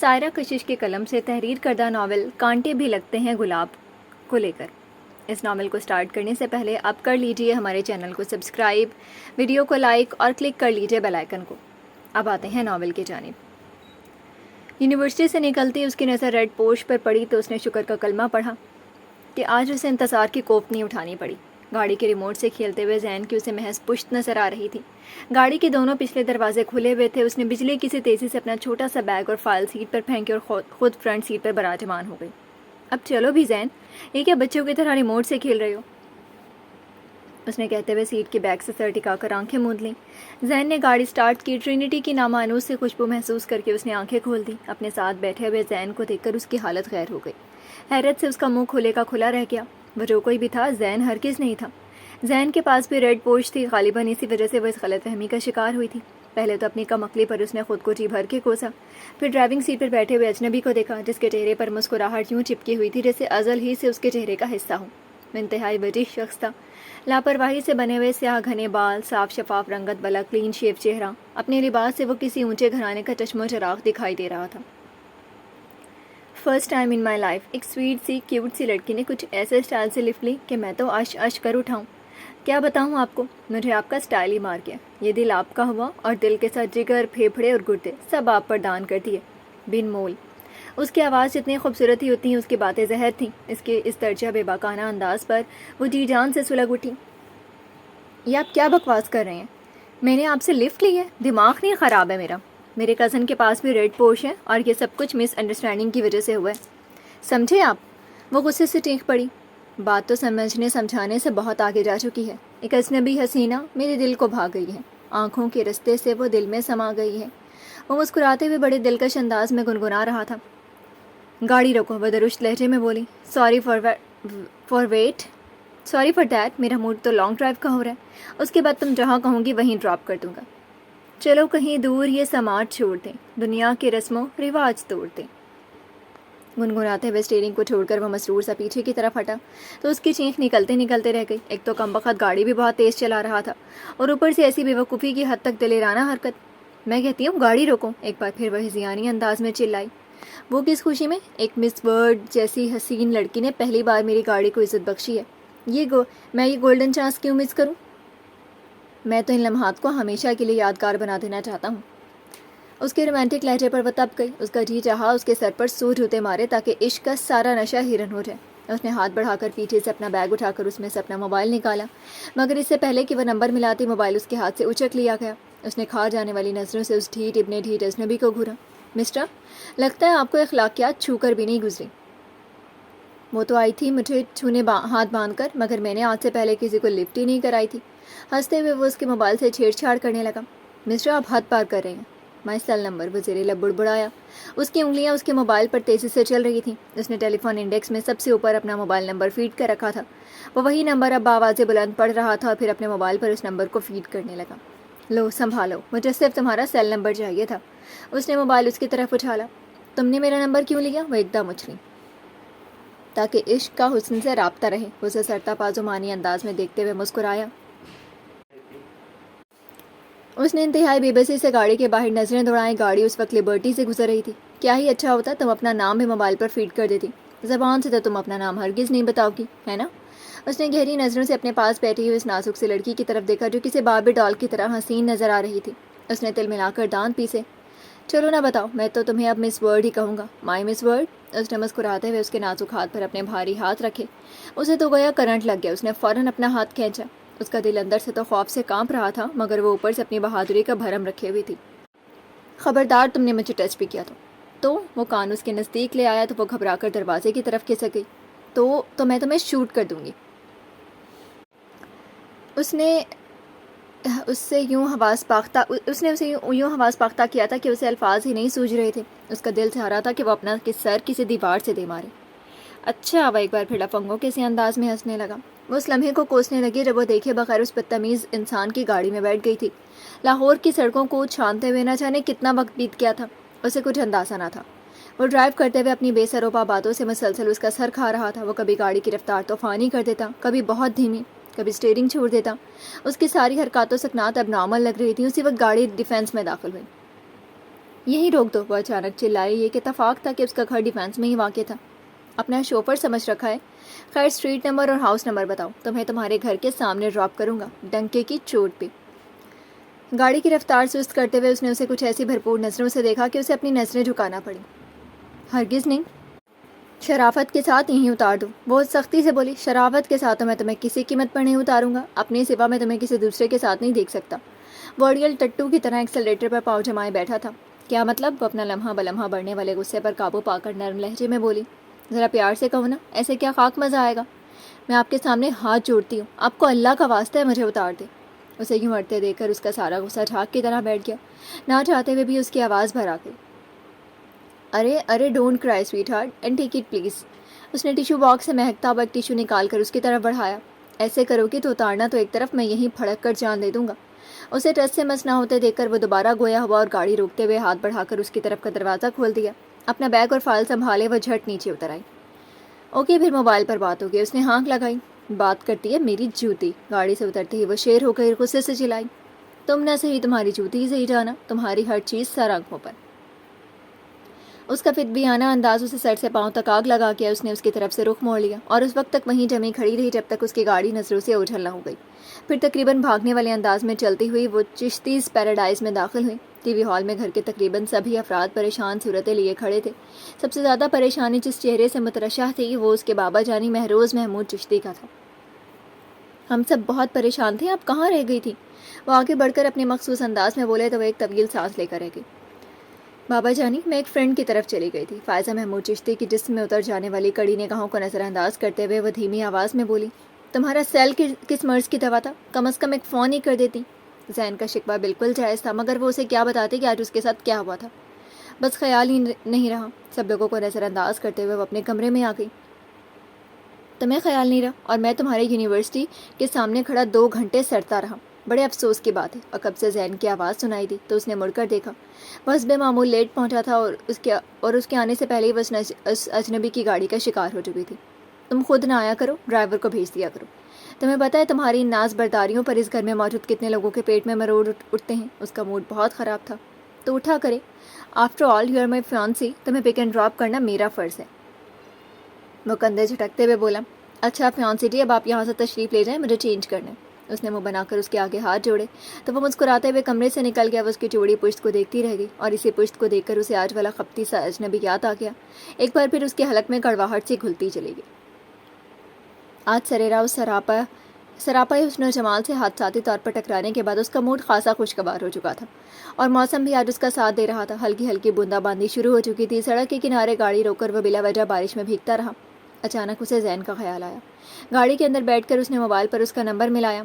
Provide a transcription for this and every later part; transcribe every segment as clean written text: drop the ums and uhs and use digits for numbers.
سائرہ کشش کے قلم سے تحریر کردہ ناول کانٹے بھی لگتے ہیں گلاب کو لے کر اس ناول کو سٹارٹ کرنے سے پہلے آپ کر لیجئے ہمارے چینل کو سبسکرائب، ویڈیو کو لائک اور کلک کر لیجئے بیل آئیکن کو۔ اب آتے ہیں ناول کی جانب۔ یونیورسٹی سے نکلتی اس کی نظر ریڈ پوش پر پڑی تو اس نے شکر کا کلمہ پڑھا کہ آج اسے انتظار کی کوف نہیں اٹھانی پڑی۔ گاڑی کے ریموٹ سے کھیلتے ہوئے زین کی اسے محض پشت نظر آ رہی تھی۔ گاڑی کے دونوں پچھلے دروازے کھلے ہوئے تھے۔ اس نے بجلی کی سی تیزی سے اپنا چھوٹا سا بیگ اور فائل سیٹ پر پھینکی اور خود فرنٹ سیٹ پر براجمان ہو گئی۔ اب چلو بھی زین، یہ کیا بچوں کی طرح ریموٹ سے کھیل رہے ہو؟ اس نے کہتے ہوئے سیٹ کے بیگ سے سر ٹکا کر آنکھیں موند لیں۔ زین نے گاڑی سٹارٹ کی۔ ٹرینیٹی کی نامانوس سے خوشبو محسوس کر کے اس نے آنکھیں کھول دیں۔ اپنے ساتھ بیٹھے ہوئے زین کو دیکھ کر اس کی حالت غیر ہو گئی۔ حیرت سے اس کا منہ کھلے کا کھلا رہ گیا۔ وہ جو کوئی بھی تھا زین ہرگز نہیں تھا۔ زین کے پاس بھی ریڈ پوش تھی، غالباً اسی وجہ سے وہ اس غلط فہمی کا شکار ہوئی تھی۔ پہلے تو اپنی کم عقلی پر اس نے خود کو جی بھر کے کوسا، پھر ڈرائیونگ سیٹ پر بیٹھے ہوئے اجنبی کو دیکھا جس کے چہرے پر مسکراہٹ یوں چپکی ہوئی تھی جیسے ازل ہی سے اس کے چہرے کا حصہ ہو۔ وہ انتہائی وجیح شخص تھا، لاپرواہی سے بنے ہوئے سیاہ گھنے بال، صاف شفاف رنگت والا کلین شیو چہرہ۔ اپنے لباس سے وہ کسی اونچے گھرانے کا چشم و چراغ دکھائی دے رہا تھا۔ First time in my life ایک سویٹ سی کیوٹ سی لڑکی نے کچھ ایسے اسٹائل سے لفٹ لی کہ میں تو عش عش کر اٹھاؤں۔ کیا بتاؤں آپ کو، مجھے آپ کا اسٹائل ہی مار گیا۔ یہ دل آپ کا ہوا اور دل کے ساتھ جگر، پھیپھڑے اور گردے سب آپ پر دان کر دیے بن مول۔ اس کی آواز جتنی خوبصورت ہی ہوتی ہیں اس کی باتیں زہر تھیں۔ اس کے اس درجہ بے باکانہ انداز پر وہ جی جان سے سلگ اٹھی۔ یہ آپ کیا بکواس کر رہے ہیں؟ میں نے آپ سے لفٹ لی ہے؟ دماغ نہیں خراب ہے میرا؟ میرے کزن کے پاس بھی ریڈ پوش ہے اور یہ سب کچھ مس انڈرسٹینڈنگ کی وجہ سے ہوا ہے، سمجھے آپ؟ وہ غصے سے چیخ پڑی۔ بات تو سمجھنے سمجھانے سے بہت آگے جا چکی ہے۔ ایک اجنبی حسینہ میرے دل کو بھا گئی ہے، آنکھوں کے رستے سے وہ دل میں سما گئی ہے۔ وہ مسکراتے ہوئے بڑے دلکش انداز میں گنگنا رہا تھا۔ گاڑی روکو، وہ درشت لہجے میں بولی۔ سوری فار دیٹ، میرا موڈ تو لانگ ڈرائیو کا ہو رہا ہے، اس کے بعد تم جہاں کہوں گی وہیں ڈراپ کر دوں گا۔ چلو کہیں دور یہ سماج چھوڑ دیں، دنیا کے رسم و رواج توڑ دیں۔ گنگناتے ہوئے اسٹیئرنگ کو چھوڑ کر وہ مسرور سا پیچھے کی طرف ہٹا تو اس کی چینخ نکلتے رہ گئی۔ ایک تو کمبخت گاڑی بھی بہت تیز چلا رہا تھا اور اوپر سے ایسی بیوقوفی کی حد تک دلیرانہ حرکت۔ میں کہتی ہوں گاڑی روکو، ایک بار پھر وہ ہذیانی انداز میں چلائی۔ وہ کس خوشی میں؟ ایک مس ورڈ جیسی حسین لڑکی نے پہلی بار میری گاڑی کو عزت بخشی ہے، میں یہ گولڈن چانس کیوں مس کروں؟ میں تو ان لمحات کو ہمیشہ کے لیے یادگار بنا دینا چاہتا ہوں۔ اس کے رومانٹک لہجے پر وہ تب گئی۔ اس کا جی چاہا اس کے سر پر سو جوتے مارے تاکہ عشق کا سارا نشہ ہرن ہو جائے۔ اس نے ہاتھ بڑھا کر پیچھے سے اپنا بیگ اٹھا کر اس میں سے اپنا موبائل نکالا، مگر اس سے پہلے کہ وہ نمبر ملاتی موبائل اس کے ہاتھ سے اچک لیا گیا۔ اس نے کھا جانے والی نظروں سے اس ڈھیٹ ابن ڈھیٹ اجنبی کو گھورا۔ مسٹر، لگتا ہے آپ کو اخلاقیات چھو کر بھی نہیں گزری۔ وہ تو آئی تھی مجھے چھونے ہاتھ باندھ کر، مگر میں نے آج سے پہلے کسی کو لفٹ ہی نہیں کرائی تھی۔ ہنستے ہوئے وہ اس کے موبائل سے چھیڑ چھاڑ کرنے لگا۔ مسٹر، آپ حد پار کر رہے ہیں۔ مائی سیل نمبر، وہ زیر لب بڑبڑایا۔ اس کی انگلیاں اس کے موبائل پر تیزی سے چل رہی تھیں۔ اس نے ٹیلی فون انڈیکس میں سب سے اوپر اپنا موبائل نمبر فیڈ کر رکھا تھا۔ وہ وہی نمبر اب آوازیں بلند پڑھ رہا تھا اور پھر اپنے موبائل پر اس نمبر کو فیڈ کرنے لگا۔ لو سنبھالو، مجھے صرف تمہارا سیل نمبر چاہیے تھا۔ اس نے موبائل اس کی طرف اچھالا۔ تم نے میرا نمبر کیوں لیا؟ وہ ایک دم اچھلی۔ تاکہ عشق کا حسن سے رابطہ رہے۔ اسے سرتا پازومانی انداز میں دیکھتے ہوئے مسکرایا۔ اس نے انتہائی بے بسی سے گاڑی کے باہر نظریں دوڑائیں۔ گاڑی اس وقت لبرٹی سے گزر رہی تھی۔ کیا ہی اچھا ہوتا تم اپنا نام بھی موبائل پر فیڈ کر دیتی۔ زبان سے تو تم اپنا نام ہرگز نہیں بتاؤ گی، ہے نا؟ اس نے گہری نظروں سے اپنے پاس بیٹھی ہوئی اس نازک سی لڑکی کی طرف دیکھا جو کسی باربی ڈال کی طرح حسین نظر آ رہی تھی۔ اس نے تل ملا کر دانت پیسے۔ چلو نہ بتاؤ، میں تو تمہیں اب مس ورڈ ہی کہوں گا۔ مائی مس ورڈ؟ اس نے مسکراتے ہوئے اس کے نازک ہاتھ پر اپنے بھاری ہاتھ رکھے۔ اسے تو گویا کرنٹ لگ گیا۔ اس نے فوراً اپنا ہاتھ کھینچا۔ اس کا دل اندر سے تو خوف سے کانپ رہا تھا، مگر وہ اوپر سے اپنی بہادری کا بھرم رکھے ہوئی تھی۔ خبردار، تم نے مجھے ٹچ بھی کیا تو وہ کان اس کے نزدیک لے آیا تو وہ گھبرا کر دروازے کی طرف کھسک گئی۔ تو میں تمہیں شوٹ کر دوں گی۔ اس نے اسے یوں حواس پاختہ کیا تھا کہ اسے الفاظ ہی نہیں سوجھ رہے تھے۔ اس کا دل چاہ رہا تھا کہ وہ اپنا سر کسی دیوار سے دے مارے۔ اچھا، وہ ایک بار پھر لفنگوں کے سی انداز میں ہنسنے لگا۔ وہ اس لمحے کو کوسنے لگی جب وہ دیکھے بغیر اس بدتمیز انسان کی گاڑی میں بیٹھ گئی تھی۔ لاہور کی سڑکوں کو چھانتے ہوئے نہ جانے کتنا وقت بیت گیا تھا، اسے کچھ اندازہ نہ تھا۔ وہ ڈرائیو کرتے ہوئے اپنی بے سروپا باتوں سے مسلسل اس کا سر کھا رہا تھا۔ وہ کبھی گاڑی کی رفتار طوفانی کر دیتا، کبھی بہت دھیمی، کبھی اسٹیئرنگ چھوڑ دیتا۔ اس کی ساری حرکات و سکنات اب نارمل لگ رہی تھیں۔ اسی وقت گاڑی ڈیفینس میں داخل ہوئی۔ یہی روک دو، وہ اچانک چلائی۔ یہ کہ اتفاق تھا کہ اس کا گھر ڈیفینس میں ہی واقع تھا۔ اپنا شوفر سمجھ رکھا ہے؟ خیر اسٹریٹ نمبر اور ہاؤس نمبر بتاؤ، تمہیں تمہارے گھر کے سامنے ڈراپ کروں گا، ڈنکے کی چوٹ پہ۔ گاڑی کی رفتار سست کرتے ہوئے اس نے اسے کچھ ایسی بھرپور نظروں سے دیکھا کہ اسے اپنی نظریں جھکانا پڑی۔ ہرگز نہیں، شرافت کے ساتھ یہیں اتار دو، بہت سختی سے بولی۔ شرافت کے ساتھ تو میں تمہیں کسی قیمت پر نہیں اتاروں گا، اپنے سوا میں تمہیں کسی دوسرے کے ساتھ نہیں دیکھ سکتا۔ وہ اڑیل ٹٹو کی طرح ایکسلریٹر پر پاؤں جمائے بیٹھا تھا۔ کیا مطلب؟ وہ اپنا لمحہ بلمحہ بڑھنے والے غصے پر قابو پا کر نرم لہجے میں بولی۔ ذرا پیار سے کہو نا، ایسے کیا خاک مزہ آئے گا؟ میں آپ کے سامنے ہاتھ جوڑتی ہوں، آپ کو اللہ کا واسطہ ہے مجھے اتار دے۔ اسے یوں اڑتے دیکھ کر اس کا سارا غصہ جھاگ کی طرح بیٹھ گیا، نہ چاہتے ہوئے بھی اس کی آواز بھر آ گئی۔ ارے don't cry sweetheart and take it please. اس نے ٹیشو باکس سے مہکتا ہوا ایک ٹیشو نکال کر اس کی طرف بڑھایا۔ ایسے کرو گی تو اتارنا تو ایک طرف، میں یہیں پھڑک کر جان دے دوں گا۔ اسے ٹس سے مس نہ ہوتے دیکھ کر وہ دوبارہ گویا ہوا اور گاڑی روکتے ہوئے ہاتھ بڑھا کر اس کی طرف کا دروازہ کھول دیا۔ اپنا بیگ اور فائل سنبھالے وہ جھٹ نیچے اتر آئی۔ اوکے پھر موبائل پر بات ہوگی، اس نے ہانک لگائی۔ بات کرتی ہے میری جوتی۔ گاڑی سے اترتے ہی وہ شیر ہو کر غصے سے چلائی۔ تم نہ صحیح تمہاری جوتی ہی صحیح جانا، تمہاری ہر چیز سر آنکھوں پر۔ اس کا فدیانہ انداز اسے سر سے پاؤں تک آگ لگا کے اس نے اس کی طرف سے رخ موڑ لیا اور اس وقت تک وہیں جمی کھڑی رہی جب تک اس کی گاڑی نظروں سے اوجھل نہ ہو گئی۔ پھر تقریباً بھاگنے والے انداز میں چلتی ہوئی وہ چشتیز پیراڈائز میں داخل ہوئی۔ ٹی وی ہال میں گھر کے تقریباً سبھی افراد پریشان صورتیں لیے کھڑے تھے۔ سب سے زیادہ پریشانی جس چہرے سے مترشح تھی وہ اس کے بابا جانی مہروز محمود چشتی کا تھا۔ ہم سب بہت پریشان تھے، آپ کہاں رہ گئی تھی؟ وہ آگے بڑھ کر اپنے مخصوص انداز میں بولے تو وہ ایک طویل سانس لے کر رہ گئی۔ بابا جانی، میں ایک فرینڈ کی طرف چلی گئی تھی۔ فائزہ محمود چشتی کی جسم میں اتر جانے والی کڑی نگاہوں کو نظر انداز کرتے ہوئے وہ دھیمی آواز میں بولی۔ تمہارا سیل کس مرض کی دوا تھا؟ کم از کم ایک فون ہی کر دیتی۔ زین کا شکوہ بالکل جائز تھا، مگر وہ اسے کیا بتاتے کہ آج اس کے ساتھ کیا ہوا تھا؟ بس خیال ہی نہیں رہا۔ سب لوگوں کو نظر انداز کرتے ہوئے وہ اپنے کمرے میں آ گئی۔ تمہیں خیال نہیں رہا اور میں تمہارے یونیورسٹی کے سامنے کھڑا 2 گھنٹے سڑتا رہا، بڑے افسوس کی بات ہے۔ اور کب سے زین کی آواز سنائی دی تو اس نے مڑ کر دیکھا۔ وہ حسب معمول لیٹ پہنچا تھا اور اس کے آنے سے پہلے ہی وہ اس اجنبی کی گاڑی کا شکار ہو چکی تھی۔ تم خود نہ آیا کرو، ڈرائیور کو بھیج دیا کرو۔ تمہیں پتہ ہے تمہاری ان ناز برداریوں پر اس گھر میں موجود کتنے لوگوں کے پیٹ میں مروڑ اٹھتے ہیں؟ اس کا موڈ بہت خراب تھا۔ تو اٹھا کرے، after all you are my fiancee, تمہیں پک اینڈ ڈراپ کرنا میرا فرض ہے۔ وہ کندھے جھٹکتے ہوئے بولا، اچھا فیانسی جی، اب آپ یہاں سے تشریف لے جائیں، مجھے چینج کرنا ہے۔ اس نے منہ بنا کر اس کے آگے ہاتھ جوڑے تو وہ مسکراتے ہوئے کمرے سے نکل گیا۔ وہ اس کی چوڑی پشت کو دیکھتی رہ گئی اور اسی پشت کو دیکھ کر اسے آج والا خپتی سا اجنبی یاد آ گیا۔ ایک بار پھر اس کے حلق میں کڑواہٹ سی گھلتی چلی گئی۔ آج سریرا اس سراپا حسن و جمال سے حادثاتی طور پر ٹکرانے کے بعد اس کا موڈ خاصا خوشگوار ہو چکا تھا اور موسم بھی آج اس کا ساتھ دے رہا تھا۔ ہلکی ہلکی بوندا باندی شروع ہو چکی تھی۔ سڑک کے کنارے گاڑی روک کر وہ بلا وجہ بارش میں بھیگتا رہا۔ اچانک اسے زین کا خیال آیا۔ گاڑی کے اندر بیٹھ کر اس نے موبائل پر اس کا نمبر ملایا۔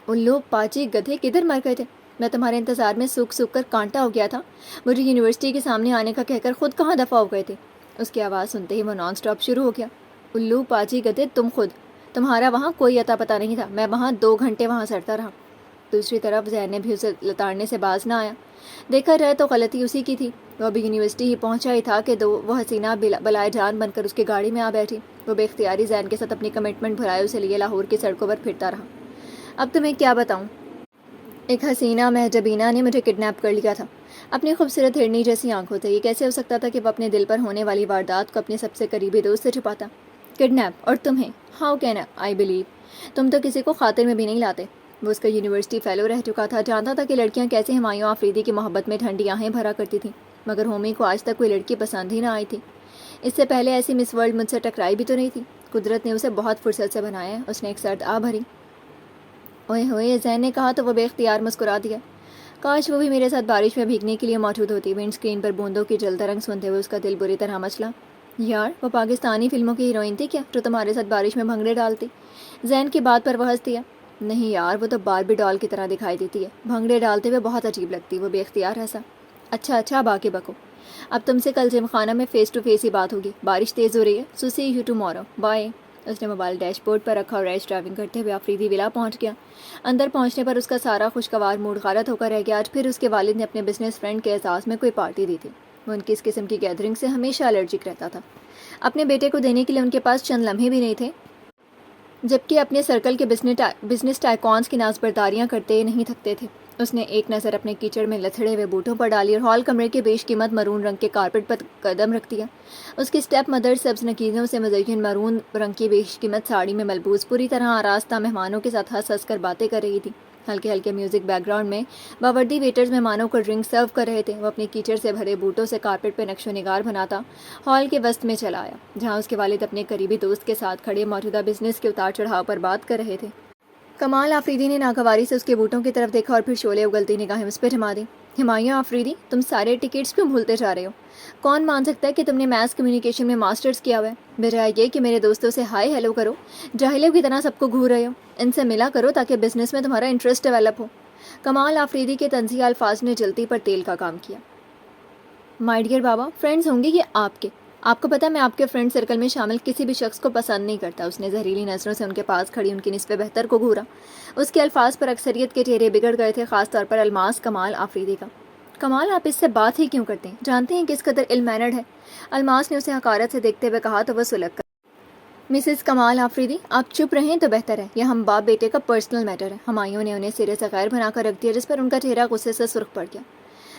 الو پاچی گدھے، کدھر مر گئے تھے؟ میں تمہارے انتظار میں سوکھ سوکھ کر کانٹا ہو گیا تھا۔ مجھے یونیورسٹی کے سامنے آنے کا کہہ کر خود کہاں دفع ہو گئے تھے؟ اس کی آواز سنتے ہی وہ نان سٹاپ شروع ہو گیا۔ الو پاچی گدھے، تم خود، تمہارا وہاں کوئی اتا پتہ نہیں تھا، میں وہاں 2 گھنٹے وہاں سڑتا رہا۔ دوسری طرف زین نے بھی اسے لتاڑنے سے باز نہ آیا۔ دیکھا جائے تو غلطی اسی کی تھی، وہ ابھی یونیورسٹی ہی پہنچا ہی تھا کہ وہ حسینہ بلائے جان بن کر اس کی گاڑی میں آ بیٹھی۔ وہ بے اختیاری زین کے ساتھ اپنی کمٹمنٹ بھرائے اسے لیے لاہور کی سڑکوں پر پھرتا رہا۔ اب تمہیں کیا بتاؤں، ایک حسینہ محجبینہ نے مجھے کڈنیپ کر لیا تھا اپنی خوبصورت ہرنی جیسی آنکھوں سے۔ یہ کیسے ہو سکتا تھا کہ وہ اپنے دل پر ہونے والی واردات کو اپنے سب سے قریبی دوست سے چھپاتا؟ کڈنیپ، اور تمہیں؟ ہاؤ کین آئی بلیو، تم تو کسی کو خاطر میں بھی نہیں لاتے۔ وہ اس کا یونیورسٹی فیلو رہ چکا تھا، جانتا تھا کہ لڑکیاں کیسے ہمایوں آفریدی کی محبت میں ٹھنڈی آہیں بھرا کرتی تھیں، مگر ہومی کو آج تک کوئی لڑکی پسند ہی نہ آئی تھی۔ اس سے پہلے ایسی مس ورلڈ مجھ سے ٹکرائی بھی تو نہیں تھی۔ قدرت نے اسے بہت فرصت سے بنایا ہے۔ اس نے ایک سرد آ بھری۔ اوئے ہوئے، زین نے کہا تو وہ بے اختیار مسکرا دیا۔ کاش وہ بھی میرے ساتھ بارش میں بھیگنے کے لیے موجود ہوتی۔ ونڈ اسکرین پر بوندوں کی جلد رنگ سنتے ہوئے اس کا دل بری طرح مچلا۔ یار، وہ پاکستانی فلموں کی ہیروئن تھی کیا جو تمہارے ساتھ بارش میں بھنگڑے ڈالتی؟ زین کی بات پر وہ ہنس دیا۔ نہیں یار، وہ تو باربی ڈال کی طرح دکھائی دیتی ہے، بھنگڑے ڈالتے ہوئے بہت عجیب لگتی۔ وہ بے اختیار ہنسا۔ اچھا باقی بکو، اب تم سے کل جم خانہ میں فیس ٹو فیس ہی بات ہوگی۔ بارش تیز ہو رہی ہے، سو سی یو ٹمارو، بائے۔ اس نے موبائل ڈیش بورڈ پر رکھا اور ریش ڈرائیونگ کرتے ہوئے آفریدی ولا پہنچ گیا۔ اندر پہنچنے پر اس کا سارا خوشگوار موڈ غارت ہو کر رہ گیا۔ آج پھر اس کے والد نے اپنے بزنس فرینڈ کے اعزاز میں کوئی پارٹی دی تھی۔ وہ ان کی اس قسم کی گیدرنگ سے ہمیشہ الرجک رہتا تھا۔ اپنے بیٹے کو دینے کے لیے ان کے پاس چند لمحے بھی نہیں تھے، جبکہ اپنے سرکل کے بزنس ٹائکونز کی نازبرداریاں کرتے نہیں تھکتے تھے۔ اس نے ایک نظر اپنے کیچڑ میں لتھڑے ہوئے بوٹوں پر ڈالی اور ہال کمرے کے بیش قیمت مرون رنگ کے کارپٹ پر قدم رکھ دیا۔ اس کی اسٹیپ مدر سبز نکیزوں سے مزین مرون رنگ کی بیش قیمت ساڑی میں ملبوس پوری طرح آراستہ مہمانوں کے ساتھ ہنس ہنس کر باتیں کر رہی تھی۔ ہلکے ہلکے میوزک بیک گراؤنڈ میں باوردی ویٹرز مہمانوں کو ڈرنک سرو کر رہے تھے۔ وہ اپنے کیچڑ سے بھرے بوٹوں سے کارپٹ پہ نقش و نگار بناتا ہال کے وسط میں چلا آیا، جہاں اس کے والد اپنے قریبی دوست کے ساتھ کھڑے موجودہ بزنس کے اتار چڑھاؤ پر بات کر رہے تھے۔ کمال آفریدی نے ناگواری سے اس کے بوٹوں کی طرف دیکھا اور پھر شعلے اگلتی نگاہیں اس پہ جما دی۔ ہمایوں آفریدی، تم سارے ٹکٹس کیوں بھولتے جا رہے ہو؟ کون مان سکتا ہے کہ تم نے میس کمیونیکیشن میں ماسٹرز کیا ہوا ہے؟ بجائے یہ کہ میرے دوستوں سے ہائی ہیلو کرو، جاہلوں کی طرح سب کو گھور رہے ہو۔ ان سے ملا کرو تاکہ بزنس میں تمہارا انٹرسٹ ڈیولپ ہو۔ کمال آفریدی کے طنزیہ الفاظ نے جلتی پر تیل کا کام کیا۔ مائی ڈیئر بابا، فرینڈز ہوں گے یہ آپ کو پتہ ہے میں آپ کے فرینڈ سرکل میں شامل کسی بھی شخص کو پسند نہیں کرتا۔ اس نے زہریلی نظروں سے ان کے پاس کھڑی ان کی نسبت بہتر کو گھورا۔ اس کے الفاظ پر اکثریت کے چہرے بگڑ گئے تھے، خاص طور پر الماس کمال آفریدی کا۔ کمال، آپ اس سے بات ہی کیوں کرتے ہیں؟ جانتے ہیں کس قدر علم مینرڈ ہے؟ الماس نے اسے حقارت سے دیکھتے ہوئے کہا تو وہ سلگ کر۔ مسز کمال آفریدی، آپ چپ رہیں تو بہتر ہے، یہ ہم باپ بیٹے کا پرسنل میٹر ہے۔ ہمایوں نے انہیں سرے سے غیر بنا کر رکھ دیا، جس پر ان کا چہرہ غصے سے سرخ پڑ گیا۔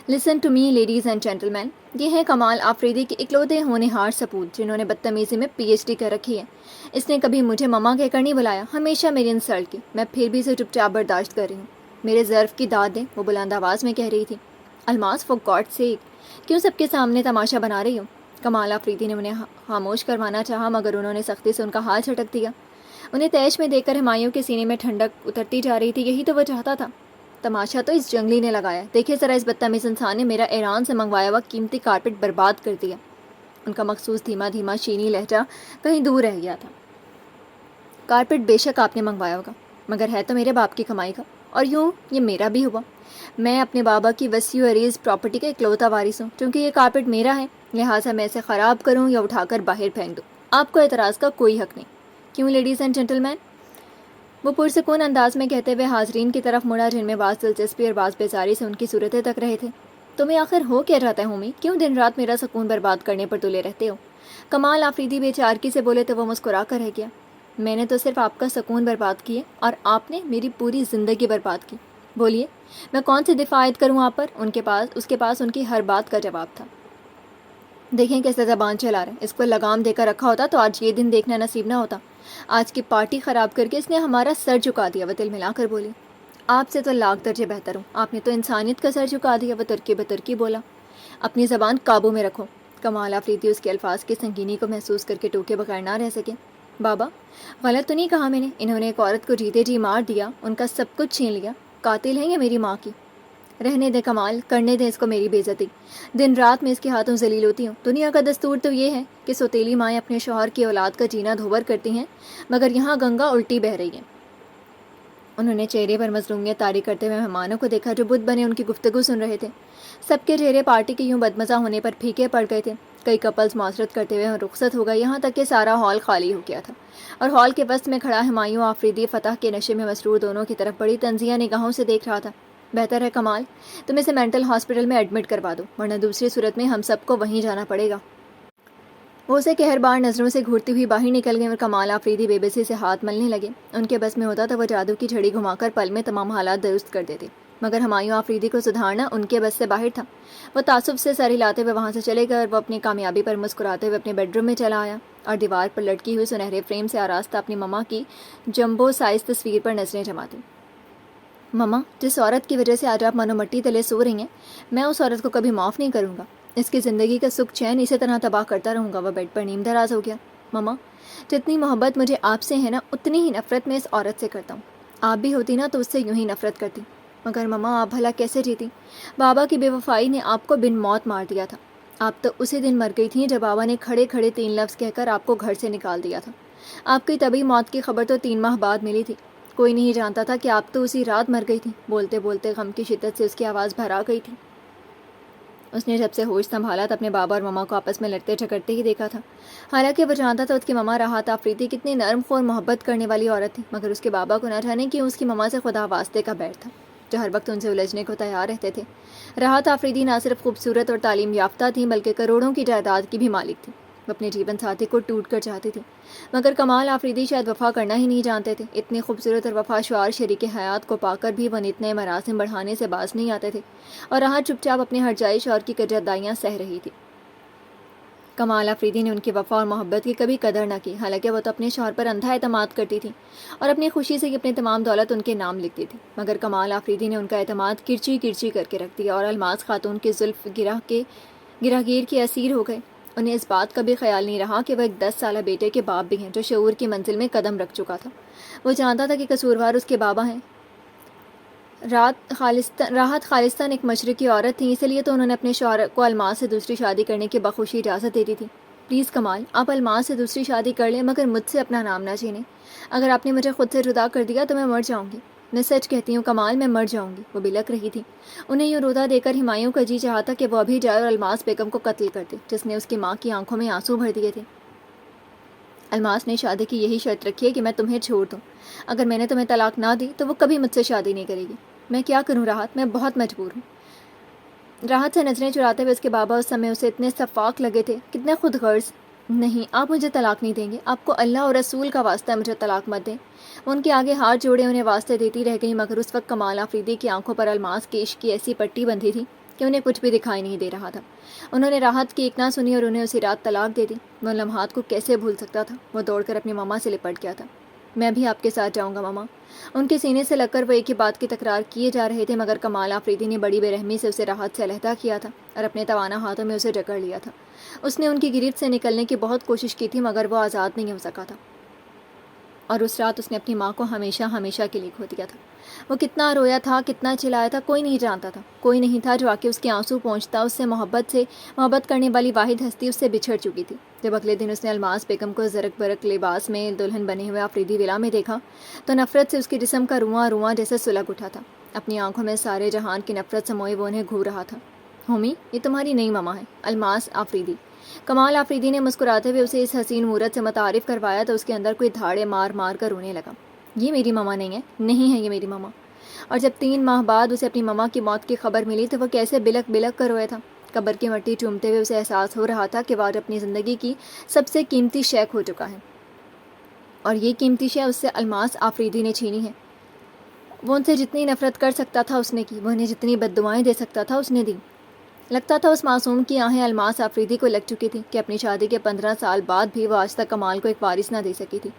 Listen to me ladies and gentlemen, یہ ہے کمال آفریدی کے اکلوتے ہونہار سپوت جنہوں نے بدتمیزی میں پی ایچ ڈی کر رکھی ہے۔ اس نے کبھی مجھے مما کہہ کر نہیں بلایا، ہمیشہ میری انسلٹ کی، میں پھر بھی اسے چپ چاپ برداشت کر رہی ہوں۔ میرے ظرف کی داد دیں، وہ بلند آواز میں کہہ رہی تھی۔ الماس، فار گاڈ سیک، کیوں سب کے سامنے تماشا بنا رہی ہو؟ کمال آفریدی نے انہیں خاموش کروانا چاہا، مگر انہوں نے سختی سے ان کا ہاتھ جھٹک دیا۔ انہیں تیش میں دیکھ کر ہمایوں کے سینے میں ٹھنڈک اترتی جا رہی تھی، یہی تو وہ چاہتا تھا۔ تماشا تو اس جنگلی نے لگایا، دیکھیے ذرا اس بدتمیز انسان نے میرا ایران سے منگوایا ہوا قیمتی کارپٹ برباد کر دیا۔ ان کا مخصوص دھیما دھیما چینی لہجہ کہیں دور رہ گیا تھا۔ کارپٹ بے شک آپ نے منگوایا ہوگا، مگر ہے تو میرے باپ کی کمائی کا، اور یوں یہ میرا بھی ہوا۔ میں اپنے بابا کی وسیع و عریض پراپرٹی کا اکلوتا وارث ہوں۔ چونکہ یہ کارپٹ میرا ہے، لہٰذا میں اسے خراب کروں یا اٹھا کر باہر پھینک دوں، آپ کو اعتراض کا کوئی حق نہیں۔ کیوں لیڈیز اینڈ جینٹل مین؟ وہ پرسکون انداز میں کہتے ہوئے حاضرین کی طرف مڑا، جن میں بعض دلچسپی اور بعض بیزاری سے ان کی صورتیں تک رہے تھے۔ تمہیں آخر ہو کیا جاتا ہے ہومی؟ کیوں دن رات میرا سکون برباد کرنے پر تلے رہتے ہو؟ کمال آفریدی بے چارگی سے بولے تو وہ مسکرا کر رہ گیا۔ میں نے تو صرف آپ کا سکون برباد کیا اور آپ نے میری پوری زندگی برباد کی۔ بولیے، میں کون سی دفاع عائد کروں آپ پر؟ اس کے پاس ان کی ہر بات کا جواب تھا۔ دیکھیں کیسے زبان چلا رہے ہیں، اس کو لگام دے کر رکھا ہوتا تو آج یہ دن دیکھنا نصیب نہ ہوتا۔ آج کی پارٹی خراب کر کے اس نے ہمارا سر جھکا دیا۔ وہ دل ملا کر بولی۔ آپ سے تو لاکھ درجے بہتر ہوں، آپ نے تو انسانیت کا سر جھکا دیا۔ وہ ترکی بترکی بولا۔ اپنی زبان قابو میں رکھو۔ کمال آفریدی اس کے الفاظ کی سنگینی کو محسوس کر کے ٹوکے بغیر نہ رہ سکے۔ بابا، غلط تو نہیں کہا میں نے؟ انہوں نے ایک عورت کو جیتے جی مار دیا، ان کا سب کچھ چھین لیا، قاتل ہے یہ میری ماں کی؟ رہنے دے کمال، کرنے دیں اس کو میری بے عزتی۔ دن رات میں اس کے ہاتھوں ذلیل ہوتی ہوں۔ دنیا کا دستور تو یہ ہے کہ سوتیلی مائیں اپنے شوہر کی اولاد کا جینا دھوبر کرتی ہیں، مگر یہاں گنگا الٹی بہہ رہی ہے۔ انہوں نے چہرے پر مظلومیت طاری کرتے ہوئے مہمانوں کو دیکھا جو بت بنے ان کی گفتگو سن رہے تھے۔ سب کے چہرے پارٹی کے یوں بدمزہ ہونے پر پھیکے پڑ گئے تھے۔ کئی کپلز معذرت کرتے ہوئے رخصت ہو گئے، یہاں تک کہ سارا ہال خالی ہو گیا تھا، اور ہال کے وسط میں کھڑا ہمایوں آفریدی فتح کے نشے میں مسرور دونوں کی طرف بڑی تنزیہ نگاہوں سے دیکھ رہا تھا۔ بہتر ہے کمال، تم اسے مینٹل ہاسپٹل میں ایڈمٹ کروا دو، ورنہ دوسری صورت میں ہم سب کو وہیں جانا پڑے گا۔ وہ اسے قہربار نظروں سے گھورتی ہوئی باہر نکل گئے اور کمال آفریدی بے بسی سے ہاتھ ملنے لگے۔ ان کے بس میں ہوتا تو وہ جادو کی جھڑی گھما کر پل میں تمام حالات درست کر دیتے، مگر ہمایوں آفریدی کو سدھارنا ان کے بس سے باہر تھا۔ وہ تعصب سے سر ہلاتے ہوئے وہاں سے چلے گئے اور وہ اپنی کامیابی پر مسکراتے ہوئے اپنے بیڈ روم میں چلا آیا اور دیوار پر لٹکی ہوئی سنہرے فریم سے آراستہ اپنی مما کی جمبو سائز تصویر پر نظریں جماتی۔ مما، جس عورت کی وجہ سے آج آپ منو مٹی تلے سو رہی ہیں، میں اس عورت کو کبھی معاف نہیں کروں گا۔ اس کی زندگی کا سکھ چین اسی طرح تباہ کرتا رہوں گا۔ وہ بیڈ پر نیم دراز ہو گیا۔ مما، جتنی محبت مجھے آپ سے ہے نا، اتنی ہی نفرت میں اس عورت سے کرتا ہوں۔ آپ بھی ہوتی نا تو اس سے یوں ہی نفرت کرتی، مگر مما آپ بھلا کیسے جیتی؟ بابا کی بے وفائی نے آپ کو بن موت مار دیا تھا۔ آپ تو اسی دن مر گئی تھیں جب بابا نے کھڑے کھڑے 3 لفظ کہہ کر آپ کو گھر سے نکال دیا تھا۔ آپ کی طبی موت کی خبر تو 3 ماہ بعد ملی تھی۔ کوئی نہیں جانتا تھا کہ آپ تو اسی رات مر گئی تھی۔ بولتے بولتے غم کی شدت سے اس کی آواز بھر آ گئی تھی۔ اس نے جب سے ہوش سنبھالا تو اپنے بابا اور مما کو آپس میں لڑتے جھگڑتے ہی دیکھا تھا۔ حالانکہ وہ جانتا تھا اس کی مما راحت آفریدی کتنی نرم خو اور محبت کرنے والی عورت تھی، مگر اس کے بابا کو نہ جانے کیوں اس کی مما سے خدا واسطے کا بیٹھ تھا، جو ہر وقت ان سے الجھنے کو تیار رہتے تھے۔ راحت آفریدی نہ صرف خوبصورت اور تعلیم یافتہ تھیں بلکہ کروڑوں کی جائیداد کی بھی مالک تھی۔ وہ اپنے جیون ساتھی کو ٹوٹ کر چاہتی تھی، مگر کمال آفریدی شاید وفا کرنا ہی نہیں جانتے تھے۔ اتنی خوبصورت اور وفا شعار شریک حیات کو پا کر بھی وہ اتنے مراسم بڑھانے سے باز نہیں آتے تھے اور راحت چپ چاپ اپنے ہٹ جائی شوہر کی کجردائیاں سہ رہی تھی۔ کمال آفریدی نے ان کی وفا اور محبت کی کبھی قدر نہ کی، حالانکہ وہ تو اپنے شوہر پر اندھا اعتماد کرتی تھی اور اپنی خوشی سے اپنی تمام دولت ان کے نام لکھتی تھی، مگر کمال آفریدی نے ان کا اعتماد کرچی کرچی کر کے رکھ دیا اور الماس خاتون کے زلف گراگیر کے اسیر ہو گئے۔ انہیں اس بات کا بھی خیال نہیں رہا کہ وہ ایک 10 سالہ بیٹے کے باپ بھی ہیں جو شعور کی منزل میں قدم رکھ چکا تھا۔ وہ جانتا تھا کہ قصوروار اس کے بابا ہیں۔ راحت خالصتاً ایک مشرقی عورت تھی، اس لیے تو انہوں نے اپنے شوہر کو الماس سے دوسری شادی کرنے کی بخوشی اجازت دے دی تھی۔ پلیز کمال، آپ الماس سے دوسری شادی کر لیں، مگر مجھ سے اپنا نام نہ چھینیں۔ اگر آپ نے مجھے خود سے جدا کر دیا تو میں مر جاؤں گی۔ میں سچ کہتی ہوں کمال، میں مر جاؤں گی۔ وہ بلک رہی تھی۔ انہیں یوں روتا دے کر ہمایوں کا جی چاہا تھا کہ وہ ابھی جائے اور الماس بیگم کو قتل کر دے، جس نے اس کی ماں کی آنکھوں میں آنسو بھر دیے تھے۔ الماس نے شادی کی یہی شرط رکھی ہے کہ میں تمہیں چھوڑ دوں۔ اگر میں نے تمہیں طلاق نہ دی تو وہ کبھی مجھ سے شادی نہیں کرے گی۔ میں کیا کروں راحت، میں بہت مجبور ہوں۔ راحت سے نظریں چراتے ہوئے اس کے بابا اس سمے اسے اتنے شفاق لگے تھے، کتنے خود غرض۔ نہیں، آپ مجھے طلاق نہیں دیں گے، آپ کو اللہ اور رسول کا واسطہ ہے، مجھے طلاق مت دیں۔ وہ ان کے آگے ہاتھ جوڑے انہیں واسطے دیتی رہ گئی، مگر اس وقت کمال آفریدی کی آنکھوں پر الماس کے عشق کی ایسی پٹی بندھی تھی کہ انہیں کچھ بھی دکھائی نہیں دے رہا تھا۔ انہوں نے راحت کی ایک نہ سنی اور انہیں اسی رات طلاق دے دی۔ وہ لمحات کو کیسے بھول سکتا تھا؟ وہ دوڑ کر اپنی ماما سے لپٹ گیا تھا۔ میں بھی آپ کے ساتھ جاؤں گا ماما۔ ان کے سینے سے لگ کر وہ ایک ہی بات کی تکرار کیے جا رہے تھے، مگر کمال آفریدی نے بڑی بے رحمی سے اسے راحت سے علیحدہ کیا تھا اور اپنے توانا ہاتھوں میں اسے جکڑ لیا تھا۔ اس نے ان کی گرفت سے نکلنے کی بہت کوشش کی تھی، مگر وہ آزاد نہیں ہو سکا تھا، اور اس رات اس نے اپنی ماں کو ہمیشہ ہمیشہ کے لیے کھو دیا تھا۔ وہ کتنا رویا تھا، کتنا چلایا تھا، کوئی نہیں جانتا تھا۔ کوئی نہیں تھا جو آ کے اس کے آنسو پہنچتا۔ اس سے محبت کرنے والی واحد ہستی اس سے بچھڑ چکی تھی۔ جب اگلے دن اس نے الماس بیگم کو زرق برق لباس میں دلہن بنے ہوئے آفریدی ولا میں دیکھا تو نفرت سے اس کے جسم کا رواں رواں جیسے سلگ اٹھا تھا۔ اپنی آنکھوں میں سارے جہان کی نفرت سموئے وہ انہیں گھور رہا تھا۔ ہومی، یہ تمہاری نئی ماما ہے، الماس آفریدی۔ کمال آفریدی نے مسکراتے ہوئے اسے اس حسین مورت سے متعارف کروایا تو اس کے اندر کوئی دھاڑے مار مار کر رونے لگا۔ یہ میری ماما نہیں ہے، نہیں ہے یہ میری ماما۔ اور جب 3 ماہ بعد اسے اپنی ماما کی موت کی خبر ملی تو وہ کیسے بلک بلک کر رویا تھا۔ قبر کی مٹی چومتے ہوئے اسے احساس ہو رہا تھا کہ وہ آج اپنی زندگی کی سب سے قیمتی شے کھو چکا ہے، اور یہ قیمتی شے اس سے الماس آفریدی نے چھینی ہے۔ وہ ان سے جتنی نفرت کر سکتا تھا اس نے کی، وہ انہیں جتنی بد دعائیں دے سکتا تھا اس نے دی۔ لگتا تھا اس معصوم کی آہیں الماس آفریدی کو لگ چکی تھی کہ اپنی شادی کے 15 سال بعد بھی وہ آج تک کمال کو ایک وارث نہ دے سکی تھی۔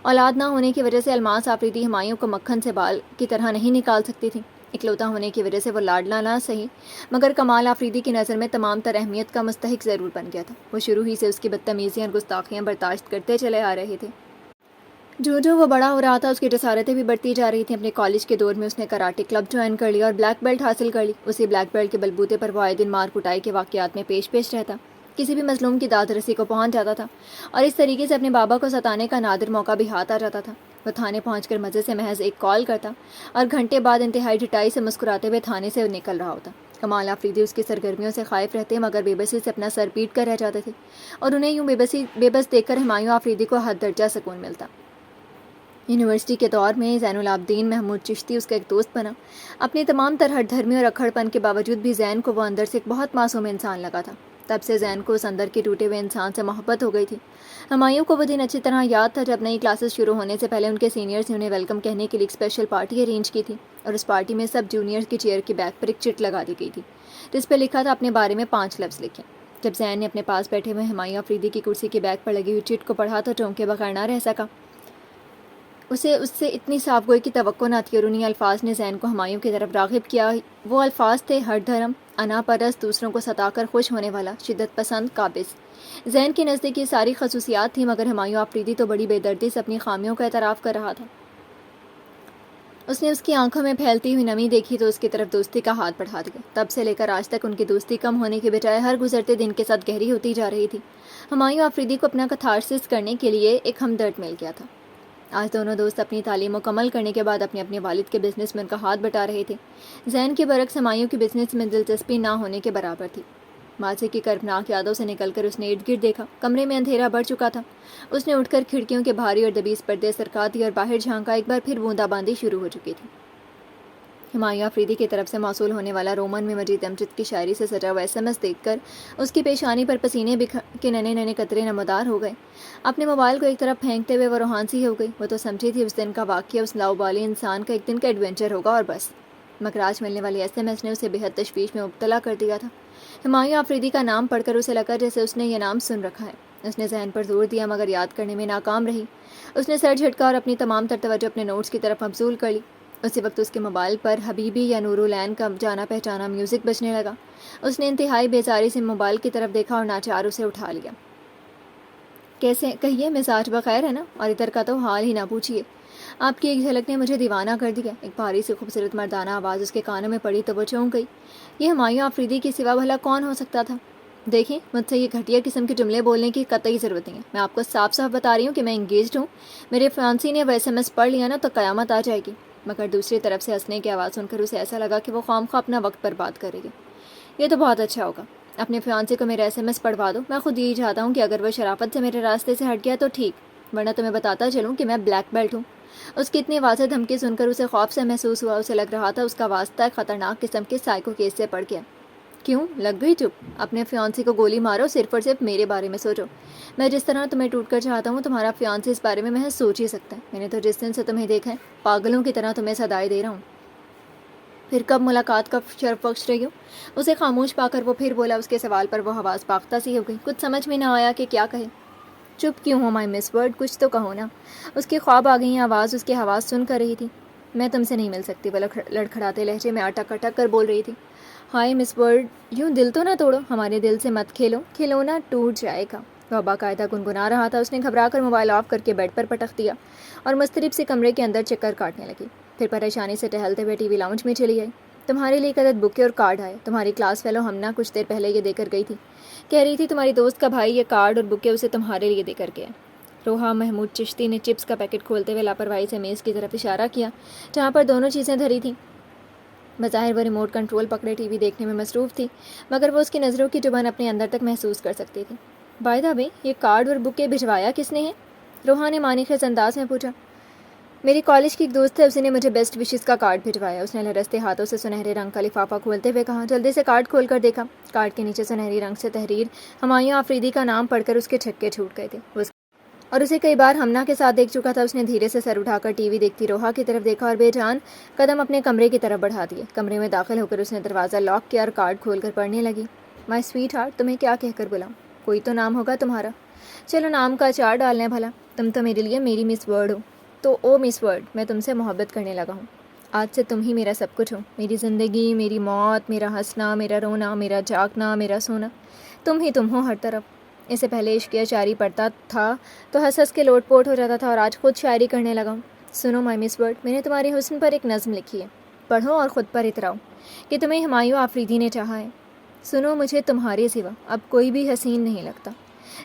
اولاد نہ ہونے کی وجہ سے الماس آفریدی ہمایوں کو مکھن سے بال کی طرح نہیں نکال سکتی تھی۔ اکلوتا ہونے کی وجہ سے وہ لاڈلا نہ سہی، مگر کمال آفریدی کی نظر میں تمام تر اہمیت کا مستحق ضرور بن گیا تھا۔ وہ شروع ہی سے اس کی بدتمیزیاں اور گستاخیاں برداشت کرتے چلے آ رہے تھے۔ جو وہ بڑا ہو رہا تھا اس کی جسارتیں بھی بڑھتی جا رہی تھیں۔ اپنے کالج کے دور میں اس نے کراٹے کلب جوائن کر لیا اور بلیک بیلٹ حاصل کر لی۔ اسی بلیک بیلٹ کے بلبوتے پر وہ آئے دن مار کٹائی کے واقعات میں پیش رہتا، کسی بھی مظلوم کی داد رسی کو پہنچ جاتا تھا، اور اس طریقے سے اپنے بابا کو ستانے کا نادر موقع بھی ہاتھ آ جاتا تھا۔ وہ تھانے پہنچ کر مزے سے محض ایک کال کرتا اور گھنٹے بعد انتہائی ڈٹائی سے مسکراتے ہوئے تھانے سے نکل رہا ہوتا۔ کمال آفریدی اس کی سرگرمیوں سے خائف رہتے، مگر بے بسی سے اپنا سر پیٹ کر رہ جاتے تھے، اور انہیں یوں بے بس دیکھ کر ہمایوں آفریدی کو حد درجہ سکون ملتا۔ یونیورسٹی کے دور میں زین العابدین محمود چشتی اس کا ایک دوست بنا۔ اپنی تمام تر ہٹ دھرمی اور اکھڑ پن کے باوجود بھی زین کو وہ اندر سے ایک بہت معصوم انسان لگا تھا۔ تب سے زین کو اس اندر کے ٹوٹے ہوئے انسان سے محبت ہو گئی تھی۔ ہمایوں کو وہ دن اچھی طرح یاد تھا جب نئی کلاسز شروع ہونے سے پہلے ان کے سینئرز نے انہیں ویلکم کہنے کے لیے ایک اسپیشل پارٹی ارینج کی تھی، اور اس پارٹی میں سب جونیئرز کی چیئر کی بیک پر ایک چٹ لگا دی گئی تھی جس پہ لکھا تھا اپنے بارے میں 5 لفظ لکھیں۔ جب زین نے اپنے پاس بیٹھے ہوئے ہمایوں آفریدی کی کرسی کی بیک پر لگی ہوئی چٹ کو پڑھا تو چونکے بغیر نہ رہ سکا۔ اسے اس سے اتنی صاف گوئی کی توقع نہ تھی، اور انہی الفاظ نے زین کو ہمایوں کی طرف راغب کیا۔ وہ الفاظ تھے ہر دھرم، انا پرست، دوسروں کو ستا کر خوش ہونے والا، شدت پسند، قابض۔ زین کے نزدیک یہ ساری خصوصیات تھیں، مگر ہمایوں آفریدی تو بڑی بے دردی سے اپنی خامیوں کا اعتراف کر رہا تھا۔ اس نے اس کی آنکھوں میں پھیلتی ہوئی نمی دیکھی تو اس کی طرف دوستی کا ہاتھ بڑھا دیا۔ تب سے لے کر آج تک ان کی دوستی کم ہونے کے بجائے ہر گزرتے دن کے ساتھ گہری ہوتی جا رہی تھی۔ ہمایوں آفریدی کو اپنا کتھارسس کرنے کے لیے ایک ہمدرد مل گیا تھا۔ آج دونوں دوست اپنی تعلیم مکمل کرنے کے بعد اپنے والد کے بزنس میں ان کا ہاتھ بٹا رہے تھے۔ زین کے برعکس ہمایوں کی بزنس میں دلچسپی نہ ہونے کے برابر تھی۔ ماضی کی کربناک یادوں سے نکل کر اس نے ارد گرد دیکھا۔ کمرے میں اندھیرا بڑھ چکا تھا۔ اس نے اٹھ کر کھڑکیوں کے بھاری اور دبیز پردے سرکا دیے اور باہر جھانکا۔ ایک بار پھر بوندا باندی شروع ہو چکی تھی۔ ہمایوں آفریدی کی طرف سے موصول ہونے والا رومن میں مجید امجد کی شاعری سے سجا ہوا SMS دیکھ کر اس کی پیشانی پر پسینے کے ننے ننے قطرے نمودار ہو گئے۔ اپنے موبائل کو ایک طرف پھینکتے ہوئے وہ روحان سی ہو گئی۔ وہ تو سمجھی تھی اس دن کا واقعہ اس لاؤبالی انسان کا ایک دن کا ایڈونچر ہوگا اور بس، مگر آج ملنے والی SMS نے اسے بےحد تشویش میں مبتلا کر دیا تھا۔ ہمایوں آفریدی کا نام پڑھ کر اسے لگا جیسے اس نے یہ نام سن رکھا ہے۔ اس نے ذہن پر زور دیا مگر یاد کرنے میں ناکام رہی۔ اس نے سر جھٹکا اور اپنی تمام تر توجہ اپنے نوٹس کی طرف مبذول کر لی۔ اسی وقت اس کے موبائل پر حبیبی یا نورالعین کا جانا پہچانا میوزک بجنے لگا۔ اس نے انتہائی بیزاری سے موبائل کی طرف دیکھا اور ناچار اسے اٹھا لیا۔ کیسے کہیے مزاج بخیر ہے نا؟ اور ادھر کا تو حال ہی نہ پوچھیے، آپ کی ایک جھلک نے مجھے دیوانہ کر دیا۔ ایک بھاری سی خوبصورت مردانہ آواز اس کے کانوں میں پڑی تو وہ چونک گئی۔ یہ ہمایوں آفریدی کے سوا بھلا کون ہو سکتا تھا؟ دیکھیں، مجھ سے یہ گھٹیا قسم کے جملے بولنے کی قطعی ضرورت نہیں ہے۔ میں آپ کو صاف صاف بتا رہی ہوں کہ میں انگیجڈ ہوں۔ میرے فیانسی نے وہ SMS پڑھ لیا نا تو قیامت آ جائے گی۔ مگر دوسری طرف سے ہنسنے کی آواز سن کر اسے ایسا لگا کہ وہ خواہ اپنا وقت برباد کرے گی۔ یہ تو بہت اچھا ہوگا، اپنے فیانسی کو میرا SMS پڑھوا دو۔ میں خود یہی چاہتا ہوں کہ اگر وہ شرافت سے میرے راستے سے ہٹ گیا تو ٹھیک، ورنہ تمہیں بتاتا چلوں کہ میں بلیک بیلٹ ہوں۔ اس کی اتنی واضح دھمکی سن کر اسے خوف سے محسوس ہوا۔ اسے لگ رہا تھا اس کا واسطہ ایک خطرناک قسم کے سائیکو کیس سے پڑ گیا۔ کیوں لگ گئی چپ؟ اپنے فیانسی کو گولی مارو، صرف اور صرف میرے بارے میں سوچو۔ میں جس طرح تمہیں ٹوٹ کر چاہتا ہوں تمہارا فیانسی اس بارے میں محض سوچ ہی سکتا ہے۔ میں نے تو جس دن سے تمہیں دیکھا ہے پاگلوں کی طرح تمہیں صدائے دے رہا ہوں۔ پھر کب ملاقات کا شرف بخش رہی ہو؟ اسے خاموش پا کر وہ پھر بولا۔ اس کے سوال پر وہ حواس باختہ سی ہو گئی، کچھ سمجھ میں نہ آیا کہ کیا کہے۔ چپ کیوں ہو مائی مس ورڈ؟ کچھ تو کہو نا۔ اس کے خواب آ گئی آواز اس کی حواس سن کر رہی تھی۔ میں تم سے نہیں مل سکتی، وہ لڑکھڑاتے لہجے میں اٹک اٹک کر بول رہی تھی۔ ہائے مس ورڈ، یوں دل تو نہ توڑو، ہمارے دل سے مت کھیلو، کھلونا ٹوٹ جائے گا۔ وہ باقاعدہ گنگنا رہا تھا۔ اس نے گھبرا کر موبائل آف کر کے بیڈ پر پٹک دیا اور مضطرب سے کمرے کے اندر چکر کاٹنے لگی۔ پھر پریشانی سے ٹہلتے ہوئے TV لاؤنج میں چلی آئی۔ تمہارے لیے ایک عدد بکے اور کارڈ آئے، تمہاری کلاس فیلو ہمنا کچھ دیر پہلے یہ دے کر گئی تھی۔ کہہ رہی تھی تمہاری دوست کا بھائی یہ کارڈ اور بکے اسے تمہارے لیے دے کر گیا۔ روحا محمود چشتی نے چپس کا پیکٹ کھولتے ہوئے لاپرواہی سے میز کی طرف اشارہ کیا جہاں پر دونوں چیزیں دھری تھیں۔ بظاہر وہ ریموٹ کنٹرول پکڑے TV دیکھنے میں مصروف تھی، مگر وہ اس کی نظروں کی چبھن اپنے اندر تک محسوس کر سکتی تھی۔ بائی دا وے، یہ کارڈ اور بکے بھجوایا کس نے ہے؟ روحا نے معنی خیز انداز میں پوچھا۔ میری کالج کی ایک دوست ہے، اسی نے مجھے بیسٹ وشز کا کارڈ بھجوایا۔ اس نے لرزتے ہاتھوں سے سنہرے رنگ کا لفافہ کھولتے ہوئے کہا۔ جلدی سے کارڈ کھول کر دیکھا۔ کارڈ کے نیچے سنہری رنگ سے تحریر ہمایوں آفریدی کا نام پڑھ کر اس کے چھکے چھوٹ گئے تھے اور اسے کئی بار ہمنا کے ساتھ دیکھ چکا تھا۔ اس نے دھیرے سے سر اٹھا کر TV دیکھتی روحا کی طرف دیکھا اور بے جان قدم اپنے کمرے کی طرف بڑھا دیے۔ کمرے میں داخل ہو کر اس نے دروازہ لاک کیا اور کارڈ کھول کر پڑھنے لگی۔ مائی سویٹ ہارٹ، تمہیں کیا کہہ کر بلاؤں؟ کوئی تو نام ہوگا تمہارا، چلو نام کا اچار ڈالنے بھلا۔ تم تو میرے لیے میری مس ورڈ ہو، تو او مس ورڈ، میں تم سے محبت کرنے لگا ہوں۔ آج سے تم ہی میرا سب کچھ ہو، میری زندگی، میری موت، میرا ہنسنا، میرا رونا، میرا جاگنا، میرا سونا، تم ہی تم ہو ہر طرف۔ اس سے پہلے عشق یا شاعری پڑھتا تھا تو ہنس ہنس کے لوٹ پوٹ ہو جاتا تھا اور آج خود شاعری کرنے لگا ہوں۔ سنو مائی مس ورڈ، میں نے تمہارے حسن پر ایک نظم لکھی ہے، پڑھو اور خود پر اتراؤ کہ تمہیں ہمایوں آفریدی نے چاہا ہے۔ سنو، مجھے تمہارے سوا اب کوئی بھی حسین نہیں لگتا۔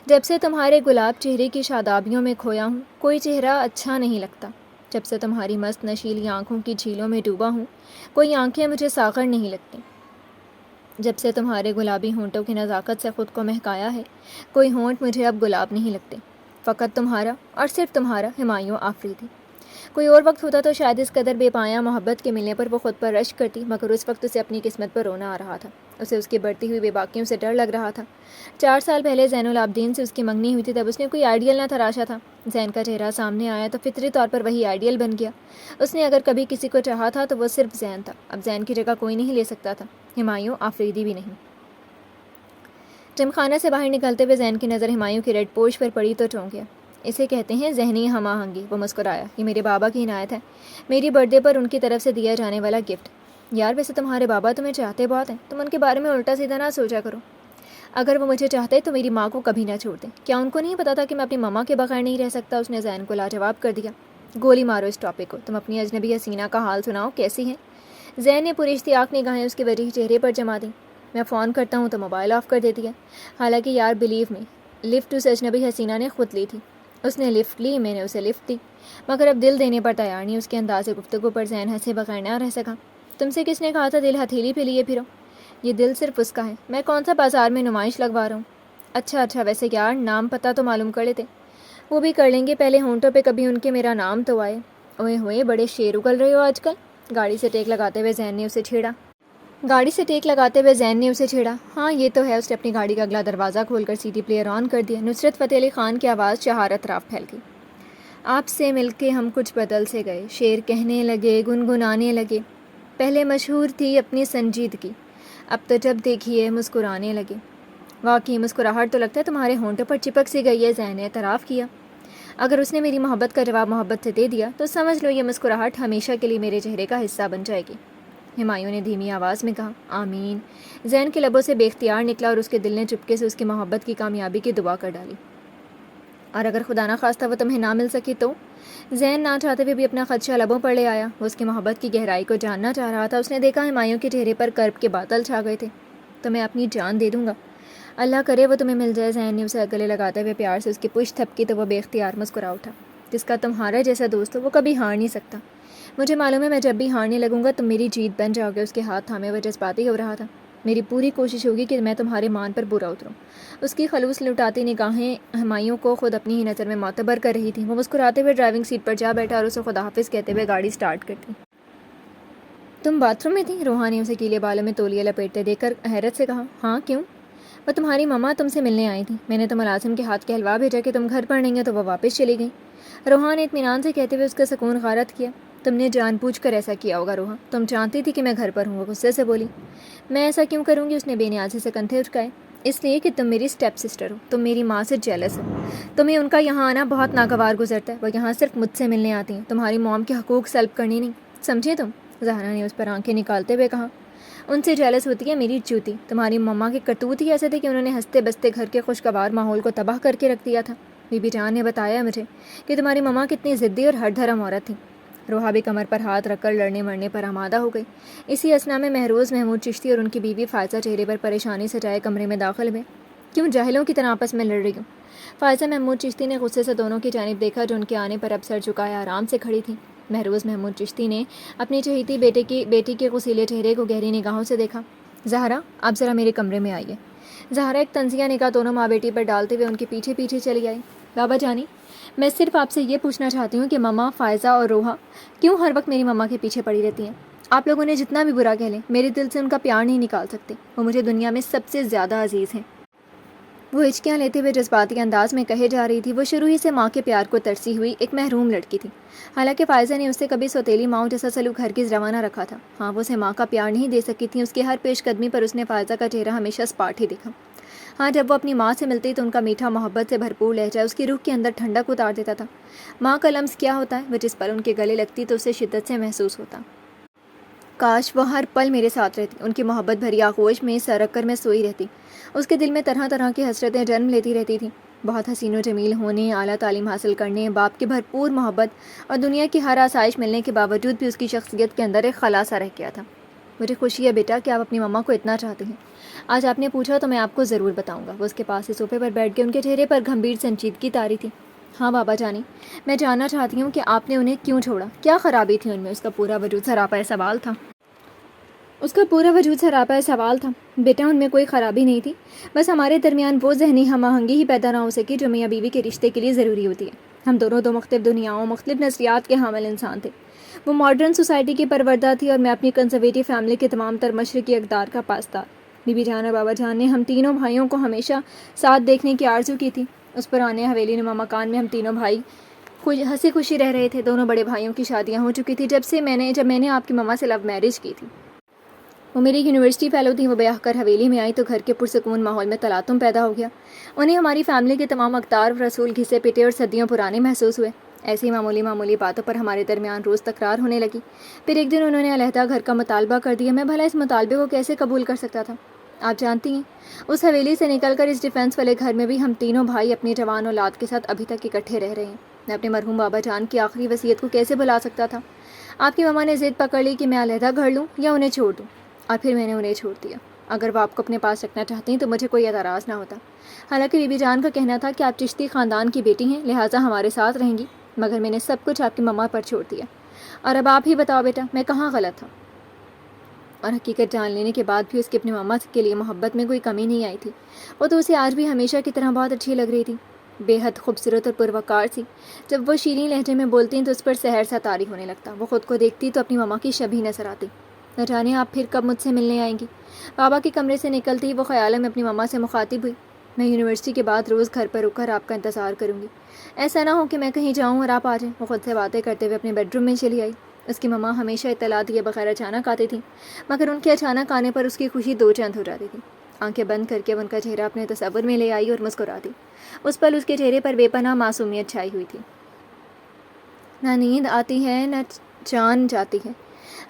جب سے تمہارے گلاب چہرے کی شادابیوں میں کھویا ہوں، کوئی چہرہ اچھا نہیں لگتا۔ جب سے تمہاری مست نشیلی آنکھوں کی جھیلوں میں ڈوبا ہوں، کوئی آنکھیں مجھے ساغر نہیں لگتی۔ جب سے تمہارے گلابی ہونٹوں کی نزاکت سے خود کو مہکایا ہے، کوئی ہونٹ مجھے اب گلاب نہیں لگتے۔ فقط تمہارا اور صرف تمہارا ہمایوں آفریدی۔ کوئی اور وقت ہوتا تو شاید اس قدر بے پایاں محبت کے ملنے پر وہ خود پر رشک کرتی، مگر اس وقت اسے اپنی قسمت پر رونا آ رہا تھا۔ اسے اس کی بڑھتی ہوئی بے باکیوں سے ڈر لگ رہا تھا۔ 4 سال پہلے زین العابدین سے اس کی منگنی ہوئی تھی، تب اس نے کوئی آئیڈیل نہ تراشا تھا۔ زین کا چہرہ سامنے آیا تو فطری طور پر وہی آئیڈیل بن گیا۔ اس نے اگر کبھی کسی کو چاہا تھا تو وہ صرف زین تھا۔ اب زین کی جگہ کوئی نہیں لے سکتا تھا، ہمایوں آفریدی بھی نہیں۔ جم خانہ سے باہر نکلتے ہوئے زین کی نظر ہمایوں کی ریڈ پوش پر پڑی تو چونک گیا۔ اسے کہتے ہیں ذہنی ہم آہنگی، وہ مسکرایا۔ یہ میرے بابا کی عنایت ہے، میری برتھ ڈے پر ان کی طرف سے دیا جانے والا گفٹ۔ یار ویسے تمہارے بابا تمہیں چاہتے بہت ہیں، تم ان کے بارے میں الٹا سیدھا نہ سوچا کرو۔ اگر وہ مجھے چاہتے تو میری ماں کو کبھی نہ چھوڑتے۔ کیا ان کو نہیں پتا تھا کہ میں اپنی ماما کے بغیر نہیں رہ سکتا؟ اس نے زین کو لاجواب کر دیا۔ گولی مارو اس ٹاپک کو، تم اپنی اجنبی حسینہ کا حال سناؤ، کیسی ہے؟ زین نے پوری اشتیاق نگاہیں اس کے وجیح چہرے پر جما دیں۔ میں فون کرتا ہوں تو موبائل آف کر دیتی ہے۔ حالانکہ یار بلیو می، لفٹ اس اجنبی حسینہ نے خود لی تھی۔ اس نے لفٹ لی، میں نے اسے لفٹ دی، مگر اب دل دینے پر تیار نہیں۔ اس کے انداز گفتگو پر زین ہنسے بغیر نہ رہ سکا۔ تم سے کس نے کہا تھا دل ہتھیلی پہ لیے پھرو؟ یہ دل صرف اس کا ہے، میں کون سا بازار میں نمائش لگوا رہا ہوں؟ اچھا ویسے یار نام پتہ تو معلوم کر لیتے۔ وہ بھی کر لیں گے، پہلے ہونٹوں پہ کبھی ان کے میرا نام تو آئے۔ اوئے ہوئے، بڑے شیر اگل رہے ہو آج کل۔ گاڑی سے ٹیک لگاتے ہوئے زین نے اسے چھیڑا۔ ہاں یہ تو ہے۔ اس نے اپنی گاڑی کا اگلا دروازہ کھول کر CD پلیئر آن کر دیا۔ نصرت فتح علی خان کی آواز چہار اطراف پھیل گئی۔ آپ سے مل کے ہم کچھ بدل سے گئے، شعر کہنے لگے، گنگنانے لگے۔ پہلے مشہور تھی اپنی سنجیدگی، اب تو جب دیکھیے مسکرانے لگے۔ واقعی مسکراہٹ تو لگتا ہے تمہارے ہونٹوں پر چپک سی گئی ہے، زین نے اعتراف کیا۔ اگر اس نے میری محبت کا جواب محبت سے دے دیا تو سمجھ لو یہ مسکراہٹ ہمیشہ کے لیے میرے چہرے کا حصہ بن جائے گی۔ ہمایوں نے دھیمی آواز میں کہا، آمین۔ زین کے لبوں سے بے اختیار نکلا اور اس کے دل نے چپکے سے اس کی محبت کی کامیابی کی دعا کر ڈالی۔ اور اگر خدا نخواستہ وہ تمہیں نہ مل سکی تو؟ زین نہ چاہتے ہوئے بھی اپنا خدشہ لبوں پر لے آیا۔ وہ اس کی محبت کی گہرائی کو جاننا چاہ رہا تھا۔ اس نے دیکھا ہمایوں کے چہرے پر کرب کے بادل چھا گئے تھے۔ تو میں اپنی جان دے دوں گا، اللہ کرے وہ تمہیں مل جائے۔ زین نے اسے گلے لگاتے ہوئے پیار سے اس کی پشت تھپکی تو وہ بے اختیار مسکرا اٹھا۔ جس کا تمہارا جیسا دوست ہو وہ کبھی ہار نہیں سکتا۔ مجھے معلوم ہے میں جب بھی ہارنے لگوں گا تم میری جیت بن جاؤ گے۔ اس کے ہاتھ تھامے وہ جذباتی ہو رہا تھا۔ میری پوری کوشش ہوگی کہ میں تمہارے مان پر برا اتروں۔ اس کی خلوص لٹاتی نگاہیں ہمایوں کو خود اپنی ہی نظر میں معتبر کر رہی تھیں۔ وہ مسکراتے ہوئے ڈرائیونگ سیٹ پر جا بیٹھا اور اسے خدا حافظ کہتے ہوئے گاڑی سٹارٹ کر دی۔ تم باتھ روم میں تھی؟ روحا نے اسے کیلے بالوں میں تولیہ لپیٹتے دیکھ کر حیرت سے کہا۔ ہاں کیوں؟ وہ تمہاری مما تم سے ملنے آئی تھی، میں نے تو ملازم کے ہاتھ کہلوا بھیجا کہ تم گھر پر نہیں ہو تو وہ واپس چلی گئی۔ روحا نے اطمینان سے کہتے ہوئے اس کا سکون غارت کیا۔ تم نے جان بوجھ کر ایسا کیا ہوگا روحا، تم جانتی تھی کہ میں گھر پر ہوں۔ وہ غصے سے بولی۔ میں ایسا کیوں کروں گی؟ اس نے بے نیازی سے کندھے اٹھائے۔ اس لیے کہ تم میری سٹیپ سسٹر ہو، تم میری ماں سے جیلس ہو، تمہیں ان کا یہاں آنا بہت ناگوار گزرتا ہے۔ وہ یہاں صرف مجھ سے ملنے آتی ہیں، تمہاری موم کے حقوق سلب کرنی نہیں، سمجھے تم؟ زہرا نے اس پر آنکھیں نکالتے ہوئے کہا۔ ان سے جیلس ہوتی ہے میری چوتی، تمہاری مما کے کرتوت ہی ایسے تھے کہ انہوں نے ہنستے بستے گھر کے خوشگوار ماحول کو تباہ کر کے رکھ دیا تھا۔ بی بی جان نے بتایا مجھے کہ تمہاری مما کتنی ضدی اور ہر دھرم عورت تھی۔ روحا بھی کمر پر ہاتھ رکھ کر لڑنے مرنے پر آمادہ ہو گئی۔ اسی اثنا میں مہروز محمود چشتی اور ان کی بیوی فائزہ چہرے پر پریشانی سجائے کمرے میں داخل ہوئے۔ کیوں جاہلوں کی طرح آپس میں لڑ رہی ہوں؟ فائزہ محمود چشتی نے غصے سے دونوں کی جانب دیکھا جو ان کے آنے پر اب سر جھکائے آرام سے کھڑی تھی۔ مہروز محمود چشتی نے اپنی چہیتی بیٹی کے غسیلے چہرے کو گہری نگاہوں سے دیکھا۔ زہرا آپ ذرا میرے کمرے میں آئیے۔ زہرا ایک طنزیہ نگاہ دونوں ماں بیٹی پر ڈالتے ہوئے ان کے پیچھے پیچھے چلی آئی۔ بابا جانی میں صرف آپ سے یہ پوچھنا چاہتی ہوں کہ مما، فائزہ اور روحا کیوں ہر وقت میری مما کے پیچھے پڑی رہتی ہیں؟ آپ لوگوں نے جتنا بھی برا کہہ لیں میرے دل سے ان کا پیار نہیں نکال سکتے، وہ مجھے دنیا میں سب سے زیادہ عزیز ہیں۔ وہ ہچکیاں لیتے ہوئے جذباتی انداز میں کہے جا رہی تھی۔ وہ شروع ہی سے ماں کے پیار کو ترسی ہوئی ایک محروم لڑکی تھی۔ حالانکہ فائزہ نے اس سے کبھی سوتیلی ماؤں جیسا سلوک ہرگز روا نہ رکھا تھا۔ ہاں وہ اسے ماں کا پیار نہیں دے سکی تھی۔ اس کے ہر پیش قدمی پر اس نے فائزہ کا چہرہ ہمیشہ اسپاٹ ہی دیکھا۔ ہاں جب وہ اپنی ماں سے ملتی تو ان کا میٹھا محبت سے بھرپور لہجہ اس کی روح کے اندر ٹھنڈک اتار دیتا تھا۔ ماں کا لمس کیا ہوتا ہے؟ وہ جس پل ان کے گلے لگتی تو اسے شدت سے محسوس ہوتا۔ کاش وہ ہر پل میرے ساتھ رہتی، ان کی محبت بھری آغوش میں سر رکھ کر میں سوئی رہتی۔ اس کے دل میں طرح طرح کی حسرتیں جنم لیتی رہتی تھیں۔ بہت حسین و جمیل ہونے، اعلیٰ تعلیم حاصل کرنے، باپ کی بھرپور محبت اور دنیا کی ہر آسائش ملنے کے باوجود بھی اس کی شخصیت کے اندر ایک خلا سا رہ گیا تھا۔ مجھے خوشی ہے بیٹا کہ آپ اپنی مما کو اتنا چاہتے ہیں۔ آج آپ نے پوچھا تو میں آپ کو ضرور بتاؤں گا۔ وہ اس کے پاس سے صوفے پر بیٹھ کے ان کے چہرے پر گمبھیر سنجیدگی طاری تھی۔ ہاں بابا جانی میں جاننا چاہتی ہوں کہ آپ نے انہیں کیوں چھوڑا، کیا خرابی تھی ان میں؟ اس کا پورا وجود سراپا سوال تھا۔ بیٹا ان میں کوئی خرابی نہیں تھی، بس ہمارے درمیان وہ ذہنی ہم آہنگی ہی پیدا نہ ہو سکی جو میاں بیوی کے رشتے کے لیے ضروری ہوتی ہے۔ ہم دونوں دو مختلف دنیاؤں، مختلف نظریات کے حامل انسان تھے۔ وہ ماڈرن سوسائٹی کی پروردہ تھی اور میں اپنی کنزرویٹو فیملی کے تمام تر مشرقی اقدار کا پاسدار۔ بی بی جان اور بابا جان نے ہم تینوں بھائیوں کو ہمیشہ ساتھ دیکھنے کی آرزو کی تھی۔ اس پرانے حویلی نما مکان میں ہم تینوں بھائی ہنسی خوشی رہ رہے تھے۔ دونوں بڑے بھائیوں کی شادیاں ہو چکی تھی جب میں نے آپ کی مما سے لو میرج کی تھی۔ وہ میری یونیورسٹی فیلو تھی۔ وہ بیاہ کر حویلی میں آئی تو گھر کے پرسکون ماحول میں تلاطم پیدا ہو گیا۔ انہیں ہماری فیملی کے تمام اقدار و رسول گھسے پٹے اور صدیوں پرانے محسوس ہوئے۔ ایسی معمولی باتوں پر ہمارے درمیان روز تکرار ہونے لگی۔ پھر ایک دن انہوں نے علیحدہ گھر کا مطالبہ کر دیا۔ میں بھلا اس مطالبے کو کیسے قبول کر سکتا تھا؟ آپ جانتی ہیں اس حویلی سے نکل کر اس ڈیفینس والے گھر میں بھی ہم تینوں بھائی اپنی جوان اولاد کے ساتھ ابھی تک اکٹھے رہ رہے ہیں۔ میں اپنے مرحوم بابا جان کی آخری وصیت کو کیسے بھلا سکتا تھا؟ آپ کی مما نے ضد پکڑ لی کہ میں علیحدہ گھر لوں یا انہیں چھوڑ دوں، اور پھر میں نے انہیں چھوڑ دیا۔ اگر وہ آپ کو اپنے پاس رکھنا چاہتی ہیں تو مجھے کوئی اعتراض نہ ہوتا۔ حالانکہ بی بی جان کا کہنا تھا کہ آپ چشتی خاندان کی بیٹی ہیں لہٰذا ہمارے ساتھ رہیں گی، مگر میں نے سب کچھ آپ کی مما پر چھوڑ دیا۔ اور اب آپ ہی بتاؤ بیٹا میں کہاں غلط تھا؟ اور حقیقت جان لینے کے بعد بھی اس کی اپنی مما کے لیے محبت میں کوئی کمی نہیں آئی تھی۔ وہ تو اسے آج بھی ہمیشہ کی طرح بہت اچھی لگ رہی تھی۔ بے حد خوبصورت اور پروقار سی. جب وہ شیریں لہجے میں بولتی ہیں تو اس پر سحر سا طاری ہونے لگتا. وہ خود کو دیکھتی تو اپنی ماما کی شبیہ نظر آتی. نہ جانے آپ پھر کب مجھ سے ملنے آئیں گی. بابا کے کمرے سے نکلتی وہ خیالوں میں اپنی ماما سے مخاطب ہوئی. میں یونیورسٹی کے بعد روز گھر پر رک کر آپ کا انتظار کروں گی. ایسا نہ ہو کہ میں کہیں جاؤں اور آپ آ جائیں. وہ خود سے باتیں کرتے ہوئے اپنے بیڈ روم میں چلی آئی. اس کی ماما ہمیشہ اطلاع دیے بغیر اچانک آتی تھیں، مگر ان کے اچانک آنے پر اس کی خوشی دو چند ہو جاتی تھی. آنکھیں بند کر کے وہ ان کا چہرہ اپنے تصور میں لے آئی اور مسکرا دی. اس پل اس کے چہرے پر بے پناہ معصومیت چھائی ہوئی تھی. نہ نیند آتی ہے نہ جان جاتی ہے،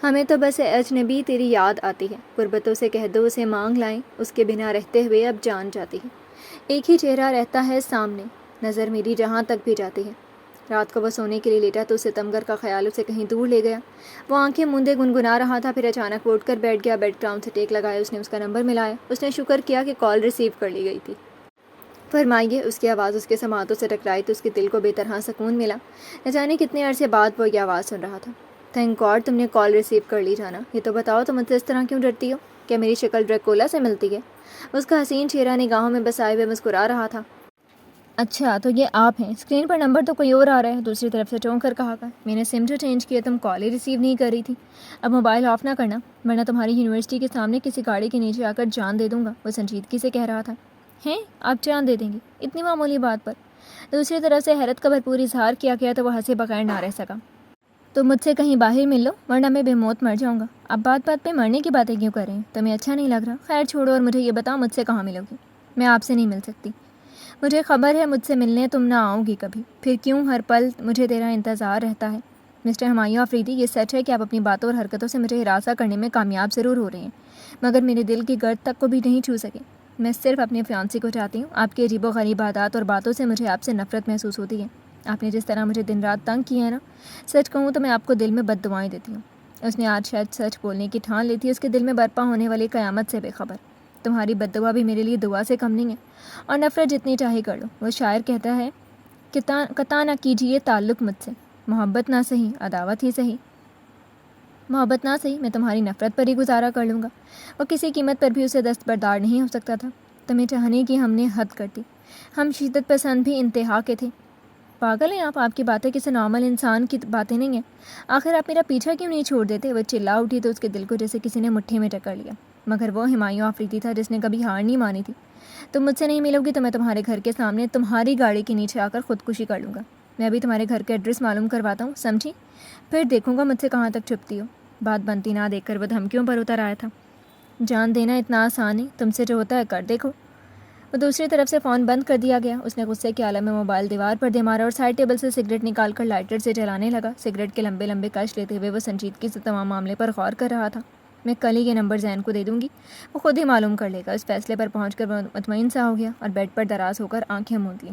ہمیں تو بس اجنبی تیری یاد آتی ہے. غربتوں سے کہہ دو اسے مانگ لائیں، اس کے بنا رہتے ہوئے اب جان جاتی ہے. ایک ہی چہرہ رہتا ہے سامنے، نظر میری جہاں تک بھی جاتی ہے. رات کو وہ سونے کے لیے لیٹا تو ستمگر کا خیال اسے کہیں دور لے گیا. وہ آنکھیں موندے گنگنا رہا تھا، پھر اچانک وہ اٹھ کر بیٹھ گیا. بیڈ گراؤنڈ سے ٹیک لگائے اس نے اس کا نمبر ملایا. اس نے شکر کیا کہ کال ریسیو کر لی گئی تھی. فرمائیے. اس کی آواز اس کے سماعتوں سے ٹکرائی تو اس کے دل کو بے طرح سکون ملا. نہ جانے کتنے عرصے بعد وہ یہ آواز سن رہا تھا. تھینک گاڈ تم نے کال ریسیو کر لی جانا. یہ تو بتاؤ تم مجھ سے اس طرح کیوں ڈرتی ہو؟ کیا میری شکل ڈریکولا سے ملتی ہے؟ اس کا حسین چہرہ نگاہوں میں بسائے ہوئے مسکرا رہا تھا. اچھا تو یہ آپ ہیں. اسکرین پر نمبر تو کوئی اور آ رہا ہے. دوسری طرف سے چونک کر کہا گا. میں نے سم جو چینج کیا، تم کال ہی ریسیو نہیں کر رہی تھی. اب موبائل آف نہ کرنا ورنہ تمہاری یونیورسٹی کے سامنے کسی گاڑی کے نیچے آ کر جان دے دوں گا. وہ سنجیدگی سے کہہ رہا تھا. ہیں آپ جان دے دیں گی اتنی معمولی بات پر؟ دوسری طرف سے حیرت کا بھرپور اظہار کیا گیا تو وہ ہنسے بغیر نہ رہ سکا. تو مجھ سے کہیں باہر مل لو ورنہ میں بے موت مر جاؤں گا. اب بات بات پہ مرنے کی باتیں کیوں کر رہے ہیں؟ تمہیں اچھا نہیں لگ رہا؟ خیر چھوڑو اور مجھے یہ بتاؤ مجھ سے کہاں ملو گی؟ میں آپ سے نہیں مل سکتی. مجھے خبر ہے مجھ سے ملنے تم نہ آؤ گی کبھی. پھر کیوں ہر پل مجھے تیرا انتظار رہتا ہے؟ مسٹر ہمایوں آفریدی، یہ سچ ہے کہ آپ اپنی باتوں اور حرکتوں سے مجھے ہراساں کرنے میں کامیاب ضرور ہو رہے ہیں، مگر میرے دل کی گرد تک کو بھی نہیں چھو سکے. میں صرف اپنے فیانسی کو چاہتی ہوں. آپ کی عجیب و غریب عادات اور باتوں سے مجھے آپ سے نفرت محسوس ہوتی ہے. آپ نے جس طرح مجھے دن رات تنگ کیا ہے نا، سچ کہوں تو میں آپ کو دل میں بد دعائیں دیتی ہوں. اس نے آج شاید سچ بولنے کی ٹھان لی تھی، اس کے دل میں برپا ہونے والی قیامت سے بے خبر. تمہاری بد دعا بھی میرے لیے دعا سے کم نہیں ہے، اور نفرت جتنی چاہے کر لو. وہ شاعر کہتا ہے قطع نہ کیجیے تعلق مجھ سے، محبت نہ صحیح عداوت ہی صحیح. محبت نہ صحیح میں تمہاری نفرت پر ہی گزارا کر لوں گا. وہ کسی قیمت پر بھی اسے دستبردار نہیں ہو سکتا تھا. تمہیں چاہنے کی ہم نے حد کر دی. ہم شدت پسند بھی انتہا کے تھے. پاگل ہیں آپ کی باتیں کسی نارمل انسان کی باتیں نہیں ہیں. آخر آپ میرا پیچھا کیوں نہیں چھوڑ دیتے؟ وہ چلا اٹھی تو اس کے دل کو جیسے کسی نے مٹھی میں ٹکر لیا. مگر وہ ہمایوں آفریدی تھا جس نے کبھی ہار نہیں مانی تھی. تم مجھ سے نہیں ملو گی تو میں تمہارے گھر کے سامنے تمہاری گاڑی کے نیچے آ کر خودکشی کر لوں گا. میں ابھی تمہارے گھر کا ایڈریس معلوم کرواتا ہوں، سمجھی؟ پھر دیکھوں گا مجھ سے کہاں تک چھپتی ہو. بات بنتی نہ دیکھ کر وہ دھمکیوں پر اتر آیا تھا. جان دینا اتنا آسان ہے، تم سے جو ہوتا ہے کر دیکھو. وہ دوسری طرف سے فون بند کر دیا گیا. اس نے غصے کے عالم میں موبائل دیوار پر دے مارا اور سائڈ ٹیبل سے سگریٹ نکال کر لائٹر سے جلانے لگا. سگریٹ کے لمبے لمبے کش لیتے ہوئے وہ سنجیدگی سے تمام معاملے پر غور کر رہا تھا. میں کل ہی یہ نمبر زین کو دے دوں گی، وہ خود ہی معلوم کر لے گا. اس فیصلے پر پہنچ کر وہ مطمئن سا ہو گیا اور بیڈ پر دراز ہو کر آنکھیں موند لیں.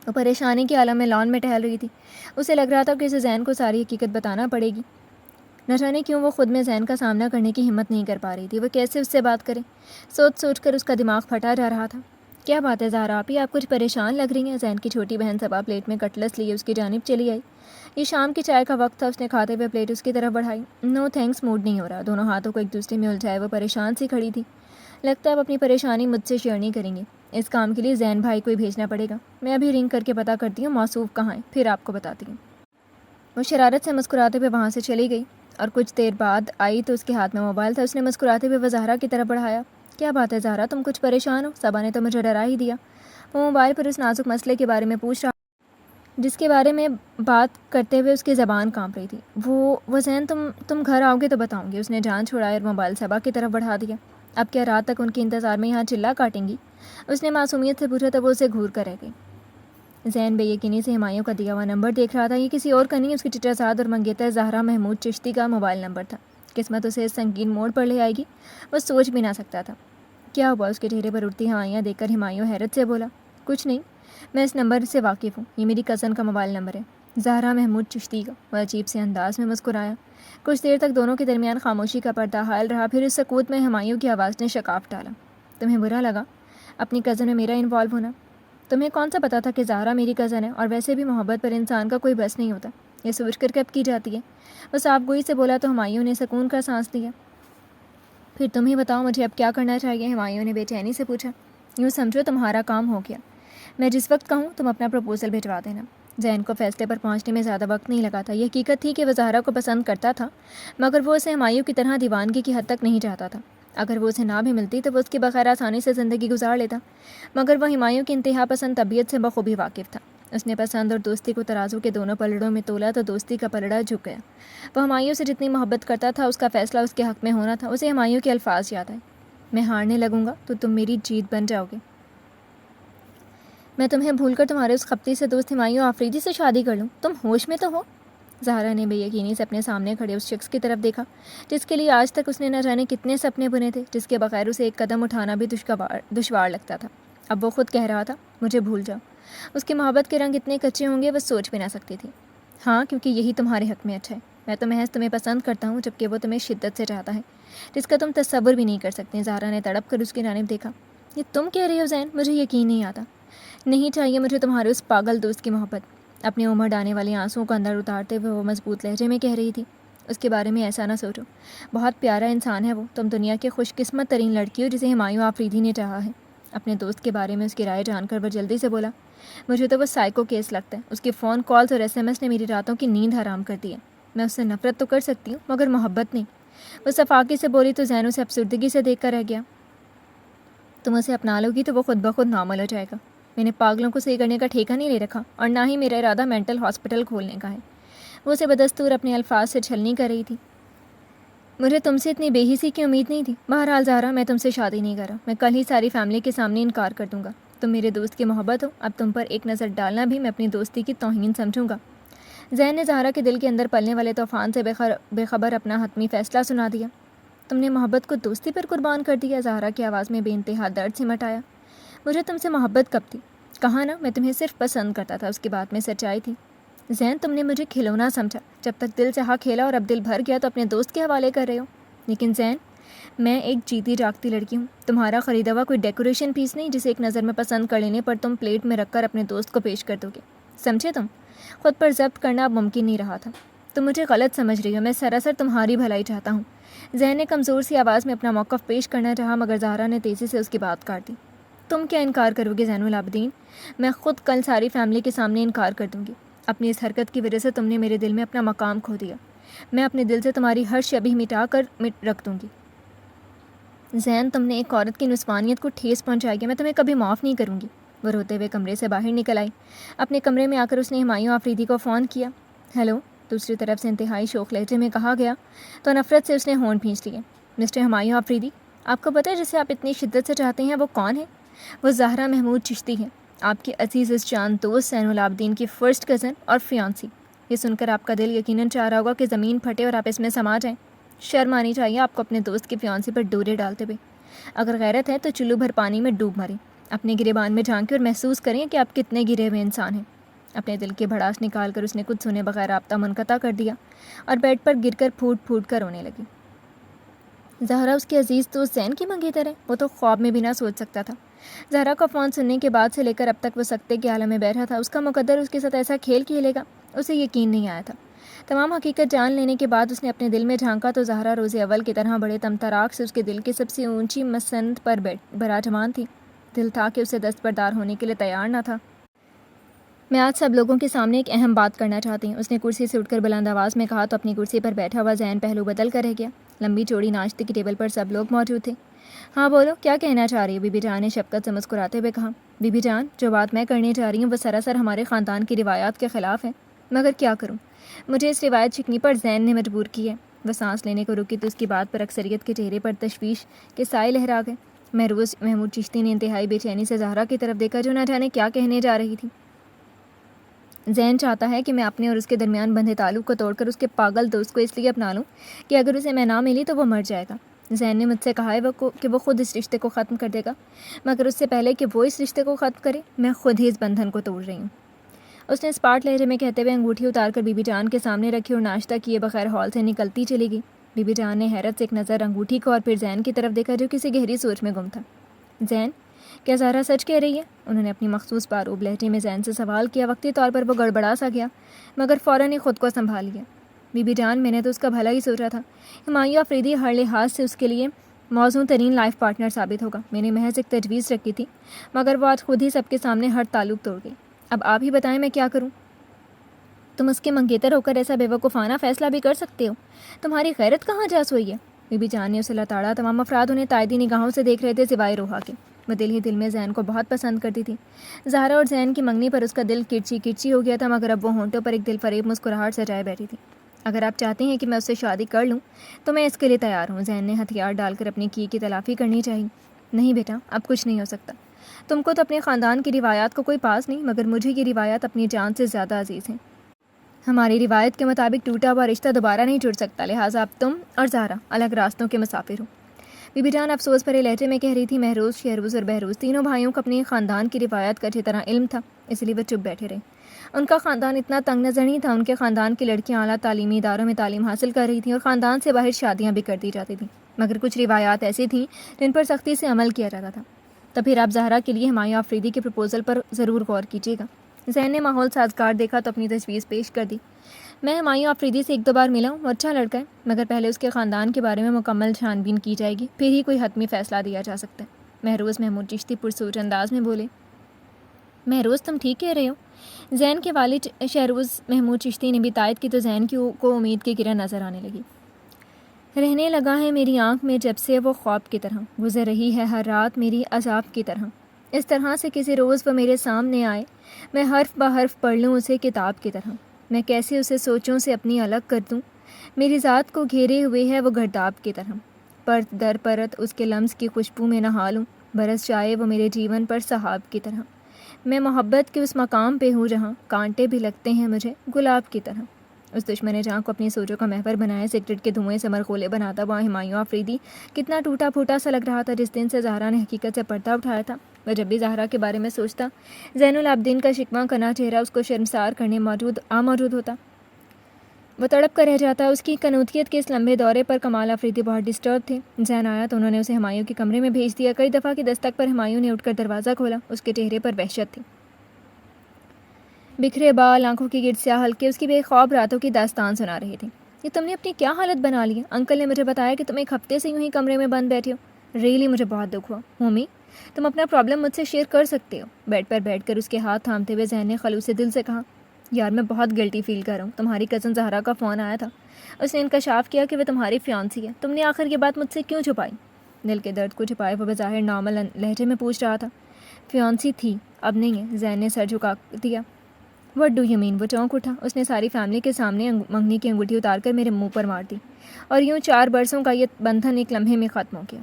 وہ پریشانی کے عالم میں لان میں ٹہل رہی تھی. اسے لگ رہا تھا کہ اسے زین کو ساری حقیقت بتانا پڑے گی. نہ جانے کیوں وہ خود میں زین کا سامنا کرنے کی ہمت نہیں کر پا رہی تھی. وہ کیسے اس سے بات کرے؟ سوچ سوچ کر اس کا دماغ پھٹا جا رہا تھا. کیا بات ہے زہرا آپی، آپ کچھ پریشان لگ رہی ہیں؟ زین کی چھوٹی بہن صبا پلیٹ میں کٹلس لیے اس کی جانب چلی آئی. یہ شام کی چائے کا وقت تھا. اس نے کھاتے ہوئے پلیٹ اس کی طرف بڑھائی. نو تھینکس، موڈ نہیں ہو رہا. دونوں ہاتھوں کو ایک دوسرے میں الجھائے وہ پریشان سی کھڑی تھی. لگتا ہے اب اپنی پریشانی مجھ سے شیئر نہیں کریں گے. اس کام کے لیے زین بھائی کو ہی بھیجنا پڑے گا. میں ابھی رنگ کر کے پتہ کرتی ہوں موصوف کہاں ہے، پھر آپ کو بتاتی ہوں. وہ شرارت سے مسکراتے ہوئے وہاں سے چلی گئی اور کچھ دیر بعد آئی تو اس کے ہاتھ میں موبائل تھا. اس نے مسکراتے ہوئے وہ زہرا کی طرف بڑھایا. کیا بات ہے زہرا، تم کچھ پریشان ہو؟ صبا نے تو مجھے ڈرا ہی دیا. وہ موبائل پر اس نازک مسئلے کے بارے میں پوچھ رہا جس کے بارے میں بات کرتے ہوئے اس کی زبان کانپ رہی تھی. وہ زین تم گھر آؤ گے تو بتاؤں گی. اس نے جان چھڑایا اور موبائل صبا کی طرف بڑھا دیا. اب کیا رات تک ان کے انتظار میں یہاں چلا کاٹیں گی؟ اس نے معصومیت سے پوچھا تو وہ اسے گھور کر رہ گئی. زین بے یقینی سے ہمایوں کا دیا ہوا نمبر دیکھ رہا تھا. یہ کسی اور کا نہیں، اس کی چچا زاد اور منگیتر زہرا محمود چشتی کا موبائل نمبر تھا. قسمت اسے اس سنگین موڑ پر لے آئے گی وہ سوچ بھی نہ سکتا تھا. کیا ہوا؟ اس کے چہرے پر اڑتی ہوائیاں دیکھ کر ہمایوں حیرت سے بولا. کچھ نہیں، میں اس نمبر سے واقف ہوں. یہ میری کزن کا موبائل نمبر ہے، زہرا محمود چشتی کا. وہ عجیب سے انداز میں مسکرایا. کچھ دیر تک دونوں کے درمیان خاموشی کا پردہ حائل رہا. پھر اس سکوت میں ہمایوں کی آواز نے شکاف ڈالا. تمہیں برا لگا اپنی کزن میں میرا انوالو ہونا؟ تمہیں کون سا پتا تھا کہ زہرا میری کزن ہے؟ اور ویسے بھی محبت پر انسان کا کوئی بس نہیں ہوتا، یہ سوچ کر کب کی جاتی ہے. وہ صاف گوئی سے بولا تو ہمایوں نے سکون کا سانس لیا. پھر تم ہی بتاؤ مجھے اب کیا کرنا چاہیے؟ ہمایوں نے بے چینی سے پوچھا. یوں سمجھو تمہارا کام ہو گیا. میں جس وقت کہوں تم اپنا پروپوزل بھجوا دینا۔ زین کو فیصلے پر پہنچنے میں زیادہ وقت نہیں لگا تھا۔ یہ حقیقت تھی کہ وہ زہرا کو پسند کرتا تھا، مگر وہ اسے ہمایوں کی طرح دیوانگی کی حد تک نہیں چاہتا تھا۔ اگر وہ اسے نہ بھی ملتی تو وہ اس کے بغیر آسانی سے زندگی گزار لیتا، مگر وہ ہمایوں کی انتہا پسند طبیعت سے بخوبی واقف تھا۔ اس نے پسند اور دوستی کو ترازو کے دونوں پلڑوں میں تولا تو دوستی کا پلڑا جھک گیا۔ وہ ہمایوں سے جتنی محبت کرتا تھا، اس کا فیصلہ اس کے حق میں ہونا تھا۔ اسے ہمایوں کے الفاظ یاد آئے، میں ہارنے لگوں گا تو تم میری جیت بن جاؤ گے۔ میں تمہیں بھول کر تمہارے اس خپتی سے دوست ہمایوں آفریدی سے شادی کر لوں؟ تم ہوش میں تو ہو؟ زہرا نے بے یقینی سے اپنے سامنے کھڑے اس شخص کی طرف دیکھا جس کے لیے آج تک اس نے نہ جانے کتنے سپنے بنے تھے، جس کے بغیر اسے ایک قدم اٹھانا بھی دشوار لگتا تھا۔ اب وہ خود کہہ رہا تھا، مجھے بھول جاؤ۔ اس کی محبت کے رنگ اتنے کچے ہوں گے وہ سوچ بھی نہ سکتی تھی۔ ہاں، کیونکہ یہی تمہارے حق میں اچھا ہے۔ میں تو محض تمہیں پسند کرتا ہوں، جبکہ وہ تمہیں شدت سے چاہتا ہے، جس کا تم تصور بھی نہیں کر سکتے۔ زہرا نے تڑپ کر اس کی جانب دیکھا۔ یہ تم کہہ رہے ہو زین؟ مجھے یقین نہیں آتا۔ نہیں چاہیے مجھے تمہارے اس پاگل دوست کی محبت۔ اپنے امڑ آنے والے آنسوؤں کو اندر اتارتے ہوئے وہ مضبوط لہجے میں کہہ رہی تھی، اس کے بارے میں ایسا نہ سوچو، بہت پیارا انسان ہے وہ۔ تم دنیا کی خوش قسمت ترین لڑکی ہو جسے ہمایوں آفریدی نے چاہا ہے۔ اپنے دوست کے بارے میں اس کی رائے جان کر وہ جلدی سے بولا، مجھے تو وہ سائیکو کیس لگتا ہے۔ اس کی فون کالز اور SMS نے میری راتوں کی نیند حرام کر دی ہے۔ میں اس سے نفرت تو کر سکتی ہوں، مگر محبت نہیں۔ وہ صفاقی سے بولی تو زین اسے افسردگی سے دیکھ کر رہ گیا۔ تم اسے اپنا لو گی تو وہ خود بخود نارمل ہو جائے گا۔ میں نے پاگلوں کو صحیح کرنے کا ٹھیکہ نہیں لے رکھا، اور نہ ہی میرا ارادہ مینٹل ہاسپٹل کھولنے کا ہے۔ وہ اسے بدستور اپنے الفاظ سے چھلنی کر رہی تھی۔ مجھے تم سے اتنی بے حسی کی امید نہیں تھی۔ بہرحال زہرا، میں تم سے شادی نہیں کر رہا۔ میں کل ہی ساری فیملی کے سامنے انکار کر دوں گا۔ تم میرے دوست کی محبت ہو، اب تم پر ایک نظر ڈالنا بھی میں اپنی دوستی کی توہین سمجھوں گا۔ زین نے زہرا کے دل کے اندر پلنے والے طوفان سے بے خبر اپنا حتمی فیصلہ سنا دیا۔ تم نے محبت کو دوستی پر قربان کر دیا؟ زہرا کی آواز میں بے انتہا درد سمٹ آیا۔ مجھے تم سے محبت کب تھی؟ کہا نا، میں تمہیں صرف پسند کرتا تھا۔ اس کی بات میں سچائی تھی۔ زین، تم نے مجھے کھلونا سمجھا، جب تک دل سے ہاں کھیلا اور اب دل بھر گیا تو اپنے دوست کے حوالے کر رہے ہو۔ لیکن زین، میں ایک جیتی جاگتی لڑکی ہوں، تمہارا خریدا ہوا کوئی ڈیکوریشن پیس نہیں جسے ایک نظر میں پسند کر لینے پر تم پلیٹ میں رکھ کر اپنے دوست کو پیش کر دو گے۔ سمجھے تم؟ خود پر ضبط کرنا اب ممکن نہیں رہا تھا۔ تم مجھے غلط سمجھ رہی ہو، میں سراسر تمہاری بھلائی چاہتا ہوں۔ زین نے کمزور سی آواز میں اپنا موقف پیش کرنا چاہا، مگر زہرا نے تیزی سے اس کی بات کاٹ دی۔ تم کیا انکار کرو گے زین العابدین؟ میں خود کل ساری فیملی کے سامنے انکار کر دوں گی۔ اپنی اس حرکت کی وجہ سے تم نے میرے دل میں اپنا مقام کھو دیا۔ میں اپنے دل سے تمہاری ہر شبیہ مٹا کر رکھ دوں گی۔ زین، تم نے ایک عورت کی نسوانیت کو ٹھیس پہنچائی ہے، میں تمہیں کبھی معاف نہیں کروں گی۔ وہ روتے ہوئے کمرے سے باہر نکل آئی۔ اپنے کمرے میں آ کر اس نے ہمایوں آفریدی کو فون کیا۔ ہیلو، دوسری طرف سے انتہائی شوخ لہجے میں کہا گیا تو نفرت سے اس نے ہونٹ بھینچ لیے۔ مسٹر ہمایوں آفریدی، آپ کو پتہ ہے جسے آپ اتنی شدت سے چاہتے ہیں وہ کون ہے؟ وہ زہرا محمود چشتی ہے، آپ کی عزیز جان دوست زین العابدین کی فرسٹ کزن اور فیانسی۔ یہ سن کر آپ کا دل یقیناً چاہ رہا ہوگا کہ زمین پھٹے اور آپ اس میں سما جائیں۔ شرم آنی چاہیے آپ کو اپنے دوست کی فیانسی پر ڈورے ڈالتے ہوئے۔ اگر غیرت ہے تو چلو بھر پانی میں ڈوب مریں، اپنے گریبان میں جھانکیں اور محسوس کریں کہ آپ کتنے گرے ہوئے انسان ہیں۔ اپنے دل کے بھڑاس نکال کر اس نے کچھ سنے بغیر رابطہ منقطع کر دیا اور بیڈ پر گر کر پھوٹ پھوٹ کر رونے لگی۔ زہرا اس کے عزیز دوست زین کی منگیتر ہے؟ وہ تو خواب میں بھی نہ سوچ سکتا تھا۔ زہرا کا فون سننے کے بعد سے لے کر اب تک وہ سکتے کے عالم میں بیٹھا تھا۔ اس کا مقدر اس کے ساتھ ایسا کھیل کھیلے گا، اسے یقین نہیں آیا تھا۔ تمام حقیقت جان لینے کے بعد اس نے اپنے دل میں جھانکا تو زہرا روز اول کی طرح بڑے تمطراق سے اس کے دل کی سب سے اونچی مسند پر براجمان تھی۔ دل تھا کہ اسے دستبردار ہونے کے لیے تیار نہ تھا۔ میں آج سب لوگوں کے سامنے ایک اہم بات کرنا چاہتی ہوں، اس نے کرسی سے اٹھ کر بلند آواز میں کہا تو اپنی کرسی پر بیٹھا ہوا زین پہلو بدل کر رہ گیا۔ لمبی چوڑی ناشتے کی ٹیبل پر سب لوگ موجود تھے۔ ہاں بولو، کیا کہنا چاہ رہی ہو؟ بی بی جان نے شفقت سے مسکراتے ہوئے کہا۔ بی بی جان، جو بات میں کرنے جا رہی ہوں وہ سراسر ہمارے خاندان کی روایات کے خلاف ہے، مگر کیا کروں، مجھے اس روایت شکنی پر زین نے مجبور کی ہے۔ وہ سانس لینے کو رکی تو اس کی بات پر اکثریت کے چہرے پر تشویش کے سائے لہرا گئے۔ محمود چشتی نے انتہائی بے چینی سے زہرا کی طرف دیکھا جو نہ جانے کیا کہنے جا رہی تھی۔ زین چاہتا ہے کہ میں اپنے اور اس کے درمیان بندھے تعلق کو توڑ کر اس کے پاگل دوست کو اس لیے اپنا لوں کہ اگر اسے میں نہ ملی تو وہ مر جائے گا۔ زین نے مجھ سے کہا ہے کہ وہ خود اس رشتے کو ختم کر دے گا، مگر اس سے پہلے کہ وہ اس رشتے کو ختم کرے میں خود ہی اس بندھن کو توڑ رہی ہوں۔ اس نے اسپاٹ لہجے میں کہتے ہوئے انگوٹھی اتار کر بی بی جان کے سامنے رکھی اور ناشتہ کیے بغیر ہال سے نکلتی چلی گئی۔ بی بی جان نے حیرت سے ایک نظر انگوٹھی کو اور پھر زین کی طرف دیکھا جو کسی گہری سوچ میں گم تھا۔ زین، کیا زہرا سچ کہہ رہی ہے؟ انہوں نے اپنی مخصوص باروب لہجے میں زین سے سوال کیا۔ وقتی طور پر وہ گڑبڑا سا گیا، مگر فوراً ہی خود کو سنبھال لیا۔ بی بی جان، میں نے تو اس کا بھلا ہی سوچا تھا۔ ہمایوں آفریدی ہر لحاظ سے اس کے لیے موزوں ترین لائف پارٹنر ثابت ہوگا۔ میں نے محض ایک تجویز رکھی تھی مگر وہ آج خود ہی سب کے سامنے ہر تعلق توڑ گئی۔ اب آپ ہی بتائیں میں کیا کروں؟ تم اس کے منگیتر ہو کر ایسا بے وقوفانہ فیصلہ بھی کر سکتے ہو؟ تمہاری غیرت کہاں جا سوئی ہے؟ بی بی جان نے اسے لتاڑا۔ تمام افراد انہیں تائیدی نگاہوں سے دیکھ رہے تھے سوائے روحا کے۔ وہ دل ہی دل میں زین کو بہت پسند کرتی تھی۔ زہرا اور زین کی منگنی پر اس کا دل کرچی کرچی ہو گیا تھا مگر اب وہ ہونٹوں پر ایک دل فریب مسکراہٹ سجائے بیٹھی تھی۔ اگر آپ چاہتے ہیں کہ میں اس سے شادی کر لوں تو میں اس کے لیے تیار ہوں۔ زین نے ہتھیار ڈال کر اپنی کی تلافی کرنی چاہیے۔ نہیں بیٹا، اب کچھ نہیں ہو سکتا۔ تم کو تو اپنے خاندان کی روایات کو کوئی پاس نہیں مگر مجھے یہ روایات اپنی جان سے زیادہ عزیز ہیں۔ ہماری روایت کے مطابق ٹوٹا ہوا رشتہ دوبارہ نہیں جڑ سکتا، لہٰذا اب تم اور زہرا الگ راستوں کے مسافر ہو۔ بی بی جان افسوس بھرے لہجے میں کہہ رہی تھی۔ مہروز، شہروز اور بہروز تینوں بھائیوں کو اپنے خاندان کی روایت کا اچھی طرح علم تھا، اس لیے وہ چپ بیٹھے رہے۔ ان کا خاندان اتنا تنگ نظر نہیں تھا۔ ان کے خاندان کی لڑکیاں اعلیٰ تعلیمی اداروں میں تعلیم حاصل کر رہی تھیں اور خاندان سے باہر شادیاں بھی کر دی جاتی تھیں، مگر کچھ روایات ایسی تھیں جن پر سختی سے عمل کیا جاتا تھا۔ تو پھر آپ زہرا کے لیے ہمایوں آفریدی کے پروپوزل پر ضرور غور کیجیے گا۔ زین نے ماحول سازگار دیکھا تو اپنی تجویز پیش کر دی۔ میں ہمایوں آفریدی سے ایک دو بار ملا ہوں، وہ اچھا لڑکا ہے مگر پہلے اس کے خاندان کے بارے میں مکمل چھان بین کی جائے گی، پھر ہی کوئی حتمی فیصلہ دیا جا سکتا ہے۔ مہروز محمود چشتی پرسوچ انداز میں بولے۔ مہروز تم ٹھیک کہہ رہے ہو۔ زین کے والد شہروز محمود چشتی نے بھی تائید کی تو زین کو امید کی کرن نظر آنے لگی۔ رہنے لگا ہے میری آنکھ میں جب سے وہ خواب کی طرح، گزر رہی ہے ہر رات میری عذاب کی طرح، اس طرح سے کسی روز وہ میرے سامنے آئے، میں حرف بہ حرف پڑھ لوں اسے کتاب کی طرح، میں کیسے اسے سوچوں سے اپنی الگ کر دوں، میری ذات کو گھیرے ہوئے ہے وہ گرداب کی طرح، پرت در پرت اس کے لمس کی خوشبو میں نہا لوں، برس جائے وہ میرے جیون پر سحاب کی طرح، میں محبت کے اس مقام پہ ہوں جہاں کانٹے بھی لگتے ہیں مجھے گلاب کی طرح۔ اس دشمن جہاں کو اپنی سوچوں کا محور بنائے سگریٹ کے دھوئیں سے مرغولے بناتا ہوا ہمایوں آفریدی کتنا ٹوٹا پھوٹا سا لگ رہا تھا جس دن سے زہرا نے حقیقت سے پردہ اٹھایا تھا۔ وہ جب بھی زہرا کے بارے میں سوچتا، زین العابدین کا شکواں کرنا چہرہ اس کو شرمسار کرنے موجود ہوتا۔ وہ تڑپ کر رہ جاتا۔ اس کی کنوتیت کے اس لمبے دورے پر کمال آفریدی بہت ڈسٹرب تھے۔ زین آیا تو انہوں نے اسے ہمایوں کے کمرے میں بھیج دیا۔ کئی دفعہ کی دستک پر ہمایوں نے اٹھ کر دروازہ کھولا۔ اس کے چہرے پر وحشت تھی، بکھرے بال، آنکھوں کی گرد سیاہ حلقے اس کی بے خواب راتوں کی داستان سنا رہے تھے۔ یہ تم نے اپنی کیا حالت بنا لی ہے؟ انکل نے مجھے بتایا کہ تم ایک ہفتے سے یوں ہی کمرے میں بند بیٹھے ہو۔ ریئلی مجھے بہت دکھ ہوا۔ ممی تم اپنا پرابلم مجھ سے شیئر کر سکتے ہو۔ بیڈ پر بیٹھ کر اس کے ہاتھ تھامتے ہوئے زین نے خلوص دل سے کہا، یار میں بہت گلٹی فیل کر رہا ہوں۔ تمہاری کزن زہرا کا فون آیا تھا، اس نے انکشاف کیا کہ وہ تمہاری فیانسی ہے۔ تم نے آخر یہ بات مجھ سے کیوں چھپائی؟ دل کے درد کو چھپائے وہ بظاہر نارمل لہجے میں پوچھ رہا تھا۔ فیانسی تھی، اب نہیں ہے۔ زین نے سر جھکا دیا۔ What do you mean? وہ چونک اٹھا۔ اس نے ساری فیملی کے سامنے منگنی کی انگوٹھی اتار کر میرے منہ پر مار دی اور یوں 4 برسوں کا یہ بندھن ایک لمحے میں ختم ہو گیا۔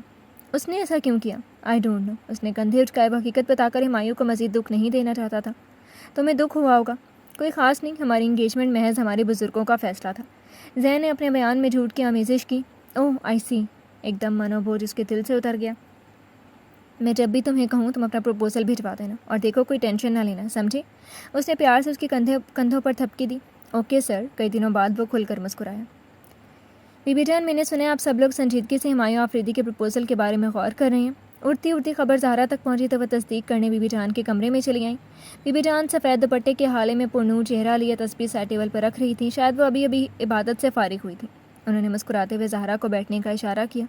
اس نے ایسا کیوں کیا؟ I don't know. اس نے کندھے اٹکائے۔ وہ حقیقت بتا کر ہمایوں کو مزید دکھ نہیں دینا چاہتا تھا۔ تمہیں دکھ ہوا ہوگا؟ کوئی خاص نہیں، ہماری انگیجمنٹ محض ہمارے بزرگوں کا فیصلہ تھا۔ زین نے اپنے بیان میں جھوٹ کی آمیزش کی۔ اوہ آئی سی۔ ایک دم منو بوجھ اس کے دل سے اتر گیا۔ میں جب بھی تمہیں کہوں تم اپنا پروپوزل بھجوا دینا، اور دیکھو کوئی ٹینشن نہ لینا، سمجھے؟ اس نے پیار سے اس کے کندھوں پر تھپکی دی۔ Okay sir. کئی دنوں بعد وہ کھل کر مسکرایا۔ بی بی جان میں نے سنا آپ سب لوگ سنجیدگی سے ہمایوں آفریدی کے پروپوزل کے بارے میں غور کر رہے ہیں۔ اڑتی خبر زہرا تک پہنچی تو وہ تصدیق کرنے بی بی جان کے کمرے میں چلی آئیں۔ بی بی جان سفید دوپٹے کے حالے میں پرنور چہرہ لیے تسبیح سائڈ ٹیبل پر رکھ رہی تھی، شاید وہ ابھی عبادت سے فارغ ہوئی تھی۔ انہوں نے مسکراتے ہوئے زہرا کو بیٹھنے کا اشارہ کیا۔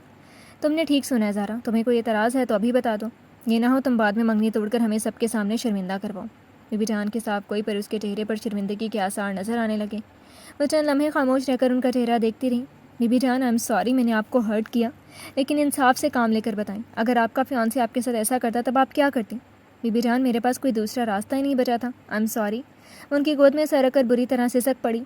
تم نے ٹھیک سنا ہے زہرا، تمہیں کوئی اعتراض ہے تو ابھی بتا دو، یہ نہ ہو تم بعد میں منگنی توڑ کر ہمیں سب کے سامنے شرمندہ کرواؤ۔ بی بی جان کے صاف کوئی پر اس کے چہرے پر شرمندگی کے آثار نظر آنے لگے۔ وہ چند لمحے خاموش رہ کر ان کا چہرہ دیکھتی رہی۔ بی بی جان آئی ایم سوری، میں نے آپ کو ہرٹ کیا، لیکن انصاف سے کام لے کر بتائیں، اگر آپ کا فیانسی آپ کے ساتھ ایسا کرتا تب آپ کیا کرتی؟ بی بی جان میرے پاس کوئی دوسرا راستہ ہی نہیں بچا تھا، آئی ایم سوری۔ ان کی گود میں سر رکھ کر بری طرح سسک پڑی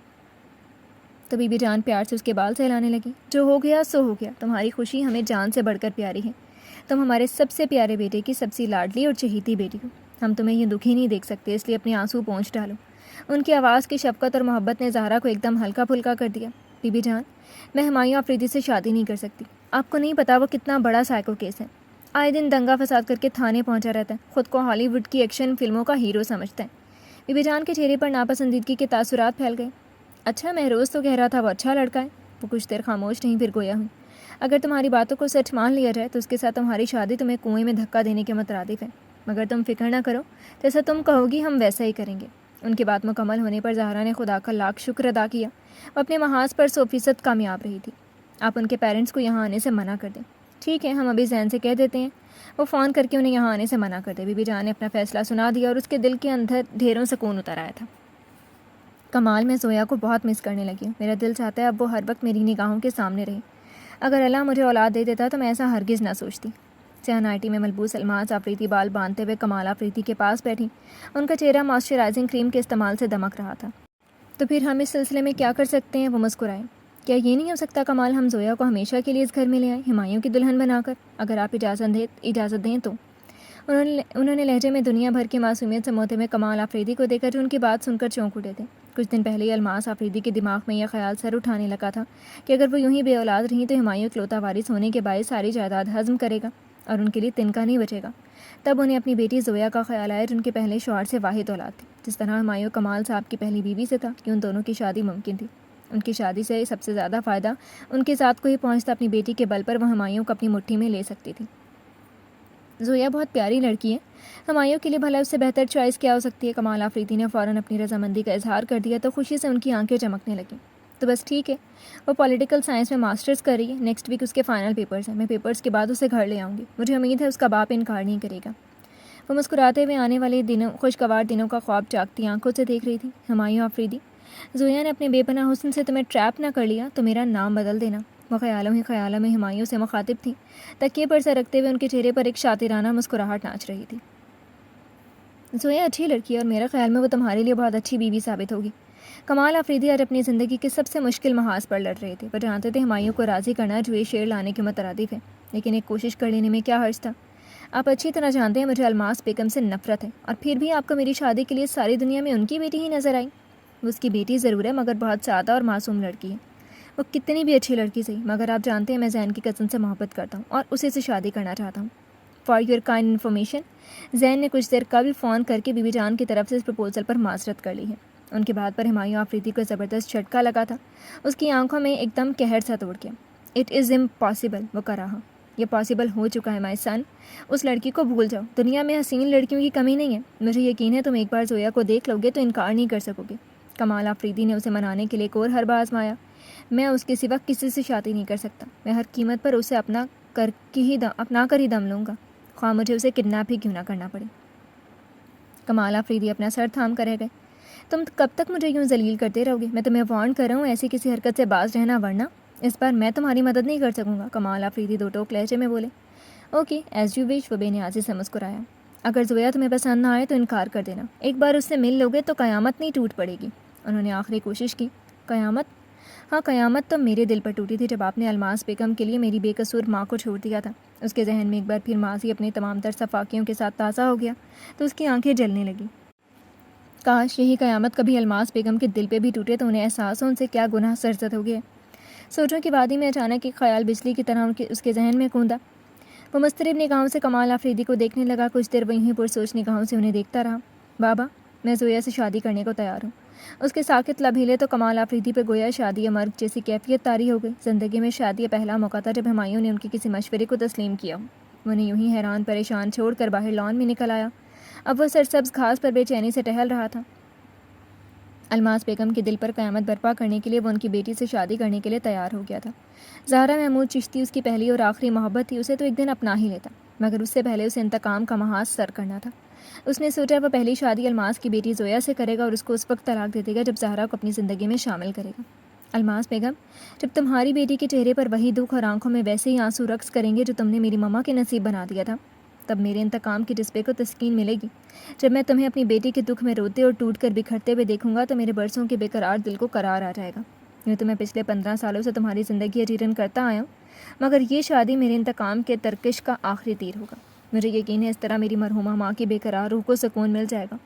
تو بی بی جان پیار سے اس کے بال سہلانے لگی۔ جو ہو گیا سو ہو گیا، تمہاری خوشی ہمیں جان سے بڑھ کر پیاری ہے۔ تم ہمارے سب سے پیارے بیٹے کی سب سے لاڈلی اور چہیتی بیٹی ہو، ہم تمہیں یہ دکھی نہیں دیکھ سکتے، اس لیے اپنے آنسو پونچھ ڈالو۔ ان کی آواز کی شفقت اور محبت نے زہرا کو ایک دم ہلکا پھلکا کر دیا۔ بی بی جان میں ہمایوں آفریدی سے شادی نہیں کر سکتی، آپ کو نہیں پتا وہ کتنا بڑا سائیکو کیس ہے، آئے دن دنگا فساد کر کے تھانے پہنچا رہتا ہے، خود کو ہالی ووڈ کی ایکشن فلموں کا ہیرو سمجھتا ہے۔ بی بی جان کے چہرے پر ناپسندیدگی کے تاثرات پھیل گئے۔ اچھا مہروز تو کہہ رہا تھا وہ اچھا لڑکا ہے۔ وہ کچھ دیر خاموش نہیں، پھر گویا ہوئی۔ اگر تمہاری باتوں کو سچ مان لیا جائے تو اس کے ساتھ تمہاری شادی تمہیں کنویں میں دھکا دینے کے مترادف ہے، مگر تم فکر نہ کرو، جیسا تم کہو گی ہم ویسا ہی کریں گے۔ ان کی بات مکمل ہونے پر زہرا نے خدا کا لاکھ شکر ادا کیا۔ وہ اپنے محاذ پر 100% کامیاب رہی تھی۔ آپ ان کے پیرنٹس کو یہاں آنے سے منع کر دیں۔ ٹھیک ہے، ہم ابھی زین سے کہہ دیتے ہیں۔ وہ فون کر کے انہیں یہاں آنے سے منع کر دے۔ بی بی جان نے اپنا فیصلہ سنا دیا اور اس کے دل کے اندر ڈھیروں سکون اتر آیا تھا۔ کمال، میں زویا کو بہت مس کرنے لگی ہوں۔ میرا دل چاہتا ہے اب وہ ہر وقت میری نگاہوں کے سامنے رہے۔ اگر اللہ مجھے اولاد دے دیتا تو میں ایسا ہرگز نہ سوچتی۔ سیاہ نائٹی میں ملبوس الماس آفریدی بال باندھتے ہوئے کمال آفریدی کے پاس بیٹھی۔ ان کا چہرہ موئسچرائزنگ کریم کے استعمال سے دمک رہا تھا۔ تو پھر ہم اس سلسلے میں کیا کر سکتے ہیں؟ وہ مسکرائے۔ کیا یہ نہیں ہو سکتا کمال، ہم زویا کو ہمیشہ کے لیے اس گھر میں لے آئیں، ہمایوں کی دلہن بنا کر، اگر آپ اجازت دیں تو؟ انہوں نے لہجے میں دنیا بھر کی معصومیت سموتے ہوئے کمال آفریدی کو دیکھا جو ان کی بات سن کر چونک اٹھے تھے۔ کچھ دن پہلے ہی الماس آفریدی کے دماغ میں یہ خیال سر اٹھانے لگا تھا کہ اگر وہ یوں ہی بے اولاد رہیں تو ہمایوں اکلوتا وارث ہونے کے باعث ساری جائیداد ہضم کرے گا اور ان کے لیے تنکا نہیں بچے گا۔ تب انہیں اپنی بیٹی زویا کا خیال آیا جو ان کے پہلے شوہر سے واحد اولاد تھی۔ جس طرح ہمایوں کمال صاحب کی پہلی بیوی سے تھا کہ ان دونوں کی شادی ممکن تھی، ان کی شادی سے سب سے زیادہ فائدہ ان کے ذات کو ہی پہنچتا۔ اپنی بیٹی کے بل پر وہ ہمایوں کو اپنی مٹھی میں لے سکتی تھی۔ زویا بہت پیاری لڑکی ہے، ہمایوں کے لیے بھلا اس سے بہتر چوائس کیا ہو سکتی ہے؟ کمال آفریدی نے فوراً اپنی رضامندی کا اظہار کر دیا تو خوشی سے ان کی آنکھیں چمکنے لگیں۔ تو بس ٹھیک ہے، وہ پولیٹیکل سائنس میں ماسٹرز کر رہی ہے، نیکسٹ ویک اس کے فائنل پیپرز ہیں، میں پیپرز کے بعد اسے گھر لے آؤں گی، مجھے امید ہے اس کا باپ انکار نہیں کرے گا۔ وہ مسکراتے ہوئے آنے والے خوشگوار دنوں کا خواب جاگتی آنکھوں سے دیکھ رہی تھی۔ ہمایوں آفریدی، زویا نے اپنے بے پناہ حسن سے تمہیں ٹریپ نہ کر لیا تو میرا نام بدل دینا۔ وہ خیالوں ہی خیالوں میں ہمایوں سے مخاطب تھی۔ تکیے پر سر رکھتے ہوئے ان کے چہرے پر ایک شاطرانہ مسکراہٹ ناچ رہی تھی۔ زویا اچھی لڑکی ہے اور میرے خیال میں وہ تمہارے لیے بہت اچھی بیوی ثابت ہوگی۔ کمال آفریدی آج اپنی زندگی کے سب سے مشکل محاذ پر لڑ رہے تھے۔ وہ جانتے تھے ہمایوں کو راضی کرنا جوئے شیر لانے کے مترادف ہے، لیکن ایک کوشش کر لینے میں کیا حرج تھا؟ آپ اچھی طرح جانتے ہیں مجھے الماس بیگم سے نفرت ہے، اور پھر بھی آپ کو میری شادی کے لیے ساری دنیا میں ان کی بیٹی ہی نظر آئی۔ وہ اس کی بیٹی ضرور ہے مگر بہت سادہ اور معصوم لڑکی ہے۔ وہ کتنی بھی اچھی لڑکی صحیح، مگر آپ جانتے ہیں میں زین کی کزن سے محبت کرتا ہوں اور اسے سے شادی کرنا چاہتا ہوں۔ فار یور کائنڈ انفارمیشن، زین نے کچھ دیر قبل فون کر کے بی بی جان کی طرف سے اس پرپوزل پر معذرت کر لی ہے۔ ان کی بات پر ہمایوں آفریدی کو زبردست جھٹکا لگا تھا۔ اس کی آنکھوں میں ایک دم قہر سا توڑ گیا۔ اٹ از امپاسبل، وہ کہہ رہا، یہ پاسبل ہو چکا ہے مائی سن۔ اس لڑکی کو بھول جاؤ، دنیا میں حسین لڑکیوں کی کمی نہیں ہے۔ مجھے یقین ہے تم ایک بار زویا کو دیکھ لو گے تو انکار نہیں کر سکو گے۔ کمال آفریدی نے اسے منانے کے لیے ایک اور حربہ آزمایا۔ میں اس کے سوا کسی سے شادی نہیں کر سکتا، میں ہر قیمت پر اسے اپنا کر ہی دم لوں گا، خواہ مجھے اسے کڈنیپ ہی کیوں نہ کرنا پڑے۔ کمال آفریدی اپنا سر تھام کر رہ گئے۔ تم کب تک مجھے یوں ذلیل کرتے رہو گے؟ میں تمہیں وارن کر رہا ہوں ایسی کسی حرکت سے باز رہنا، ورنہ اس بار میں تمہاری مدد نہیں کر سکوں گا۔ کمال آفریدی دو ٹوک لہجے میں بولے۔ اوکے، ایز یو وش، وہ بے نیازی سے مسکرایا۔ اگر زویا تمہیں پسند نہ آئے تو انکار کر دینا، ایک بار اس سے مل لو گے تو قیامت نہیں ٹوٹ پڑے گی۔ انہوں نے آخری کوشش کی۔ قیامت؟ ہاں، قیامت تو میرے دل پر ٹوٹی تھی جب آپ نے الماس بیگم کے لیے میری بے قصور ماں کو چھوڑ دیا تھا۔ اس کے ذہن میں ایک بار پھر ماضی اپنے تمام تر صفاقیوں کے ساتھ تازہ ہو گیا تو اس کی آنکھیں جلنے لگیں۔ کاش یہی قیامت کبھی الماس بیگم کے دل پہ بھی ٹوٹے تو انہیں احساس ہو ان سے کیا گناہ سرزد ہو گیا۔ سوچوں کی وادی میں اچانک ایک خیال بجلی کی طرح اس کے ذہن میں گوندا۔ وہ مضطرب نگاہوں سے کمال آفریدی کو دیکھنے لگا۔ کچھ دیر وہ یہیں پرسوچ نگاہوں سے انہیں دیکھتا رہا۔ بابا، میں زویا سے شادی کرنے کو تیار ہوں۔ اس کے ساکت لب ہلے تو کمال آفریدی پہ گویا شادی مرگ جیسی کیفیت طاری ہو گئی۔ زندگی میں شاید یہ پہلا موقع تھا جب ہمایوں نے ان کے کسی مشورے کو تسلیم کیا ہو۔ وہ انہیں یوں ہی حیران پریشان چھوڑ کر باہر لان میں نکل آیا۔ اب وہ سرسبز گھاس پر بے چینی سے ٹہل رہا تھا۔ الماس بیگم کے دل پر قیامت برپا کرنے کے لیے وہ ان کی بیٹی سے شادی کرنے کے لیے تیار ہو گیا تھا۔ زہرا محمود چشتی اس کی پہلی اور آخری محبت تھی، اسے تو ایک دن اپنا ہی لیتا، مگر اس سے پہلے اسے انتقام کا محاذ سر کرنا تھا۔ اس نے سوچا وہ پہلی شادی الماس کی بیٹی زویا سے کرے گا اور اس کو اس وقت طلاق دے دے گا جب زہرا کو اپنی زندگی میں شامل کرے گا۔ الماس بیگم، جب تمہاری بیٹی کے چہرے پر وہی دکھ اور آنکھوں میں ویسے ہی آنسو رقص کریں گے جو تم نے میری ماما کے نصیب بنا دیا تھا، تب میرے انتقام کے جذبے کو تسکین ملے گی۔ جب میں تمہیں اپنی بیٹی کے دکھ میں روتے اور ٹوٹ کر بکھرتے ہوئے دیکھوں گا تو میرے برسوں کے بے قرار دل کو قرار آ جائے گا۔ یوں تو میں پچھلے 15 سالوں سے تمہاری زندگی اجیرن کرتا آیا ہوں، مگر یہ شادی میرے انتقام کے ترکش کا آخری تیر ہوگا۔ مجھے یقین ہے اس طرح میری مرحومہ ماں کی بے قرار روح کو سکون مل جائے گا۔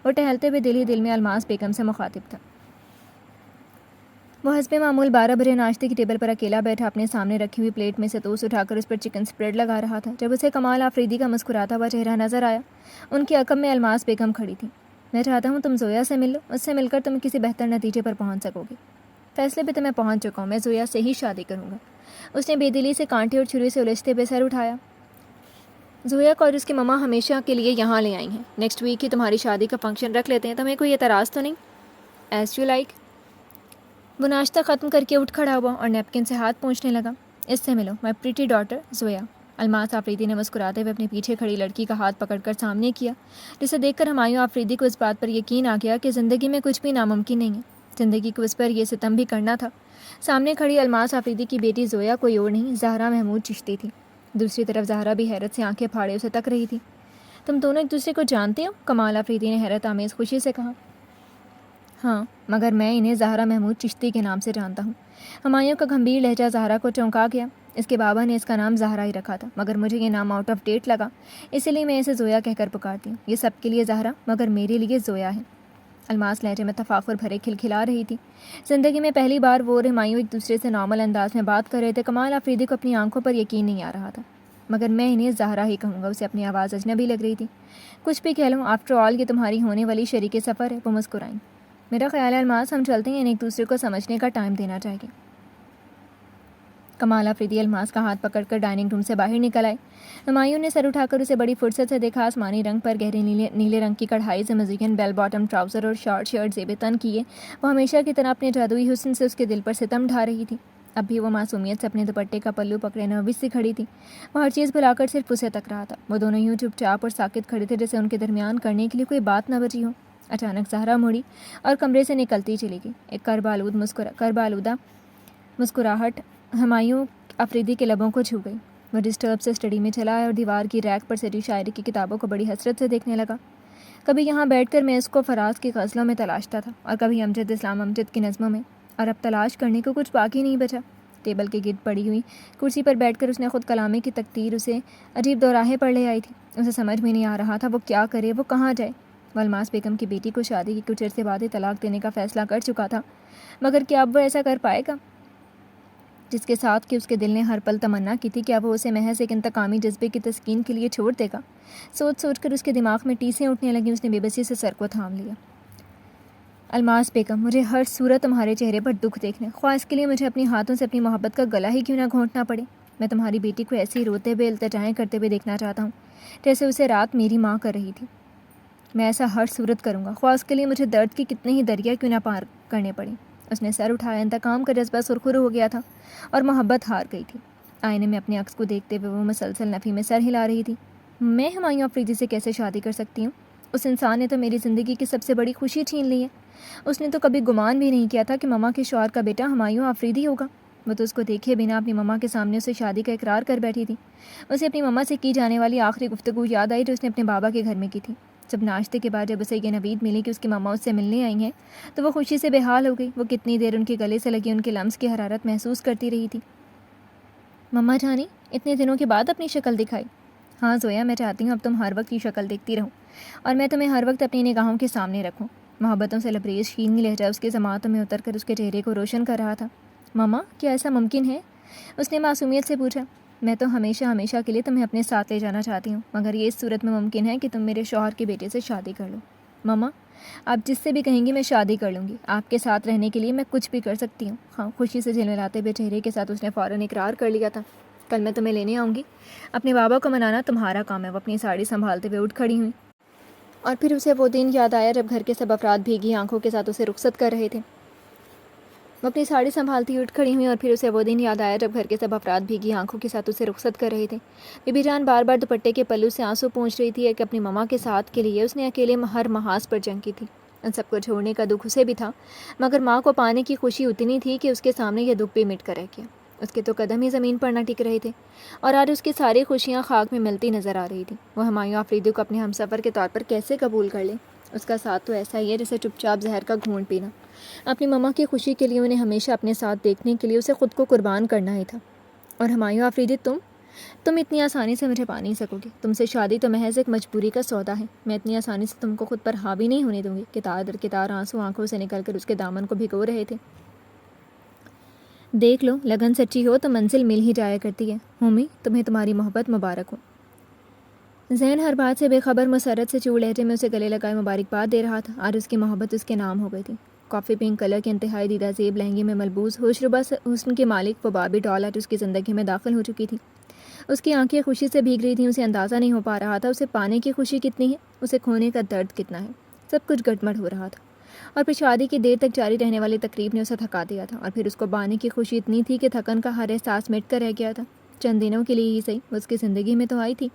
وہ ٹہلتے ہوئے دل ہی دل میں الماس بیگم سے مخاطب تھا۔ وہ حسب معمول 12 بجے ناشتے کی ٹیبل پر اکیلا بیٹھا اپنے سامنے رکھی ہوئی پلیٹ میں سے توس اٹھا کر اس پر چکن سپریڈ لگا رہا تھا جب اسے کمال آفریدی کا مسکراتا ہوا چہرہ نظر آیا۔ ان کی عقب میں الماس بیگم کھڑی تھی۔ میں چاہتا ہوں تم زویا سے مل لو، اس سے مل کر تم کسی بہتر نتیجے پر پہنچ سکو گے۔ فیصلے پہ تو میں پہنچ چکا ہوں، میں زویا سے ہی شادی کروں گا۔ اس نے بے دلی سے کانٹے اور چھری سے الجھتے ہوئے سر اٹھایا۔ زویا کو اور اس کی ماما ہمیشہ کے لیے یہاں لے آئی ہیں، نیکسٹ ویک ہی تمہاری شادی کا فنکشن رکھ لیتے ہیں، تمہیں کوئی اعتراض تو نہیں؟ As you like. وہ ناشتہ ختم کر کے اٹھ کھڑا ہوا اور نیپکن سے ہاتھ پونچھنے لگا۔ اس سے ملو، مائی پریٹی ڈاٹر زویا۔ الماس آفریدی نے مسکراتے ہوئے اپنے پیچھے کھڑی لڑکی کا ہاتھ پکڑ کر سامنے کیا، جسے دیکھ کر ہمایوں آفریدی کو اس بات پر یقین آ گیا کہ زندگی میں کچھ بھی ناممکن نہیں ہے۔ زندگی کو اس پر یہ ستم بھی کرنا تھا۔ سامنے کھڑی الماس آفریدی کی بیٹی زویا کوئی اور نہیں، زہرا محمود چشتی تھی۔ دوسری طرف زہرا بھی حیرت سے آنکھیں پھاڑے اسے تک رہی تھی۔ تم دونوں ایک دوسرے کو جانتے ہو؟ کمال آفریدی نے حیرت آمیز خوشی سے کہا۔ ہاں، مگر میں انہیں زہرا محمود چشتی کے نام سے جانتا ہوں۔ ہمایوں کا گمبھیر لہجہ زہرا کو چونکا گیا۔ اس کے بابا نے اس کا نام زہرا ہی رکھا تھا، مگر مجھے یہ نام آؤٹ آف ڈیٹ لگا، اسی لیے میں اسے زویا کہہ کر پکارتی ہوں۔ یہ سب کے لیے زہرا، مگر میرے لیے زویا ہے۔ الماس لہجے میں تفاخر بھرے کھلکھلا رہی تھی۔ زندگی میں پہلی بار وہ اور ہمایوں ایک دوسرے سے نارمل انداز میں بات کر رہے تھے۔ کمال آفریدی کو اپنی آنکھوں پر یقین نہیں آ رہا تھا۔ مگر میں انہیں زہرا ہی کہوں گا، اسے اپنی آواز اجنبی لگ رہی تھی۔ کچھ بھی کہہ لوں، آفٹر آل یہ تمہاری ہونے والی شریک سفر ہے۔ وہ مسکرائیں۔ میرا خیال ہے الماس، ہم چلتے ہیں، ایک دوسرے کو سمجھنے کا ٹائم دینا چاہیے۔ کمال آفریدی الماس کا ہاتھ پکڑ کر ڈائننگ روم سے باہر نکل آئے۔ ہمایوں نے سر اٹھا کر اسے بڑی فرصت سے دیکھا۔ آسمانی رنگ پر گہرے نیلے رنگ کی کڑھائی سے مزین بیل باٹم ٹراؤزر اور شارٹ شرٹ زیب تن کیے وہ ہمیشہ کی طرح اپنے جادوئی حسن سے اس کے دل پر ستم ڈھا رہی تھی۔ اب بھی وہ معصومیت سے اپنے دوپٹے کا پلو پکڑے نروس سی کھڑی تھی۔ وہ ہر چیز بھلا کر صرف اسے تک رہا تھا۔ وہ دونوں یوں چپ چاپ اور ساکت کھڑے تھے جیسے ان کے درمیان کرنے کے لیے کوئی بات نہ بچی ہو۔ اچانک زہرا مڑی اور کمرے سے نکلتی چلی گئی۔ ایک کربالودہ مسکراہٹ ہمایوں آفریدی کے لبوں کو چھو گئی۔ وہ ڈسٹرب سے اسٹڈی میں چلا آیا اور دیوار کی ریک پر سجی شاعری کی کتابوں کو بڑی حسرت سے دیکھنے لگا۔ کبھی یہاں بیٹھ کر میں اس کو فراز کی غزلوں میں تلاشتا تھا، اور کبھی امجد اسلام امجد کی نظموں میں، اور اب تلاش کرنے کو کچھ باقی نہیں بچا۔ ٹیبل کے گرد پڑی ہوئی کرسی پر بیٹھ کر اس نے خود کلامی کی تقدیر اسے عجیب دوراہے پر لے آئی تھی۔ اسے سمجھ میں نہیں آ رہا تھا وہ کیا کرے، وہ کہاں جائے۔ وہ الماس بیگم کی بیٹی کو شادی کی کچھ عرصے بعد ہی طلاق دینے کا فیصلہ کر چکا تھا، مگر کیا اب وہ ایسا کر پائے گا جس کے ساتھ کہ اس کے دل نے ہر پل تمنا کی تھی؟ کیا وہ اسے محض ایک انتقامی جذبے کی تسکین کے لیے چھوڑ دے گا؟ سوچ سوچ کر اس کے دماغ میں ٹیسیں اٹھنے لگیں۔ اس نے بے بسی سے سر کو تھام لیا۔ الماس بیگم، مجھے ہر صورت تمہارے چہرے پر دکھ دیکھنے، خواہ اس کے لیے مجھے اپنی ہاتھوں سے اپنی محبت کا گلا ہی کیوں نہ گھونٹنا پڑے۔ میں تمہاری بیٹی کو ایسے ہی روتے ہوئے التجائیں کرتے ہوئے دیکھنا چاہتا ہوں جیسے اسے رات میری ماں کر رہی تھی۔ میں ایسا ہر صورت کروں گا، خواہ اس کے لیے مجھے درد کی کتنے ہی دریا کیوں نہ پار کرنے پڑیں۔ اس نے سر اٹھایا۔ انتقام کا جذبہ سرخرو ہو گیا تھا اور محبت ہار گئی تھی۔ آئینے میں اپنے عکس کو دیکھتے ہوئے وہ مسلسل نفی میں سر ہلا رہی تھی۔ میں ہمایوں آفریدی سے کیسے شادی کر سکتی ہوں؟ اس انسان نے تو میری زندگی کی سب سے بڑی خوشی چھین لی ہے۔ اس نے تو کبھی گمان بھی نہیں کیا تھا کہ مما کے شوہر کا بیٹا ہمایوں آفریدی ہوگا۔ وہ تو اس کو دیکھے بنا اپنی مما کے سامنے اسے شادی کا اقرار کر بیٹھی تھی۔ اسے اپنی مما سے کی جانے والی آخری گفتگو یاد آئی جو اس نے اپنے بابا کے گھر میں کی تھی۔ جب ناشتے کے بعد جب اسے یہ نوید ملی کہ اس کی مما اس سے ملنے آئی ہیں تو وہ خوشی سے بے حال ہو گئی۔ وہ کتنی دیر ان کے گلے سے لگی ان کے لمس کی حرارت محسوس کرتی رہی تھی۔ مما جانی، اتنے دنوں کے بعد اپنی شکل دکھائی۔ ہاں زویا، میں چاہتی ہوں اب تم ہر وقت یہ شکل دیکھتی رہو اور میں تمہیں ہر وقت اپنی نگاہوں کے سامنے رکھوں۔ محبتوں سے لبریز شیریں لہجہ اس کے سماعتوں میں اتر کر اس کے چہرے کو روشن کر رہا تھا۔ مما، کیا ایسا ممکن ہے؟ اس نے معصومیت سے پوچھا۔ میں تو ہمیشہ کے لیے تمہیں اپنے ساتھ لے جانا چاہتی ہوں، مگر یہ اس صورت میں ممکن ہے کہ تم میرے شوہر کے بیٹے سے شادی کر لو۔ مما، آپ جس سے بھی کہیں گی میں شادی کر لوں گی۔ آپ کے ساتھ رہنے کے لیے میں کچھ بھی کر سکتی ہوں۔ ہاں، خوشی سے جھلملاتے ہوئے چہرے کے ساتھ اس نے فوراً اقرار کر لیا تھا۔ کل میں تمہیں لینے آؤں گی۔ اپنے بابا کو منانا تمہارا کام ہے۔ وہ اپنی ساڑی سنبھالتے ہوئے اٹھ کھڑی ہوئی، اور پھر اسے وہ دن یاد آیا جب گھر کے سب افراد بھیگی آنکھوں کے ساتھ اسے رخصت کر رہے تھے۔ وہ اپنی ساڑی سنبھالتی اٹھ کھڑی ہوئی، اور پھر اسے وہ دن یاد آیا جب گھر کے سب افراد بھیگی آنکھوں کے ساتھ اسے رخصت کر رہے تھے۔ بی بی جان بار بار دوپٹے کے پلو سے آنسو پونچھ رہی تھی کہ اپنی مما کے ساتھ کے لیے اس نے اکیلے ہر محاذ پر جنگ کی تھی۔ ان سب کو چھوڑنے کا دکھ اسے بھی تھا، مگر ماں کو پانے کی خوشی اتنی تھی کہ اس کے سامنے یہ دکھ بھی مٹ کر رہ گیا۔ اس کے تو قدم ہی زمین پر نہ ٹک رہے تھے، اور آج اس کی ساری خوشیاں خاک میں ملتی نظر آ رہی تھیں۔ وہ ہمایوں آفریدی کو اپنے ہمسفر کے طور پر کیسے قبول کر لے؟ اس کا ساتھ تو ایسا ہی ہے جیسے چپ چاپ زہر کا گھونٹ پینا۔ اپنی مما کی خوشی کے لیے انہیں ہمیشہ اپنے ساتھ دیکھنے کے لیے اسے خود کو قربان کرنا ہی تھا۔ اور ہمایوں آفریدی، تم اتنی آسانی سے مجھے پا نہیں سکو گی۔ تم سے شادی تو محض ایک مجبوری کا سودا ہے۔ میں اتنی آسانی سے تم کو خود پر حاوی نہیں ہونے دوں گی۔ قطار در قطار آنسو آنکھوں سے نکل کر اس کے دامن کو بھگو رہے تھے۔ دیکھ لو، لگن سچی ہو تو منزل مل ہی جایا کرتی ہے۔ ہومی، تمہیں تمہاری محبت مبارک ہو۔ ذہن ہر بات سے بے خبر مسرت سے چوڑ لہجے میں اسے گلے لگائے مبارکباد دے رہا تھا۔ آج اس کی محبت اس کے نام ہو گئی تھی۔ کافی پنک کلر کے انتہائی دیدہ زیب لہنگے میں ملبوس ہوشربا حسن کی مالک وہ باربی ڈال آج اس کی زندگی میں داخل ہو چکی تھی۔ اس کی آنکھیں خوشی سے بھیگ رہی تھیں۔ اسے اندازہ نہیں ہو پا رہا تھا اسے پانے کی خوشی کتنی ہے، اسے کھونے کا درد کتنا ہے۔ سب کچھ گڑبڑ ہو رہا تھا۔ اور پھر شادی کی دیر تک جاری رہنے والی تقریب نے اسے تھکا دیا تھا، اور پھر اس کو بانے کی خوشی اتنی تھی کہ تھکن کا ہر احساس مٹ کر رہ گیا تھا۔ چند دنوں کے لیے ہی صحیح، وہ اس کی زندگی میں تو آئی تھی۔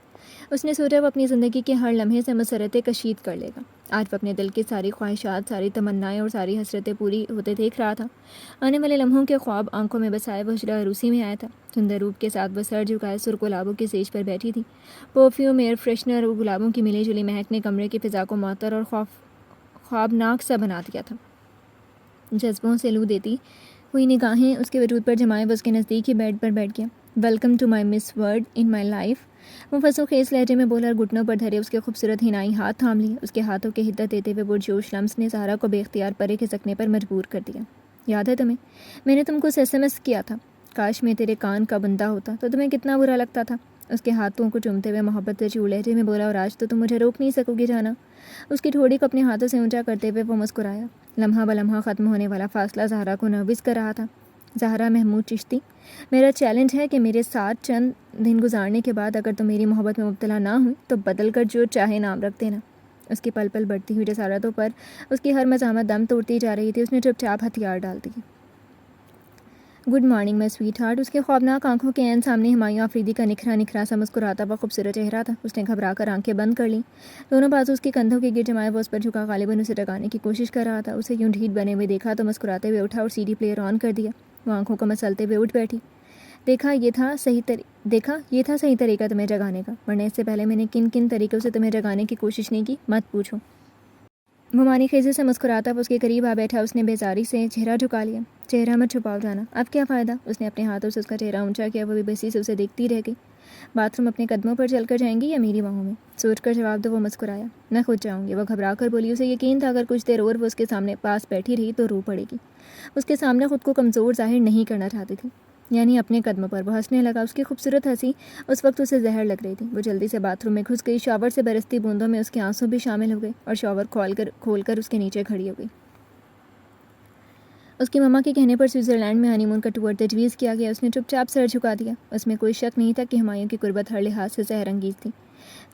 اس نے سوچا وہ اپنی زندگی کے ہر لمحے سے مسرتیں کشید کر لے گا۔ آج وہ اپنے دل کی ساری خواہشات، ساری تمنائیں اور ساری حسرتیں پوری ہوتے دیکھ رہا تھا۔ آنے والے لمحوں کے خواب آنکھوں میں بسائے وہ حجرہ عروسی میں آیا تھا۔ سندر روپ کے ساتھ وہ سر جھکائے سرخ گلابوں کی سیج پر بیٹھی تھی۔ پرفیوم، ایئر فریشنر اور گلابوں کی ملی جلی مہک نے کمرے کی فضا کو معطر اور خوابناک سا بنا دیا تھا۔ جذبوں سے لو دیتی ہوئی نگاہیں اس کے وجود پر جمائے وہ اس کے نزدیک ہی بیڈ پر بیٹھ گیا۔ Welcome to my miss word in my life, وہ فصو خیز لہجے میں بولا اور گھٹنوں پر دھرے اس کے خوبصورت ہنائی ہاتھ تھام لیے۔ اس کے ہاتھوں کے حدت دیتے ہوئے پرجوش لمس نے زہرا کو بے اختیار پرے کھسکنے پر مجبور کر دیا۔ یاد ہے تمہیں؟ میں نے تم کو SMS کیا تھا، کاش میں تیرے کان کا بندہ ہوتا تو تمہیں کتنا برا لگتا تھا۔ اس کے ہاتھوں کو چومتے ہوئے محبت سے چور لہجے میں بولا، اور آج تو تم مجھے روک نہیں سکو گی جانا۔ اس کی ٹھوڑی کو اپنے ہاتھوں سے اونچا کرتے ہوئے وہ مسکرایا۔ لمحہ بلمحہ ختم ہونے والا فاصلہ زہرا کو نروس کر رہا تھا۔ زہرا محمود چشتی، میرا چیلنج ہے کہ میرے ساتھ چند دن گزارنے کے بعد اگر تم میری محبت میں مبتلا نہ ہوئی تو بدل کر جو چاہے نام رکھ دینا۔ اس کی پل پل بڑھتی ہوئی جسارتوں پر اس کی ہر مزاحمت دم توڑتی جا رہی تھی۔ اس نے چپ چاپ ہتھیار ڈال دیے۔ گڈ مارننگ مائی سویٹ ہارٹ۔ اس کے خوابناک آنکھوں کے عین سامنے ہمایوں آفریدی کا نکھرا نکھرا سا مسکراتا ہوا خوبصورت چہرہ تھا۔ اس نے گھبرا کر آنکھیں بند کر لیں۔ دونوں بازو اس کے کندھوں کے گر جمائے وہ اس پر جھکا غالباً اسے ٹکانے کی کوشش کر رہا تھا۔ اسے یوں ڈھیٹ بنے ہوئے دیکھا تو مسکراتے ہوئے اٹھا اور CD پلیئر آن کر دیا۔ وہ آنکھوں کو مسلتے ہوئے اٹھ بیٹھی۔ دیکھا یہ تھا صحیح طریقہ تمہیں جگانے کا، ورنہ اس سے پہلے میں نے کن کن طریقوں سے تمہیں جگانے کی کوشش نہیں کی، مت پوچھو۔ وہ مانی خیزی سے مسکراتا وہ اس کے قریب آ بیٹھا۔ اس نے بیزاری سے چہرہ جھکا لیا۔ چہرہ مت چھپاؤ جانا، اب کیا فائدہ؟ اس نے اپنے ہاتھوں سے اس کا چہرہ اونچا کیا۔ وہ بے بسی سے اسے دیکھتی رہ گئی۔ باتھ روم اپنے قدموں پر چل کر جائیں گی یا میری باہوں میں؟ سوچ کر جواب دو، وہ مسکرایا۔ میں خود جاؤں گی، وہ گھبرا کر بولی۔ اسے یقین تھا اگر کچھ دیر اور وہ اس کے سامنے پاس بیٹھی رہی تو رو پڑے گی۔ اس کے سامنے خود کو کمزور ظاہر نہیں کرنا چاہتی تھی، یعنی اپنے قدموں پر۔ وہ ہنسنے لگا۔ اس کی خوبصورت ہنسی اس وقت اسے زہر لگ رہی تھی۔ وہ جلدی سے باتھ روم میں گھس گئی۔ شاور سے برستی بوندوں میں اس کے آنسو بھی شامل ہو گئے اور شاور کھول کر اس کے نیچے کھڑی ہو گئی۔ اس کی ماما کے کہنے پر سوئٹزرلینڈ میں ہانی مون کا ٹور تجویز کیا گیا۔ اس نے چپ چاپ سر جھکا دیا۔ اس میں کوئی شک نہیں تھا کہ ہمایوں کی قربت ہر لحاظ سے سحر انگیز تھی۔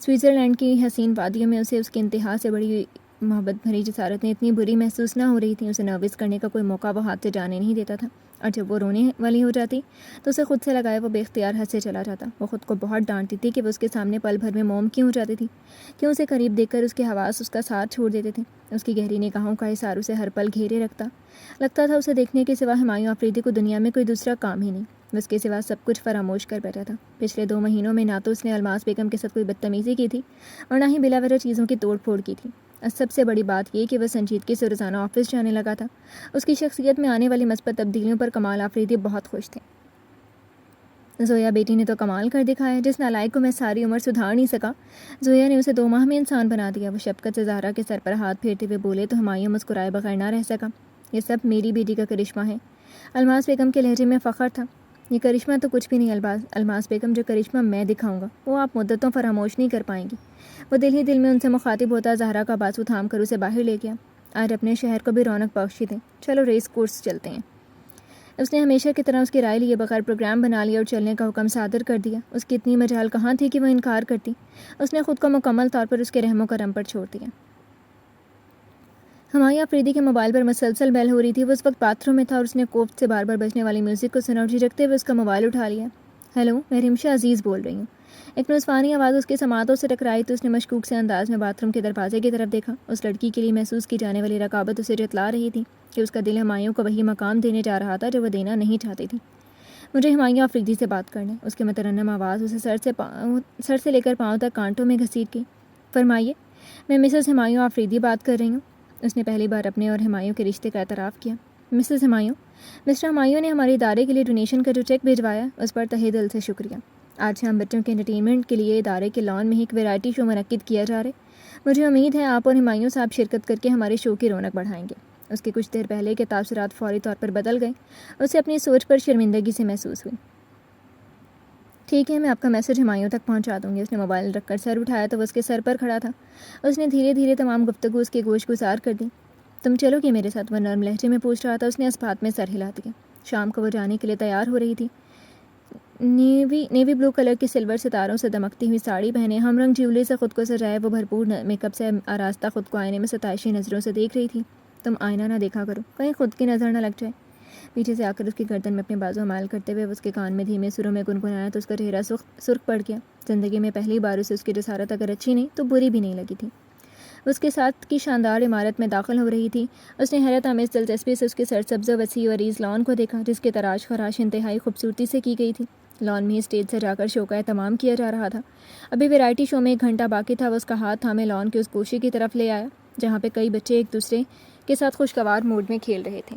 سوئٹزرلینڈ کی حسین وادیوں میں اسے اس کی انتہا سے بڑی ہوئی محبت بھری جسارتیں اتنی بری محسوس نہ ہو رہی تھیں۔ اسے نروس کرنے کا کوئی موقع وہ ہاتھ سے جانے نہیں دیتا تھا، اور جب وہ رونے والی ہو جاتی تو اسے خود سے لگائے وہ بے اختیار ہنسے چلا جاتا۔ وہ خود کو بہت ڈانٹتی تھی کہ وہ اس کے سامنے پل بھر میں موم کیوں ہو جاتی تھی، کیوں اسے قریب دیکھ کر اس کے حواس اس کا ساتھ چھوڑ دیتے تھے۔ اس کی گہری نگاہوں کا احسار اسے ہر پل گھیرے رکھتا۔ لگتا تھا اسے دیکھنے کے سوا ہمایوں آفریدی کو دنیا میں کوئی دوسرا کام ہی نہیں۔ وہ اس کے سوا سب کچھ فراموش کر بیٹھا تھا۔ پچھلے 2 مہینوں میں نہ تو اس نے الماس بیگم کے ساتھ کوئی بدتمیزی کی تھی اور نہ ہی بلا وجہ چیزوں کی توڑ پھوڑ کی تھی۔ اور سب سے بڑی بات یہ کہ وہ سنجیدگی سے روزانہ آفس جانے لگا تھا۔ اس کی شخصیت میں آنے والی مثبت تبدیلیوں پر کمال آفریدی بہت خوش تھے۔ زویا بیٹی نے تو کمال کر دکھایا، جس نالائق کو میں ساری عمر سدھار نہیں سکا، زویا نے اسے 2 ماہ میں انسان بنا دیا۔ وہ شفقت سے زہرا کے سر پر ہاتھ پھیرتے ہوئے بولے تو ہمایوں مسکرائے بغیر نہ رہ سکا۔ یہ سب میری بیٹی کا کرشمہ ہے۔ الماس بیگم کے لہجے میں فخر تھا۔ یہ کرشمہ تو کچھ بھی نہیں الماس بیگم، جو کرشمہ میں دکھاؤں گا وہ آپ مدتوں فراموش نہیں کر پائیں گی۔ وہ دل ہی دل میں ان سے مخاطب ہوتا زہرا کا بازو تھام کر اسے باہر لے گیا۔ آج اپنے شہر کو بھی رونق بخشی دیں، چلو ریس کورس چلتے ہیں۔ اس نے ہمیشہ کی طرح اس کی رائے لیے بغیر پروگرام بنا لیا اور چلنے کا حکم صادر کر دیا۔ اس کی اتنی مجال کہاں تھی کہ وہ انکار کرتی۔ اس نے خود کو مکمل طور پر اس کے رحم و کرم پر چھوڑ دیا۔ ہمایوں آفریدی کے موبائل پر مسلسل بیل ہو رہی تھی۔ وہ اس وقت باتھ روم میں تھا اور اس نے کوفت سے بار بار بجنے والی میوزک کو سنا اور جھجکتے ہوئے اس کا موبائل اٹھا لیا۔ ہیلو، میں رمشا عزیز بول رہی ہوں۔ ایک نسوانی آواز اس کے سماعتوں سے ٹکرائی تو اس نے مشکوک سے انداز میں باتھ روم کے دروازے کی طرف دیکھا۔ اس لڑکی کے لیے محسوس کی جانے والی رقابت اسے جتلا رہی تھی کہ اس کا دل ہمایوں کو وہی مقام دینے جا رہا تھا جو وہ دینا نہیں چاہتی تھی۔ مجھے ہمایوں آفریدی سے بات کرنا ہے۔ اس کی مترنم آواز اسے سر سے لے کر پاؤں تک کانٹوں میں گھسیٹ گئی۔ فرمائیے، میں مسز ہمایوں آفریدی بات کر رہی ہوں۔ اس نے پہلی بار اپنے اور ہمایوں کے رشتے کا اعتراف کیا۔ مسز ہمایوں، مسٹر ہمایوں نے ہمارے ادارے کے لیے ڈونیشن کا جو چیک بھیجوایا اس پر تہہ دل سے شکریہ۔ آج شام بچوں کے انٹرٹینمنٹ کے لیے ادارے کے لان میں ایک ویرائٹی شو منعقد کیا جا رہا ہے۔ مجھے امید ہے آپ اور ہمایوں صاحب شرکت کر کے ہمارے شو کی رونق بڑھائیں گے۔ اس کے کچھ دیر پہلے کے تاثرات فوری طور پر بدل گئے۔ اسے اپنی سوچ پر شرمندگی سے محسوس ہوئی۔ ٹھیک ہے، میں آپ کا میسج ہمایوں تک پہنچا دوں گی۔ اس نے موبائل رکھ کر سر اٹھایا تو وہ اس کے سر پر کھڑا تھا۔ اس نے دھیرے دھیرے تمام گفتگو اس کی گوش گزار کر دی۔ تم چلو گے میرے ساتھ؟ وہ نرم لہجے میں پوچھ رہا تھا۔ اس نے اس بات میں سر ہلا دیا۔ شام کو وہ جانے کے لیے تیار ہو رہی تھی۔ نیوی بلو کلر کی سلور ستاروں سے دمکتی ہوئی ساڑی پہنے، ہم رنگ جیولری سے خود کو سجائے وہ بھرپور میک اپ سے آراستہ خود کو آئینے میں ستائشی نظروں سے دیکھ رہی تھی۔ تم آئینہ نہ دیکھا کرو، کہیں خود کی نظر نہ لگ جائے۔ پیچھے سے آ کر اس کی گردن میں اپنے بازو مائل کرتے ہوئے اس کے کان میں دھیمے سروں میں گنگنایا تو اس کا چہرہ سرخ پڑ گیا۔ زندگی میں پہلی بار اسے اس کی جسارت اگر اچھی نہیں تو بری بھی نہیں لگی تھی۔ اس کے ساتھ کی شاندار عمارت میں داخل ہو رہی تھی۔ اس نے حیرت آمیز دلچسپی سے اس کے سرسبز و وسیع و عریض لان کو دیکھا، جس کی تراش خراش انتہائی خوبصورتی سے کی گئی تھی۔ لان میں اسٹیج سے جا کر شو کا اہتمام کیا جا رہا تھا۔ ابھی ویرائٹی شو میں 1 گھنٹہ باقی تھا۔ وہ اس کا ہاتھ تھامے لان کے اس گوشے کی طرف لے آیا جہاں پہ کئی بچے ایک دوسرے کے ساتھ خوشگوار موڈ میں کھیل رہے تھے۔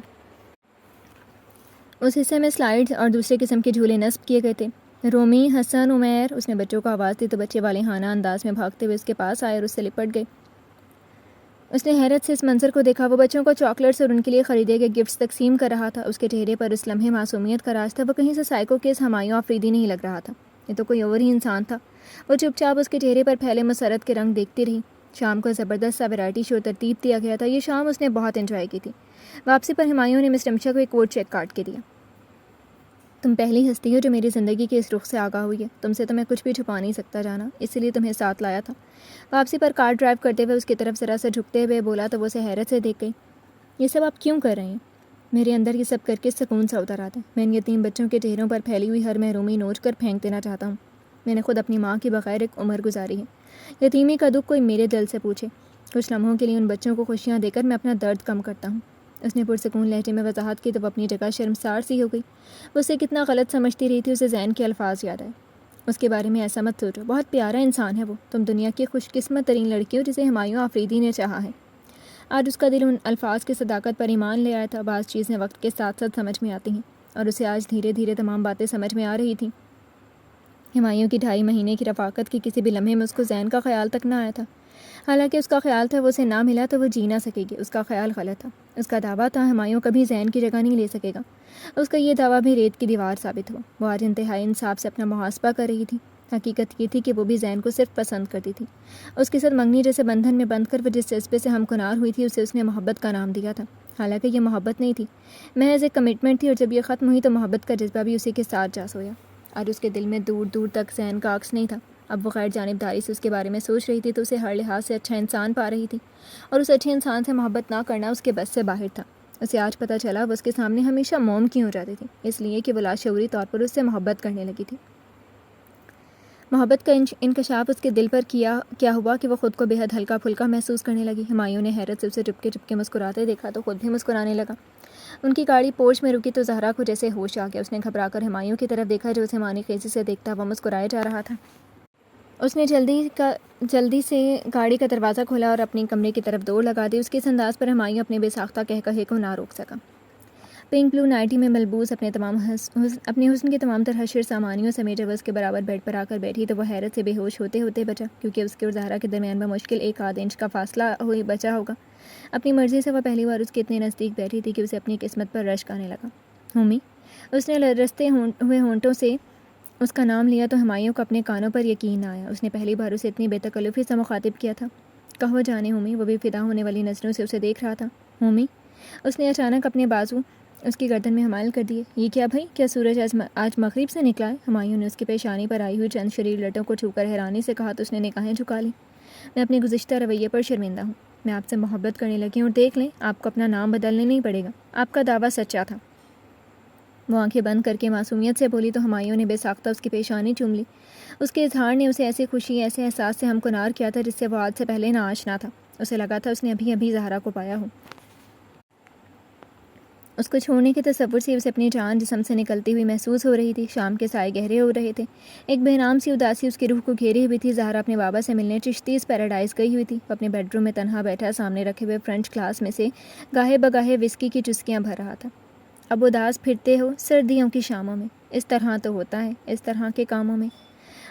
اس حصے میں سلائیڈز اور دوسرے قسم کے جھولے نصب کیے گئے تھے۔ رومی، حسن، عمیر، اس نے بچوں کو آواز دی تو بچے والہانہ انداز میں بھاگتے ہوئے اس کے پاس آئے اور اس سے لپٹ گئے۔ اس نے حیرت سے اس منظر کو دیکھا۔ وہ بچوں کو چاکلیٹس اور ان کے لیے خریدے گئے گفٹس تقسیم کر رہا تھا۔ اس کے چہرے پر اس لمحے معصومیت کا راز تھا۔ وہ کہیں سے سائیکو کے اس ہمایوں آفریدی نہیں لگ رہا تھا، یہ تو کوئی اور ہی انسان تھا۔ وہ چپ چاپ اس کے چہرے پر پھیلے مسرت کے رنگ دیکھتی رہی۔ شام کو زبردست سا ویرائٹی شو ترتیب دیا گیا تھا۔ یہ شام اس نے بہت انجوائے کی تھی۔ واپسی پر ہمایوں نے مس رمشا کو ایک کوٹ چیک کاٹ کے دیا۔ تم پہلی ہستی ہو جو میری زندگی کے اس رخ سے آگاہ ہوئی ہے۔ تم سے تو میں کچھ بھی چھپا نہیں سکتا جانا، اسی لیے تمہیں ساتھ لایا تھا۔ واپسی پر کار ڈرائیو کرتے ہوئے اس کی طرف ذرا سا جھکتے ہوئے بولا تو وہ اسے حیرت سے دیکھ گئی۔ یہ سب آپ کیوں کر رہے ہیں؟ میرے اندر یہ سب کر کے سکون سا اتر آتا ہے۔ میں ان یتیم بچوں کے چہروں پر پھیلی ہوئی ہر محرومی نوچ کر پھینک دینا چاہتا ہوں۔ میں نے خود اپنی ماں کے بغیر ایک عمر گزاری ہے۔ یتیمی کا دکھ کوئی میرے دل سے پوچھے۔ کچھ لمحوں کے لیے ان بچوں کو خوشیاں دے کر میں اپنا درد کم کرتا ہوں۔ اس نے پرسکون لہجے میں وضاحت کی تو وہ اپنی جگہ شرمسار سی ہو گئی۔ وہ اسے کتنا غلط سمجھتی رہی تھی، اسے زین کے الفاظ یاد آئے۔ اس کے بارے میں ایسا مت سوچو، بہت پیارا انسان ہے وہ۔ تم دنیا کی خوش قسمت ترین لڑکی ہو جسے ہمایوں آفریدی نے چاہا ہے۔ آج اس کا دل ان الفاظ کی صداقت پر ایمان لے آیا تھا۔ بعض چیزیں وقت کے ساتھ ساتھ سمجھ میں آتی ہیں اور اسے آج دھیرے دھیرے تمام باتیں سمجھ میں آ رہی تھیں۔ ہمایوں کی 2.5 مہینے کی رفاقت کی کسی بھی لمحے میں اس کو زین کا خیال تک نہ آیا تھا۔ حالانکہ اس کا خیال تھا وہ اسے نہ ملا تو وہ جی نہ سکے گی۔ اس کا خیال غلط تھا۔ اس کا دعویٰ تھا ہمایوں کبھی زین کی جگہ نہیں لے سکے گا۔ اس کا یہ دعویٰ بھی ریت کی دیوار ثابت ہوا۔ وہ آج انتہائی انصاف سے اپنا محاسبہ کر رہی تھی۔ حقیقت یہ تھی کہ وہ بھی زین کو صرف پسند کرتی تھی۔ اس کے ساتھ منگنی جیسے بندھن میں بندھ کر وہ جس جذبے سے ہمکنار ہوئی تھی اسے اس نے محبت کا نام دیا تھا۔ حالانکہ یہ محبت نہیں تھی، محض ایک کمٹمنٹ تھی، اور جب یہ ختم ہوئی تو محبت کا جذبہ بھی اسی کے ساتھ جا سویا۔ آج اس کے دل میں دور دور تک زین کا عکس نہیں تھا۔ اب وہ غیر جانبداری سے اس کے بارے میں سوچ رہی تھی تو اسے ہر لحاظ سے اچھا انسان پا رہی تھی، اور اس اچھے انسان سے محبت نہ کرنا اس کے بس سے باہر تھا۔ اسے آج پتہ چلا وہ اس کے سامنے ہمیشہ موم کیوں ہو جاتی تھی، اس لیے کہ وہ لاشعوری طور پر اس سے محبت کرنے لگی تھی۔ محبت کا انکشاف اس کے دل پر کیا ہوا کہ وہ خود کو بے حد ہلکا پھلکا محسوس کرنے لگی۔ ہمایوں نے حیرت سے اسے چپکے مسکراتے دیکھا تو خود بھی مسکرانے لگا۔ ان کی گاڑی پورچ میں رکی تو زہرا کو جیسے ہوش آ گیا۔ اس نے گھبرا کر ہمایوں کی طرف دیکھا جو اسے معنی خیزی سے دیکھتا وہ مسکرائے جا رہا تھا۔ اس نے جلدی سے گاڑی کا دروازہ کھولا اور اپنے کمرے کی طرف دوڑ لگا دی۔ اس کے اس انداز پر ہمایوں اپنے بے ساختہ کہے کو نہ روک سکا۔ پنک بلو نائٹی میں ملبوس اپنے حسن کے تمام تر حشر سامانیوں سمیت جب اس کے برابر بیڈ پر آ کر بیٹھی تو وہ حیرت سے بے ہوش ہوتے ہوتے بچا، کیونکہ اس کے اور زہرا کے درمیان بمشکل 1 آدھ انچ کا فاصلہ بچا ہوگا۔ اپنی مرضی سے وہ پہلی بار اس کے اتنے نزدیک بیٹھی تھی کہ اسے اپنی قسمت پر رشک آنے لگا۔ ہومی، اس نے لرزتے ہوئے ہونٹوں سے اس کا نام لیا تو ہمایوں کو اپنے کانوں پر یقین نہ آیا۔ اس نے پہلی بار اسے اتنی بے تکلفی سے مخاطب کیا تھا۔ کہو جانے ہومی، وہ بھی فدا ہونے والی نظروں سے اسے دیکھ رہا تھا۔ ہومی، اس نے اچانک اپنے بازو اس کی گردن میں حمائل کر دیے۔ یہ کیا بھائی، کیا سورج آج مغرب سے نکلا ہے؟ ہمایوں نے اس کی پیشانی پر آئی ہوئی چند شریر لٹوں کو چھو کر حیرانی سے کہا تو اس نے نگاہیں جھکا لیں۔ میں اپنے گزشتہ رویے پر شرمندہ ہوں۔ میں آپ سے محبت کرنے لگی ہوں، اور دیکھ لیں آپ کو اپنا نام بدلنے نہیں پڑے گا۔ آپ کا دعویٰ سچا تھا۔ وہ آنکھیں بند کر کے معصومیت سے بولی تو ہمایوں نے بے ساختہ اس کی پیشانی چوم لی۔ اس کے اظہار نے اسے ایسی خوشی، ایسے احساس سے ہمکنار کیا تھا جس سے وہ آج سے پہلے نہ آشنا تھا۔ اسے لگا تھا اس نے ابھی زہرا کو پایا ہو۔ اس کو چھوڑنے کے تصور سے اسے اپنی جان جسم سے نکلتی ہوئی محسوس ہو رہی تھی۔ شام کے سائے گہرے ہو رہے تھے۔ ایک بے نام سی اداسی اس کی روح کو گھیری ہوئی تھی۔ زہرا اپنے بابا سے ملنے چشتیز پیراڈائز گئی ہوئی تھی۔ وہ اپنے بیڈ روم میں تنہا بیٹھا سامنے رکھے ہوئے فرنچ گلاس میں سے گاہے بگاہے وسکی کی چسکیاں بھر رہا تھا۔ اب اداس پھرتے ہو سردیوں کی شاموں میں، اس طرح تو ہوتا ہے اس طرح کے کاموں میں۔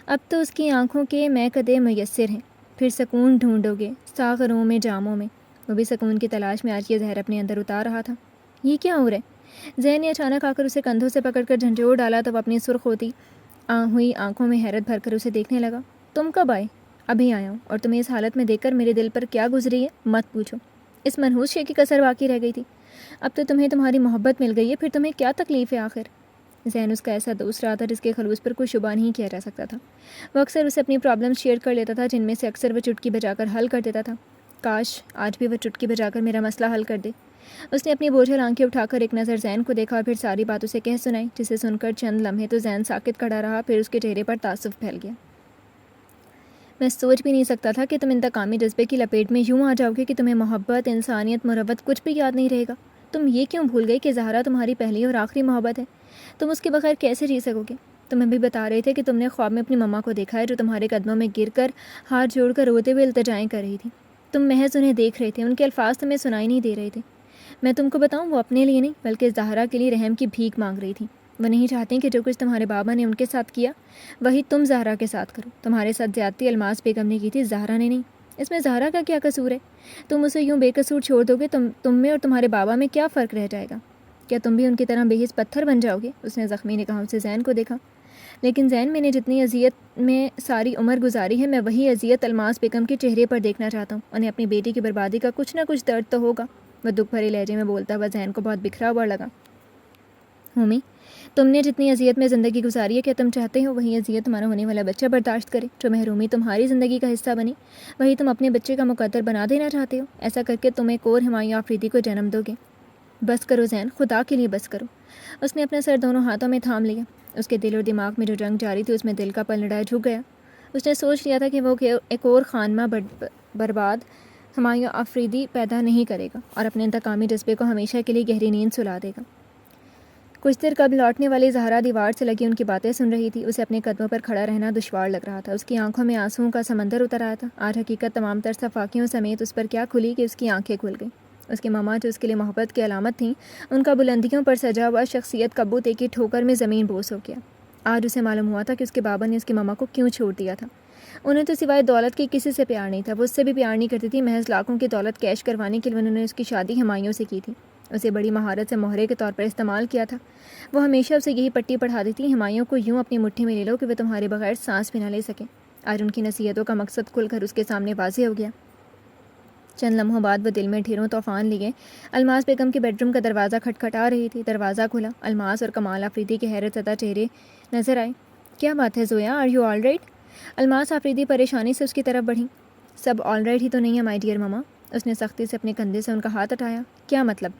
اب تو اس کی آنکھوں کے میکدے میسر ہیں۔ پھر سکون ڈھونڈو گے ساغروں میں جاموں میں۔ وہ بھی سکون کی تلاش میں آج یہ زہر اپنے اندر اتار رہا تھا۔ یہ کیا ہو رہا ہے؟ زین نے اچانک آ کر اسے کندھوں سے پکڑ کر جھنجھوڑ ڈالا تو وہ اپنی سرخ ہوتی ہوئی آنکھوں میں حیرت بھر کر اسے دیکھنے لگا۔ تم کب آئے؟ ابھی آیا ہوں، اور تمہیں اس حالت میں دیکھ کر میرے دل پر کیا گزری ہے مت پوچھو۔ اس منحوس شے کی کسر باقی رہ گئی تھی۔ اب تو تمہیں تمہاری محبت مل گئی ہے، پھر تمہیں کیا تکلیف ہے آخر؟ زین اس کا ایسا دوست رہا تھا جس کے خلوص پر کوئی شبہ نہیں کیا جا سکتا تھا۔ وہ اکثر اسے اپنی پرابلم شیئر کر لیتا تھا جن میں سے اکثر وہ چٹکی بجا کر حل کر دیتا تھا۔ کاش آج بھی وہ چٹکی بجا کر میرا مسئلہ حل کر دے۔ اس نے اپنی بوجھل آنکھیں اٹھا کر ایک نظر زین کو دیکھا اور پھر ساری بات اسے کہہ سنائی، جسے سن کر چند لمحے تو زین ساکت کھڑا رہا، پھر اس کے چہرے پر تعصب پھیل گیا۔ میں سوچ بھی نہیں سکتا تھا کہ تم انتقامی جذبے کی لپیٹ میں یوں آ جاؤ گے کہ تمہیں محبت، انسانیت، مروت کچھ بھی یاد نہیں رہے گا۔ تم یہ کیوں بھول گئے کہ زہرا تمہاری پہلی اور آخری محبت ہے؟ تم اس کے بغیر کیسے جی سکو گے؟ تم ابھی بتا رہے تھے کہ تم نے خواب میں اپنی مما کو دیکھا ہے جو تمہارے قدموں میں گر کر ہاتھ جوڑ کر روتے ہوئے التجائیں کر رہی تھی۔ تم محض انہیں دیکھ رہے تھے، ان کے الفاظ تمہیں سنائی نہیں دے رہے تھے۔ میں تم کو بتاؤں، وہ اپنے لیے نہیں بلکہ زہرا کے لیے رحم کی بھیک مانگ رہی تھی۔ وہ نہیں چاہتی کہ جو کچھ تمہارے بابا نے ان کے ساتھ کیا وہی تم زہرا کے ساتھ کرو۔ تمہارے ساتھ زیادتی الماس بیگم نے کی تھی، زہرا نے نہیں۔ اس میں زہرا کا کیا قصور ہے؟ تم اسے یوں بے قصور چھوڑ دو گے، تم میں اور تمہارے بابا میں کیا فرق رہ جائے گا؟ کیا تم بھی ان کی طرح بے حس پتھر بن جاؤ گے؟ اس نے زخمی نگاہوں سے زین کو دیکھا۔ لیکن زین، میں نے جتنی اذیت میں ساری عمر گزاری ہے، میں وہی اذیت الماس بیگم کے چہرے پر دیکھنا چاہتا ہوں۔ انہیں اپنی بیٹی کی بربادی کا کچھ نہ کچھ درد تو ہوگا۔ وہ دکھ بھرے لہجے میں بولتا ہوا زین کو بہت بکھرا ہوا لگا۔ ہومی، تم نے جتنی اذیت میں زندگی گزاری ہے، کیا تم چاہتے ہو وہی اذیت تمہارا ہونے والا بچہ برداشت کرے؟ جو محرومی تمہاری زندگی کا حصہ بنی، وہی تم اپنے بچے کا مقدر بنا دینا چاہتے ہو؟ ایسا کر کے تم ایک اور ہمایوں آفریدی کو جنم دو گے۔ بس کرو زین، خدا کے لیے بس کرو۔ اس نے اپنا سر دونوں ہاتھوں میں تھام لیا۔ اس کے دل اور دماغ میں جو جنگ جاری تھی، اس میں دل کا پلڑا جھک گیا۔ اس نے سوچ لیا تھا کہ وہ ایک اور خانمہ برباد ہمایوں آفریدی پیدا نہیں کرے گا اور اپنے انتقامی جذبے کو ہمیشہ کے لیے گہری نیند سلا دے گا۔ کچھ دیر قبل لوٹنے والی زہرا دیوار سے لگی ان کی باتیں سن رہی تھی۔ اسے اپنے قدموں پر کھڑا رہنا دشوار لگ رہا تھا۔ اس کی آنکھوں میں آنسوؤں کا سمندر اتر آیا تھا۔ آج حقیقت تمام تر صفاقیوں سمیت اس پر کیا کھلی کہ اس کی آنکھیں کھل گئیں۔ اس کی ماما، جو اس کے لیے محبت کی علامت تھیں، ان کا بلندیوں پر سجا ہوا شخصیت کبوتے کی ٹھوکر میں زمین بوس ہو گیا۔ آج اسے معلوم ہوا تھا کہ اس کے بابا نے اس کی ماما کو کیوں چھوڑ دیا تھا۔ انہیں تو سوائے دولت کے کسی سے پیار نہیں تھا۔ وہ اس سے بھی پیار نہیں کرتی تھی۔ محض لاکھوں کی دولت کیش کروانے کے لیے انہوں نے اس کی شادی ہمایوں سے کی تھی۔ اسے بڑی مہارت سے مہرے کے طور پر استعمال کیا تھا۔ وہ ہمیشہ اسے یہی پٹی پڑھاتی تھی، ہمایوں کو یوں اپنی مٹھی میں لے لو کہ وہ تمہارے بغیر سانس بھی نہ لے سکے۔ آج ان کی نصیحتوں کا مقصد کھل کر اس کے سامنے واضح ہو گیا۔ چند لمحوں بعد وہ دل میں ڈھیروں طوفان لیے الماس بیگم کے بیڈ روم کا دروازہ کھٹکھٹا رہی تھی۔ دروازہ کھلا۔ الماس اور کمال آفریدی کے حیرت زدہ چہرے نظر آئے۔ کیا بات ہے Zoya, are you all right? Almas Afridi پریشانی سے اس کی طرف بڑھی۔ سب آل رائٹ ہی تو نہیں ہے مائی ڈیئر ماما۔ اس نے سختی سے اپنے کندھے سے ان کا ہاتھ ہٹایا۔ کیا مطلب؟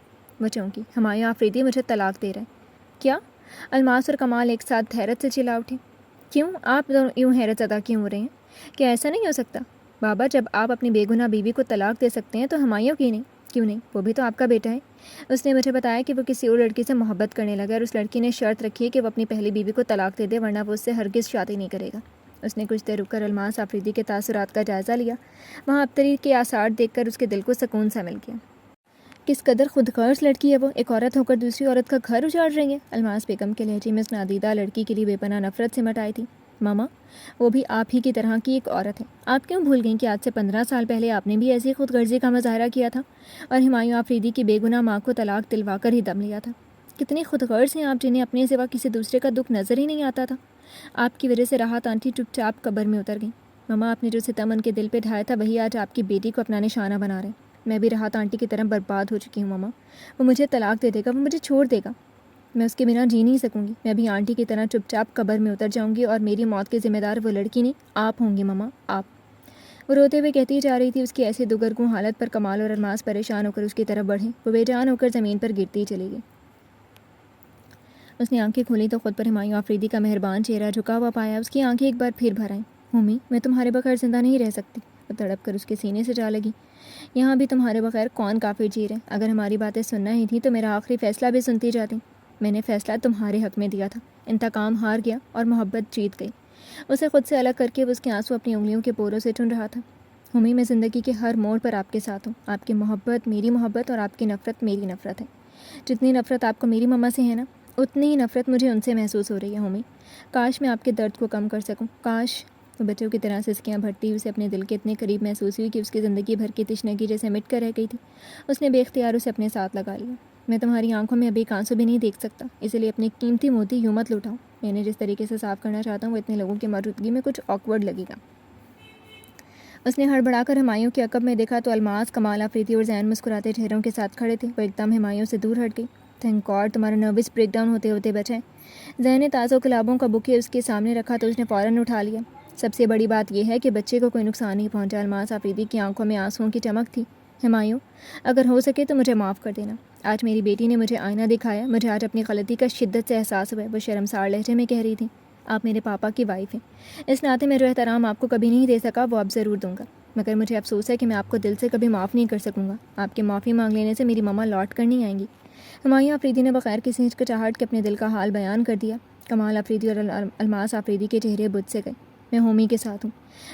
وہ چونکی۔ ہمایوں آفریدی مجھے طلاق دے رہا ہے۔ کیا؟ الماس اور کمال ایک ساتھ حیرت سے چلا اٹھے۔ کیوں؟ آپ دونوں یوں حیرت زدہ کیوں ہو رہے ہیں؟ کیا ایسا نہیں ہو سکتا؟ بابا، جب آپ اپنی بے گناہ بیوی کو طلاق دے سکتے ہیں تو ہمایوں کی نہیں؟ کیوں نہیں؟ وہ بھی تو آپ کا بیٹا ہے۔ اس نے مجھے بتایا کہ وہ کسی اور لڑکی سے محبت کرنے لگا اور اس لڑکی نے شرط رکھی ہے کہ وہ اپنی پہلی بیوی کو طلاق دے دے، ورنہ وہ اس سے ہرگز شادی نہیں کرے گا۔ اس نے کچھ دیر رک کر الماس آفریدی کے تاثرات کا جائزہ لیا۔ وہاں ابتری کے آثار دیکھ کر اس کے دل کو سکون سا مل گیا۔ کس قدر خود غرض لڑکی ہے وہ، ایک عورت ہو کر دوسری عورت کا گھر اجاڑ رہی ہے۔ الماس بیگم کے لہجے میں اس نادیدہ لڑکی کے لیے بے پناہ نفرت سمٹ آئی تھی۔ ماما، وہ بھی آپ ہی کی طرح کی ایک عورت ہے۔ آپ کیوں بھول گئیں کہ آج سے 15 سال پہلے آپ نے بھی ایسی خود غرضی کا مظاہرہ کیا تھا اور ہمایوں آفریدی کی بے گناہ ماں کو طلاق دلوا کر ہی دم لیا تھا؟ کتنی خود غرض ہیں آپ، جنہیں اپنے سوا کسی دوسرے کا دکھ نظر ہی نہیں آتا تھا۔ آپ کی وجہ سے راحت آنٹی چپ چاپ قبر میں اتر گئیں۔ ماما، آپ نے جو ستم ان کے دل پہ ڈھایا تھا وہی آج آپ کی بیٹی کو اپنا نشانہ بنا رہے ہیں۔ میں بھی راحت آنٹی کی طرح برباد ہو چکی ہوں ماما۔ وہ مجھے طلاق دے دے گا، وہ مجھے چھوڑ دے گا، میں اس کے بنا جی نہیں سکوں گی۔ میں بھی آنٹی کی طرح چپ چاپ قبر میں اتر جاؤں گی اور میری موت کے ذمہ دار وہ لڑکی نہیں، آپ ہوں گی ماما، آپ۔ وہ روتے ہوئے کہتی جا رہی تھی۔ اس کی ایسی دگرگوں حالت پر کمال اور الماس پریشان ہو کر اس کی طرف بڑھے۔ وہ بے جان ہو کر زمین پر گرتی چلی گئی۔ اس نے آنکھیں کھولی تو خود پر ہمایوں آفریدی کا مہربان چہرہ جھکا ہوا پایا۔ اس کی آنکھیں ایک بار پھر بھر آئیں۔ ہومی، میں تمہارے بغیر زندہ نہیں رہ سکتی۔ وہ تڑپ کر اس کے سینے سے جا لگی۔ یہاں بھی تمہارے بغیر کون کافر جی رہے؟ اگر ہماری باتیں سننا ہی تھی تو میرا آخری فیصلہ بھی سنتی جاتی۔ میں نے فیصلہ تمہارے حق میں دیا تھا۔ انتقام ہار گیا اور محبت جیت گئی۔ اسے خود سے الگ کر کے وہ اس کے آنسو اپنی انگلیوں کے پوروں سے چن رہا تھا۔ ہومی، میں زندگی کے ہر موڑ پر آپ کے ساتھ ہوں۔ آپ کی محبت میری محبت اور آپ کی نفرت میری نفرت ہے۔ جتنی نفرت آپ کو میری مما سے ہے نا، اتنی ہی نفرت مجھے ان سے محسوس ہو رہی ہے ہومی۔ کاش میں آپ کے درد کو کم کر سکوں، کاش۔ وہ بچوں کی طرح سسکیاں بھرتی اسے اپنے دل کے اتنے قریب محسوس ہوئی کہ اس کی زندگی بھر کی تشنگی جیسے مٹ کر رہ گئی تھی۔ اس نے بے اختیار اسے اپنے ساتھ لگا لیا۔ میں تمہاری آنکھوں میں ابھی ایک آنسو بھی نہیں دیکھ سکتا، اس لیے اپنی قیمتی موتی یوں مت لٹاؤ۔ میں نے جس طریقے سے صاف کرنا چاہتا ہوں وہ اتنے لوگوں کی موجودگی میں کچھ آکورڈ لگے گا۔ اس نے ہڑبڑا کر ہمایوں کے عقب میں دیکھا تو الماس، کمال آفریدی اور زین مسکراتے چہروں کے ساتھ کھڑے تھے۔ وہ ایک دم ہمایوں سے دور ہٹ گئی۔ تھینک گاڈ، تمہارا نروس بریک ڈاؤن ہوتے ہوتے بچا ہے۔ زین نے تازہ گلابوں کا بکے اس کے سامنے رکھا تو اس نے فوراً اٹھا لیا۔ سب سے بڑی بات یہ ہے کہ بچے کو کوئی نقصان نہیں پہنچا۔ الماس آفریدی کی آنکھوں میں آنسوؤں کی چمک تھی۔ ہمایوں، اگر ہو سکے تو مجھے معاف کر دینا۔ آج میری بیٹی نے مجھے آئینہ دکھایا، مجھے آج اپنی غلطی کا شدت سے احساس ہوا۔ وہ شرمسار لہجے میں کہہ رہی تھی، آپ میرے پاپا کی وائف ہیں، اس ناطے میں جو احترام آپ کو کبھی نہیں دے سکا وہ اب ضرور دوں گا، مگر مجھے افسوس ہے کہ میں آپ کو دل سے کبھی معاف نہیں کر سکوں گا۔ آپ کے معافی مانگ لینے سے میری ماما لوٹ کر نہیں آئیں گی۔ ہمایوں آفریدی نے بغیر کسی ہچکچاہٹ کے اپنے دل کا حال بیان کر دیا۔ کمال آفریدی اور الماس آفریدی کے چہرے بجھ سے گئے۔ میں ہومی کے ساتھ ہوں۔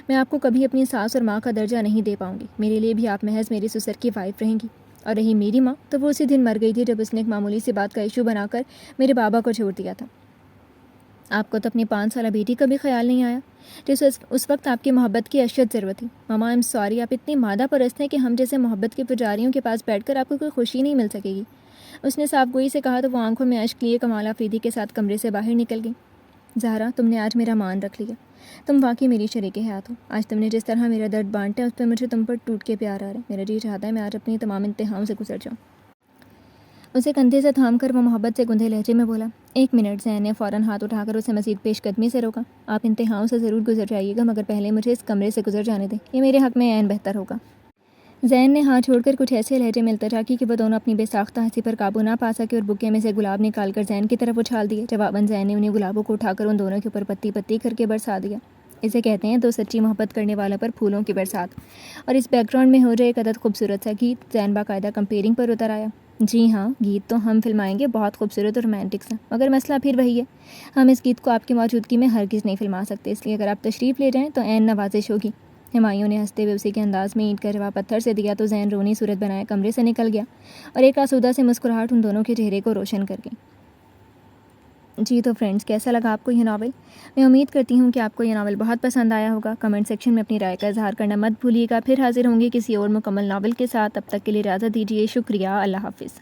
میں آپ کو کبھی اپنی ساس اور ماں کا درجہ نہیں دے پاؤں گی۔ میرے لیے بھی آپ محض میری سسر کی وائف رہیں گی۔ اور رہی میری ماں، تو وہ اسی دن مر گئی تھی جب اس نے ایک معمولی سی بات کا ایشو بنا کر میرے بابا کو چھوڑ دیا تھا۔ آپ کو تو اپنی 5 سالہ بیٹی کا بھی خیال نہیں آیا جسے اس وقت آپ کی محبت کی اشد ضرورت تھی۔ ماما، ایم سوری، آپ اتنی مادہ پرست ہیں کہ ہم جیسے محبت کے پجاریوں کے پاس بیٹھ کر آپ کو کوئی خوشی نہیں مل سکے گی۔ اس نے صاف گوئی سے کہا تو وہ آنکھوں میں اشک لیے کمال آفریدی کے ساتھ کمرے سے باہر نکل گئی۔ زہرا، تم نے آج میرا مان رکھ لیا۔ تم واقعی میری شریک حیات ہو۔ آج تم نے جس طرح میرا درد بانٹا ہے اس پہ مجھے تم پر ٹوٹ کے پیار آ رہا ہے۔ میرا جی چاہتا ہے میں آج اپنی تمام انتہاؤں سے گزر جاؤں۔ اسے کندھے سے تھام کر وہ محبت سے گندھے لہجے میں بولا، 1 منٹ۔ زین نے فوراً ہاتھ اٹھا کر اسے مزید پیش قدمی سے روکا۔ آپ انتہاؤں سے ضرور گزر جائیے گا، مگر پہلے مجھے اس کمرے سے گزر جانے دیں، یہ میرے حق میں عین بہتر ہوگا۔ زین نے ہاتھ چھوڑ کر کچھ ایسے لہجے میں التجا کی کہ وہ دونوں اپنی بے ساختہ ہنسی پر قابو نہ پا سکے اور بکے میں سے گلاب نکال کر زین کی طرف اچھال دیے۔ جواباً زین نے انہیں گلابوں کو اٹھا کر ان دونوں کے اوپر پتی پتی کر کے برسا دیا۔ اسے کہتے ہیں 2 سچی محبت کرنے والوں پر پھولوں کی برسات۔ اور اس بیک گراؤنڈ میں ہو جائے ایک عدد خوبصورت سا گیت۔ زین باقاعدہ کمپیئرنگ پر اتر آیا۔ جی ہاں، گیت تو ہم فلمائیں گے، بہت خوبصورت اور رومانٹک سا، مگر مسئلہ پھر وہی ہے، ہم اس گیت کو آپ کی موجودگی میں ہرگز نہیں فلما سکتے، اس لیے اگر آپ تشریف لے جائیں تو عین نوازش ہوگی۔ ہمایوں نے ہنستے ہوئے اسی کے انداز میں اینٹ کا جواب پتھر سے دیا تو زین رونی صورت بنائے کمرے سے نکل گیا اور ایک آسودہ سے مسکراہٹ ان دونوں کے چہرے کو روشن کر گئی۔ جی تو فرینڈز، کیسا لگا آپ کو یہ ناول؟ میں امید کرتی ہوں کہ آپ کو یہ ناول بہت پسند آیا ہوگا۔ کمنٹ سیکشن میں اپنی رائے کا اظہار کرنا مت بھولیے گا۔ پھر حاضر ہوں گی کسی اور مکمل ناول کے ساتھ، تب تک کے لیے اجازت دیجیے۔ شکریہ، اللہ حافظ۔